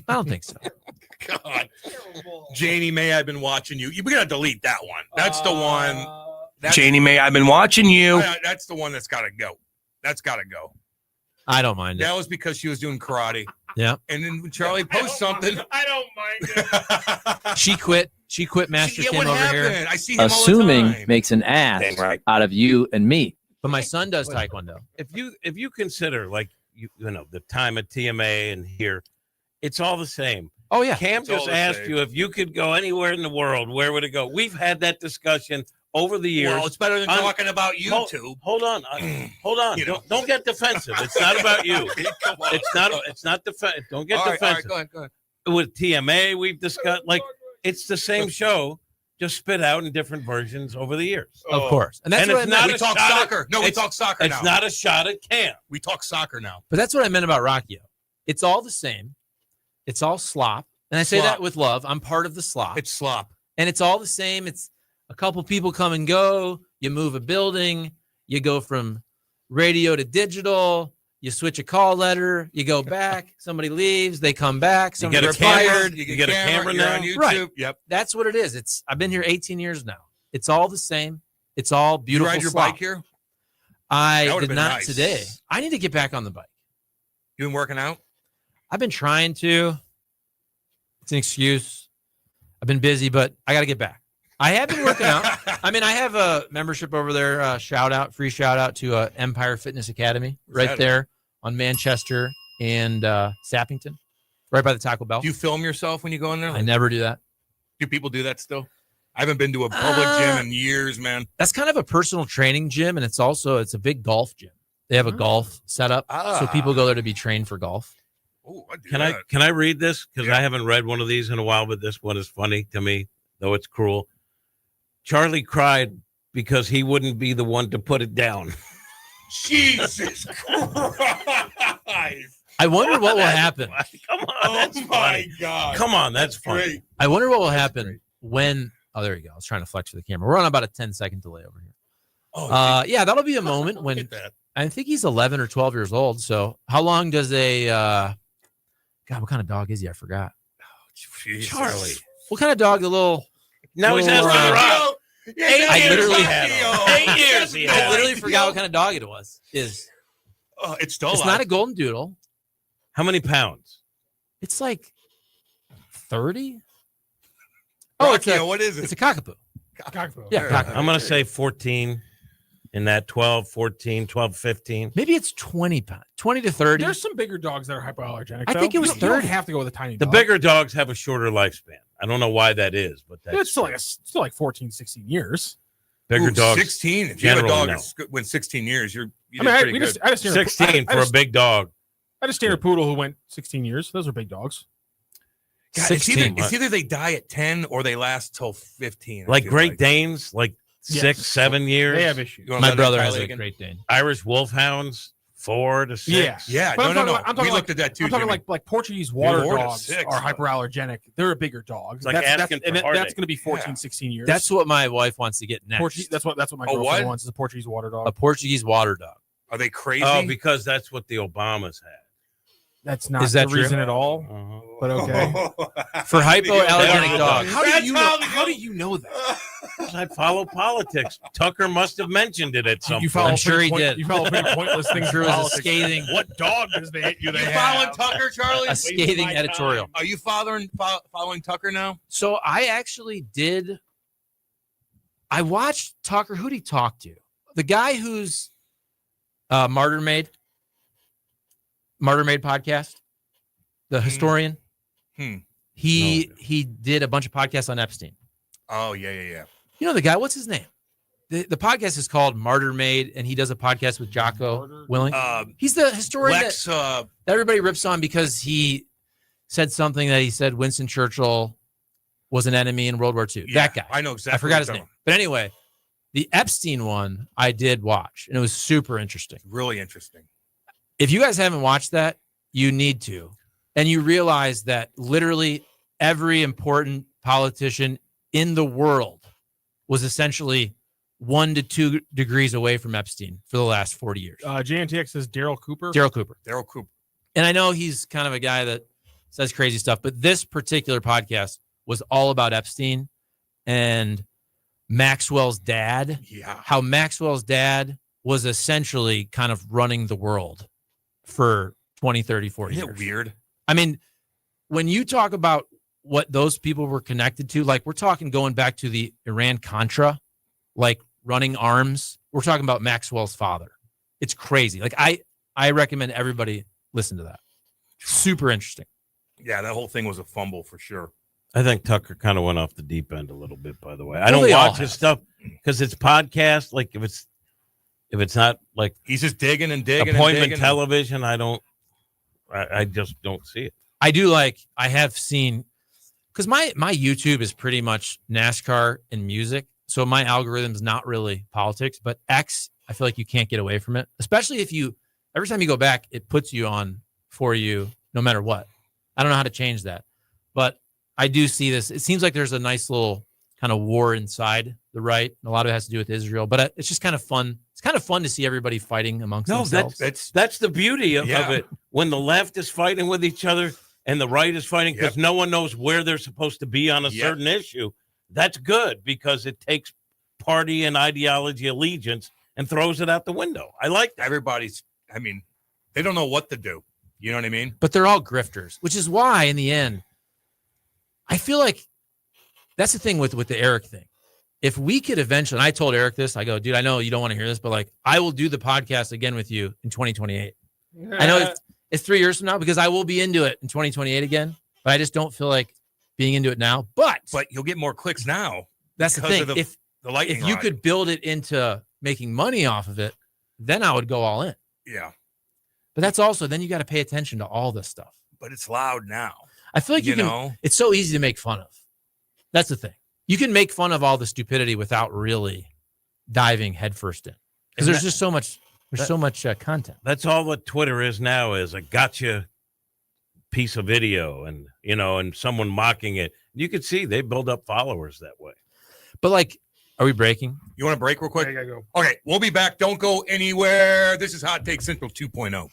I don't think so. God. Janie May, I've been watching you. We're going to delete that one. That's the one. Janie May, I've been watching you. That's the one that's got to go. That's got to go. I don't mind it. That was because she was doing karate. Yeah. And then when Charlie posts something. I don't mind it. She quit. She quit Master Kim what over happened? here. I see him all the Assuming time. makes an ass out of you and me. But my son does taekwondo. If you consider like you know the time at TMA and here, it's all the same. Oh yeah. Cam It's all just the asked same. you if you could go anywhere in the world, where would it go? We've had that discussion over the years. Well, it's better than talking about YouTube. Hold on. Hold on. Don't get defensive. It's not about you. It's not defensive. Don't get defensive. All right, go ahead. With TMA, we've discussed it's the same show, just spit out in different versions over the years. Of course. And that's what I meant. We talk soccer. No, we talk soccer now. It's not a shot at Cam. We talk soccer now. But that's what I meant about Rockio. It's all the same. It's all slop. And I say Slop. that with love. I'm part of the slop. It's slop. And it's all the same. It's a couple people come and go. You move a building. You go from radio to digital. You switch a call letter. You go back. Somebody leaves. They come back. Somebody get a camera. retired. You get a camera you're now. on YouTube. Right. Yep. That's what it is. I've been here 18 years now. It's all the same. It's all You beautiful. ride your slop. bike here? I That would've did been not nice. today. I need to get back on the bike. You been working out? I've been trying to. It's an excuse. I've been busy, but I got to get back. I have been working out. I mean, I have a membership over there. Free shout out to Empire Fitness Academy right that there on Manchester and Sappington, right by the Taco Bell. Do you film yourself when you go in there? I never do that. Do people do that still? I haven't been to a public gym in years, man. That's kind of a personal training gym, and it's a big golf gym. They have a golf setup, so people go there to be trained for golf. Ooh, Can I read this? Because I haven't read one of these in a while, but this one is funny to me, though it's cruel. Charlie cried because he wouldn't be the one to put it down. Jesus Christ. I wonder what will happen. Come on, Oh that's my funny. God. Come on, that's funny. Great. I wonder what will happen when. Oh, there you go. I was trying to flex for the camera. We're on about a 10-second delay over here. Oh, Yeah, that'll be a moment when at that. I think he's 11 or 12 years old. So how long does a God? What kind of dog is he? I forgot. Jesus. Charlie. What kind of dog? The little. Now he's little, asking Rob. I literally had him. 8 years he had I him. literally forgot what kind of dog it was. It's still It's alive. not a golden doodle. How many pounds? It's like 30. Rockio, what is it? It's a cockapoo. Cockapoo. Yeah, cockapoo. I'm going to say 14 in that 12, 14, 12, 15. Maybe it's 20 pounds, 20 to 30. There's some bigger dogs that are hypoallergenic. I think it was You don't 30. have to go with a tiny The dog. bigger dogs have a shorter lifespan. I don't know why that is, but that's It's still like 14, 16 years. bigger Ooh, dogs. 16. If you have a generally dog no. that's went 16 years, you I did mean, pretty good. I just 16 for a big dog. I had a standard poodle who went 16 years. Those are big dogs. God, 16. it's either they die at 10 or they last till 15. I Like feel Great Danes, like Yes. 6, 7 years. They have issues. You wanna My let brother that has Kylie a again? Great Dane. Irish Wolfhounds, 4 to 6. Yeah, But no. I'm talking We looked at that too. I'm talking Jimmy. like Portuguese water 4 to dogs 6, are though. hyperallergenic. They're a bigger dog. It's like asking for that's heartache. going to be 14, Yeah. 16 years. That's what my wife wants to get next. That's what my Oh, girlfriend what? wants is a Portuguese water dog. A Portuguese water dog. Are they crazy? Oh, because that's what the Obamas had. That's not Is that the true? reason at all. Uh-huh. But okay. For hypoallergenic dogs. How do you know that? I follow politics. Tucker must have mentioned it at some You point. follow I'm sure pretty he did. You follow pretty pointless things. Sure in it was a politics. scathing- What dog does they You have? following Tucker, Charlie? A scathing editorial. Are you following Tucker now? So I actually did. I watched Tucker. Who'd he talk to? The guy who's Martyr Made podcast, the historian. He did a bunch of podcasts on Epstein. Oh, yeah. You know the guy? What's his name? The podcast is called Martyr Made, and he does a podcast with Jocko Willing. He's the historian Lex, that everybody rips on because he said something that he said Winston Churchill was an enemy in World War II. Yeah, That guy. I know exactly I forgot what his you're name. talking But anyway, the Epstein one I did watch, and it was super interesting. really interesting. If you guys haven't watched that, you need to. And you realize that literally every important politician in the world was essentially 1 to 2 degrees away from Epstein for the last 40 years. JNTX says Daryl Cooper. Daryl Cooper. And I know he's kind of a guy that says crazy stuff, but this particular podcast was all about Epstein and Maxwell's dad. Yeah. How Maxwell's dad was essentially kind of running the world for 20, 30, 40 years. Isn't it weird? I mean, when you talk about what those people were connected to, like we're talking going back to the Iran-Contra, like running arms. We're talking about Maxwell's father. It's crazy. Like I recommend everybody listen to that. Super interesting. Yeah, that whole thing was a fumble for sure. I think Tucker kind of went off the deep end a little bit, by the way. I don't watch his stuff because it's podcast. Like if it's not like he's just digging and digging appointment and digging television, I just don't see it. I have seen, because my YouTube is pretty much NASCAR and music. So my algorithm's not really politics, but X, I feel like you can't get away from it. Especially if every time you go back, it puts you on for you no matter what. I don't know how to change that, but I do see this. It seems like there's a nice little kind of war inside the right. And a lot of it has to do with Israel, but it's just kind of fun. It's kind of fun to see everybody fighting amongst themselves. That's the beauty of it. When the left is fighting with each other and the right is fighting because no one knows where they're supposed to be on a certain issue. That's good because it takes party and ideology allegiance and throws it out the window. I like that. They don't know what to do. You know what I mean? But they're all grifters, which is why in the end, I feel like that's the thing with the Eric thing. If we could eventually, and I told Eric this, I go, dude, I know you don't want to hear this, but like I will do the podcast again with you in 2028. I know it's 3 years from now because I will be into it in 2028 again, but I just don't feel like being into it now. But you'll get more clicks now. That's the thing. If you could build it into making money off of it, then I would go all in. Yeah. But that's also, then you got to pay attention to all this stuff. But it's loud now. I feel like it's so easy to make fun of. That's the thing. You can make fun of all the stupidity without really diving headfirst in. Because there's just so much, content. That's all what Twitter is now, is a gotcha piece of video and, and someone mocking it. You can see they build up followers that way. But like, are we breaking? You want to break real quick? I gotta go. Okay, we'll be back. Don't go anywhere. This is Hot Take Central 2.0.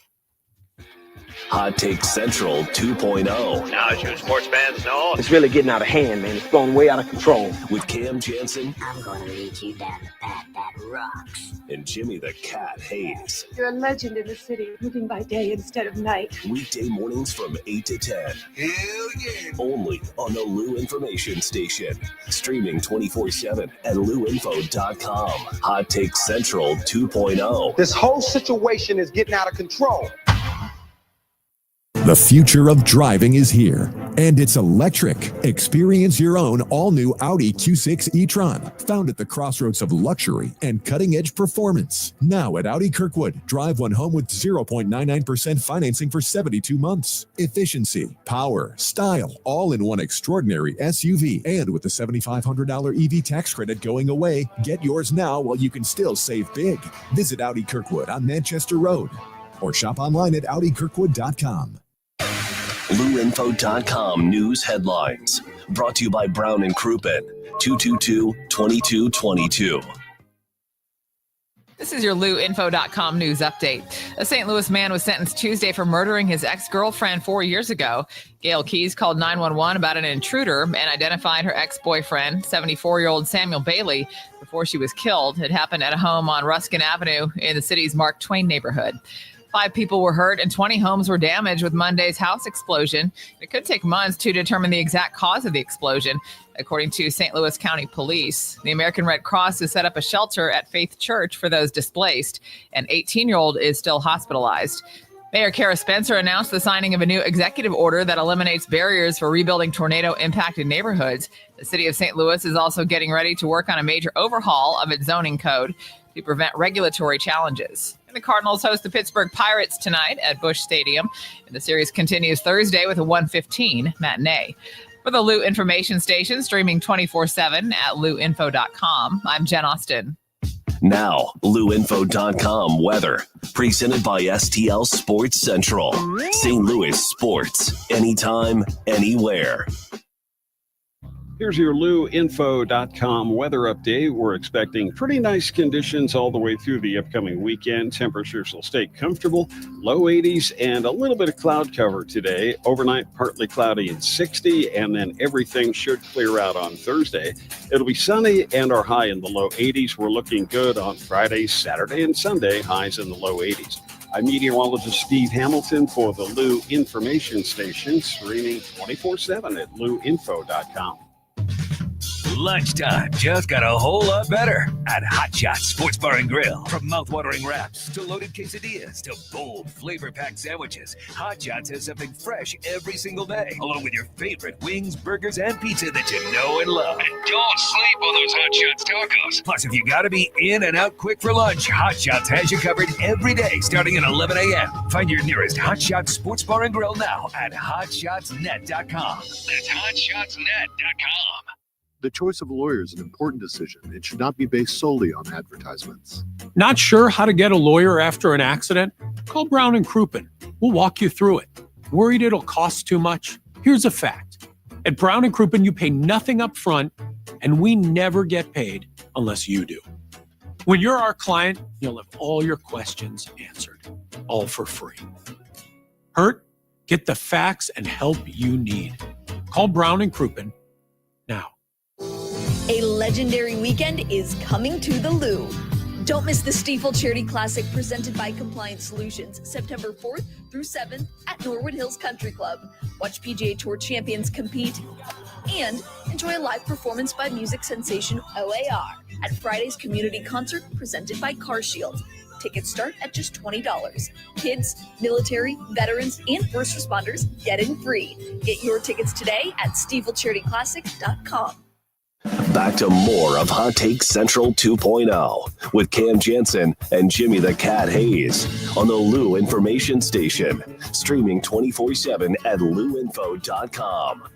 Hot Take Central 2.0. Now, as you sports fans know, it's really getting out of hand, man. It's going way out of control. With Cam Jansen. I'm going to lead you down the path that rocks. And Jimmy the Cat Hayes. You're a legend in the city, moving by day instead of night. Weekday mornings from 8 to 10. Hell yeah. Only on the Lou Information Station. Streaming 24/7 at louinfo.com. Hot Take Central 2.0. This whole situation is getting out of control. The future of driving is here, and it's electric. Experience your own all-new Audi Q6 e-tron, found at the crossroads of luxury and cutting-edge performance. Now at Audi Kirkwood, drive one home with 0.99% financing for 72 months. Efficiency, power, style, all in one extraordinary SUV. And with the $7,500 EV tax credit going away, get yours now while you can still save big. Visit Audi Kirkwood on Manchester Road or shop online at audikirkwood.com. LouInfo.com news headlines. Brought to you by Brown and Crouppen. 222-2222. This is your LouInfo.com news update. A St. Louis man was sentenced Tuesday for murdering his ex-girlfriend 4 years ago. Gail Keys called 911 about an intruder and identified her ex-boyfriend, 74-year-old Samuel Bailey, before she was killed. It happened at a home on Ruskin Avenue in the city's Mark Twain neighborhood. 5 people were hurt and 20 homes were damaged with Monday's house explosion. It could take months to determine the exact cause of the explosion, according to St. Louis County Police. The American Red Cross has set up a shelter at Faith Church for those displaced. An 18-year-old is still hospitalized. Mayor Kara Spencer announced the signing of a new executive order that eliminates barriers for rebuilding tornado-impacted neighborhoods. The city of St. Louis is also getting ready to work on a major overhaul of its zoning code to prevent regulatory challenges. And the Cardinals host the Pittsburgh Pirates tonight at Busch Stadium. And the series continues Thursday with a 1:15 matinee. For the Lou Information Station, streaming 24/7 at louinfo.com, I'm Jen Austin. Now, LouInfo.com weather. Presented by STL Sports Central. St. Louis sports. Anytime, anywhere. Here's your LouInfo.com weather update. We're expecting pretty nice conditions all the way through the upcoming weekend. Temperatures will stay comfortable, low 80s, and a little bit of cloud cover today. Overnight, partly cloudy and 60, and then everything should clear out on Thursday. It'll be sunny and our high in the low 80s. We're looking good on Friday, Saturday, and Sunday, highs in the low 80s. I'm meteorologist Steve Hamilton for the Lou Information Station, streaming 24/7 at LouInfo.com. Lunchtime just got a whole lot better at Hot Shots Sports Bar and Grill. From mouth-watering wraps to loaded quesadillas to bold, flavor-packed sandwiches, Hot Shots has something fresh every single day, along with your favorite wings, burgers, and pizza that you know and love. And don't sleep on those Hot Shots tacos. Plus, if you gotta be in and out quick for lunch, Hot Shots has you covered every day starting at 11 a.m. Find your nearest Hot Shots Sports Bar and Grill now at hotshotsnet.com. That's hotshotsnet.com. The choice of a lawyer is an important decision. It should not be based solely on advertisements. Not sure how to get a lawyer after an accident? Call Brown & Crouppen. We'll walk you through it. Worried it'll cost too much? Here's a fact. At Brown & Crouppen, you pay nothing up front, and we never get paid unless you do. When you're our client, you'll have all your questions answered, all for free. Hurt? Get the facts and help you need. Call Brown & Crouppen now. A legendary weekend is coming to the Lou. Don't miss the Stiefel Charity Classic presented by Compliance Solutions, September 4th through 7th at Norwood Hills Country Club. Watch PGA Tour champions compete and enjoy a live performance by music sensation OAR at Friday's community concert presented by CarShield. Tickets start at just $20. Kids, military, veterans, and first responders get in free. Get your tickets today at StiefelCharityClassic.com. Back to more of Hot Take Central 2.0 with Cam Jansen and Jimmy the Cat Hayes on the Lou Information Station, streaming 24/7 at LouInfo.com.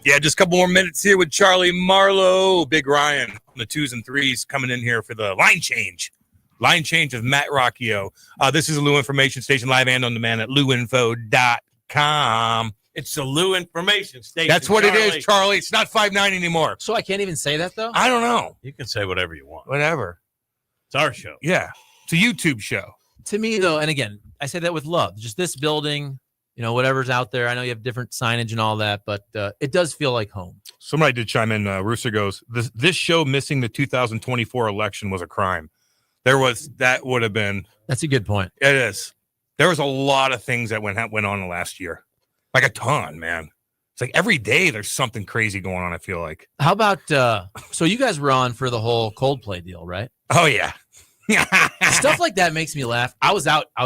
Yeah, just a couple more minutes here with Charlie Marlowe, Big Ryan, on the 2s and 3s coming in here for the line change. Line change of Matt Rocchio. This is a Lou Information Station, live and on demand at LouInfo.com. It's the Lou Information Station. That's what it is, Charlie. It's not 5.9 anymore. So I can't even say that, though? I don't know. You can say whatever you want. Whatever. It's our show. Yeah. It's a YouTube show. To me, though, and again, I say that with love. Just this building, whatever's out there. I know you have different signage and all that, but it does feel like home. Somebody did chime in. Rooster goes, this show missing the 2024 election was a crime. That would have been. That's a good point. It is. There was a lot of things that went on in the last year. Like a ton, man. It's like every day there's something crazy going on, I feel like. How about, so you guys were on for the whole Coldplay deal, right? Oh, yeah. Stuff like that makes me laugh. I was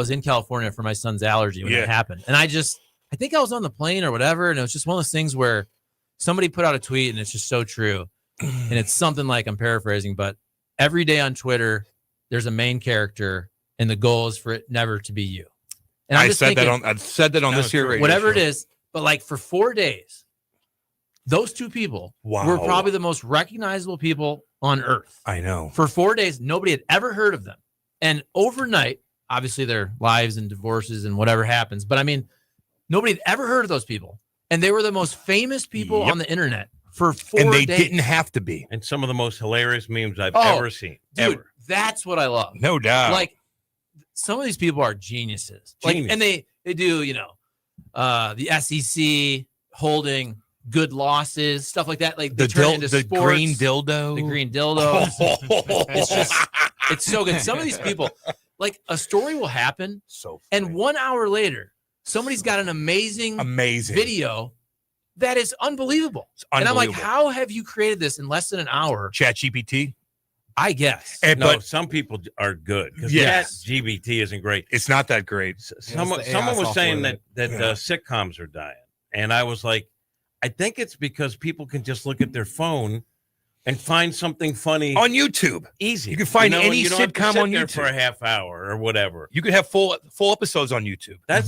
in California for my son's allergy when it happened. And I think I was on the plane or whatever. And it was just one of those things where somebody put out a tweet and it's just so true. And it's something like, I'm paraphrasing, but every day on Twitter, there's a main character and the goal is for it never to be you. And I've said that on this here radio whatever show. it is, but like for 4 days, those two people were probably the most recognizable people on earth. I know. For 4 days, nobody had ever heard of them. And overnight, obviously their lives and divorces and whatever happens, but I mean, nobody had ever heard of those people. And they were the most famous people on the internet for 4 days. And they didn't have to be. And some of the most hilarious memes I've ever seen. Dude, that's what I love. No doubt. Like, some of these people are geniuses. Like, and they do, the SEC holding good losses, stuff like that. Like they turn into sports. Green dildo. The green dildo. It's so good. Some of these people, like a story will happen, and 1 hour later, somebody's got an amazing video that is unbelievable. And I'm like, how have you created this in less than an hour? ChatGPT. I guess. But some people are good. Yes. GBT isn't great. It's not that great. Someone was saying that sitcoms are dying. And I was like, I think it's because people can just look at their phone and find something funny. On YouTube. Easy. You can find any sitcom on YouTube. For a half hour or whatever. You could have full episodes on YouTube. That's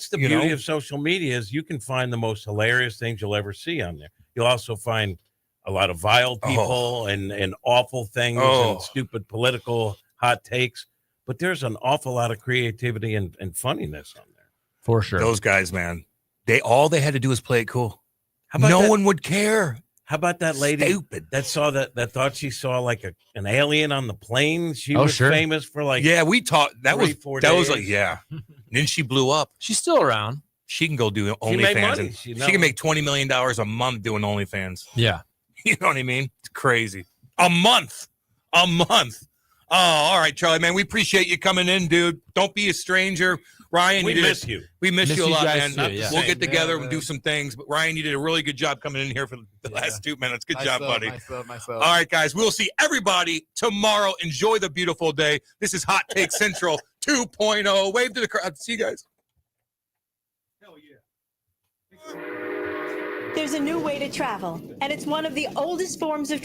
the beauty of social media is you can find the most hilarious things you'll ever see on there. You'll also find a lot of vile people and awful things and stupid political hot takes. But there's an awful lot of creativity and funniness on there. For sure. Those guys, man. All they had to do was play it cool. No one would care. How about that lady Stupid. that saw that thought she saw like an alien on the plane? She Oh, was sure. famous for like Yeah, we talked. That was 4 that was days. like Then she blew up. She's still around. She can go do made OnlyFans. money. And She she can make $20 million a month doing OnlyFans. Yeah. You know what I mean? It's crazy. A month. Oh, all right, Charlie, man. We appreciate you coming in, dude. Don't be a stranger. Ryan, We you miss you. We miss you a you lot, guys man. too, yeah. We'll get together Yeah, and do some things. But Ryan, you did a really good job coming in here for the last 2 minutes. Good job, buddy. Myself. All right, guys. We'll see everybody tomorrow. Enjoy the beautiful day. This is Hot Take Central 2.0. Wave to the crowd. See you guys. There's a new way to travel, and it's one of the oldest forms of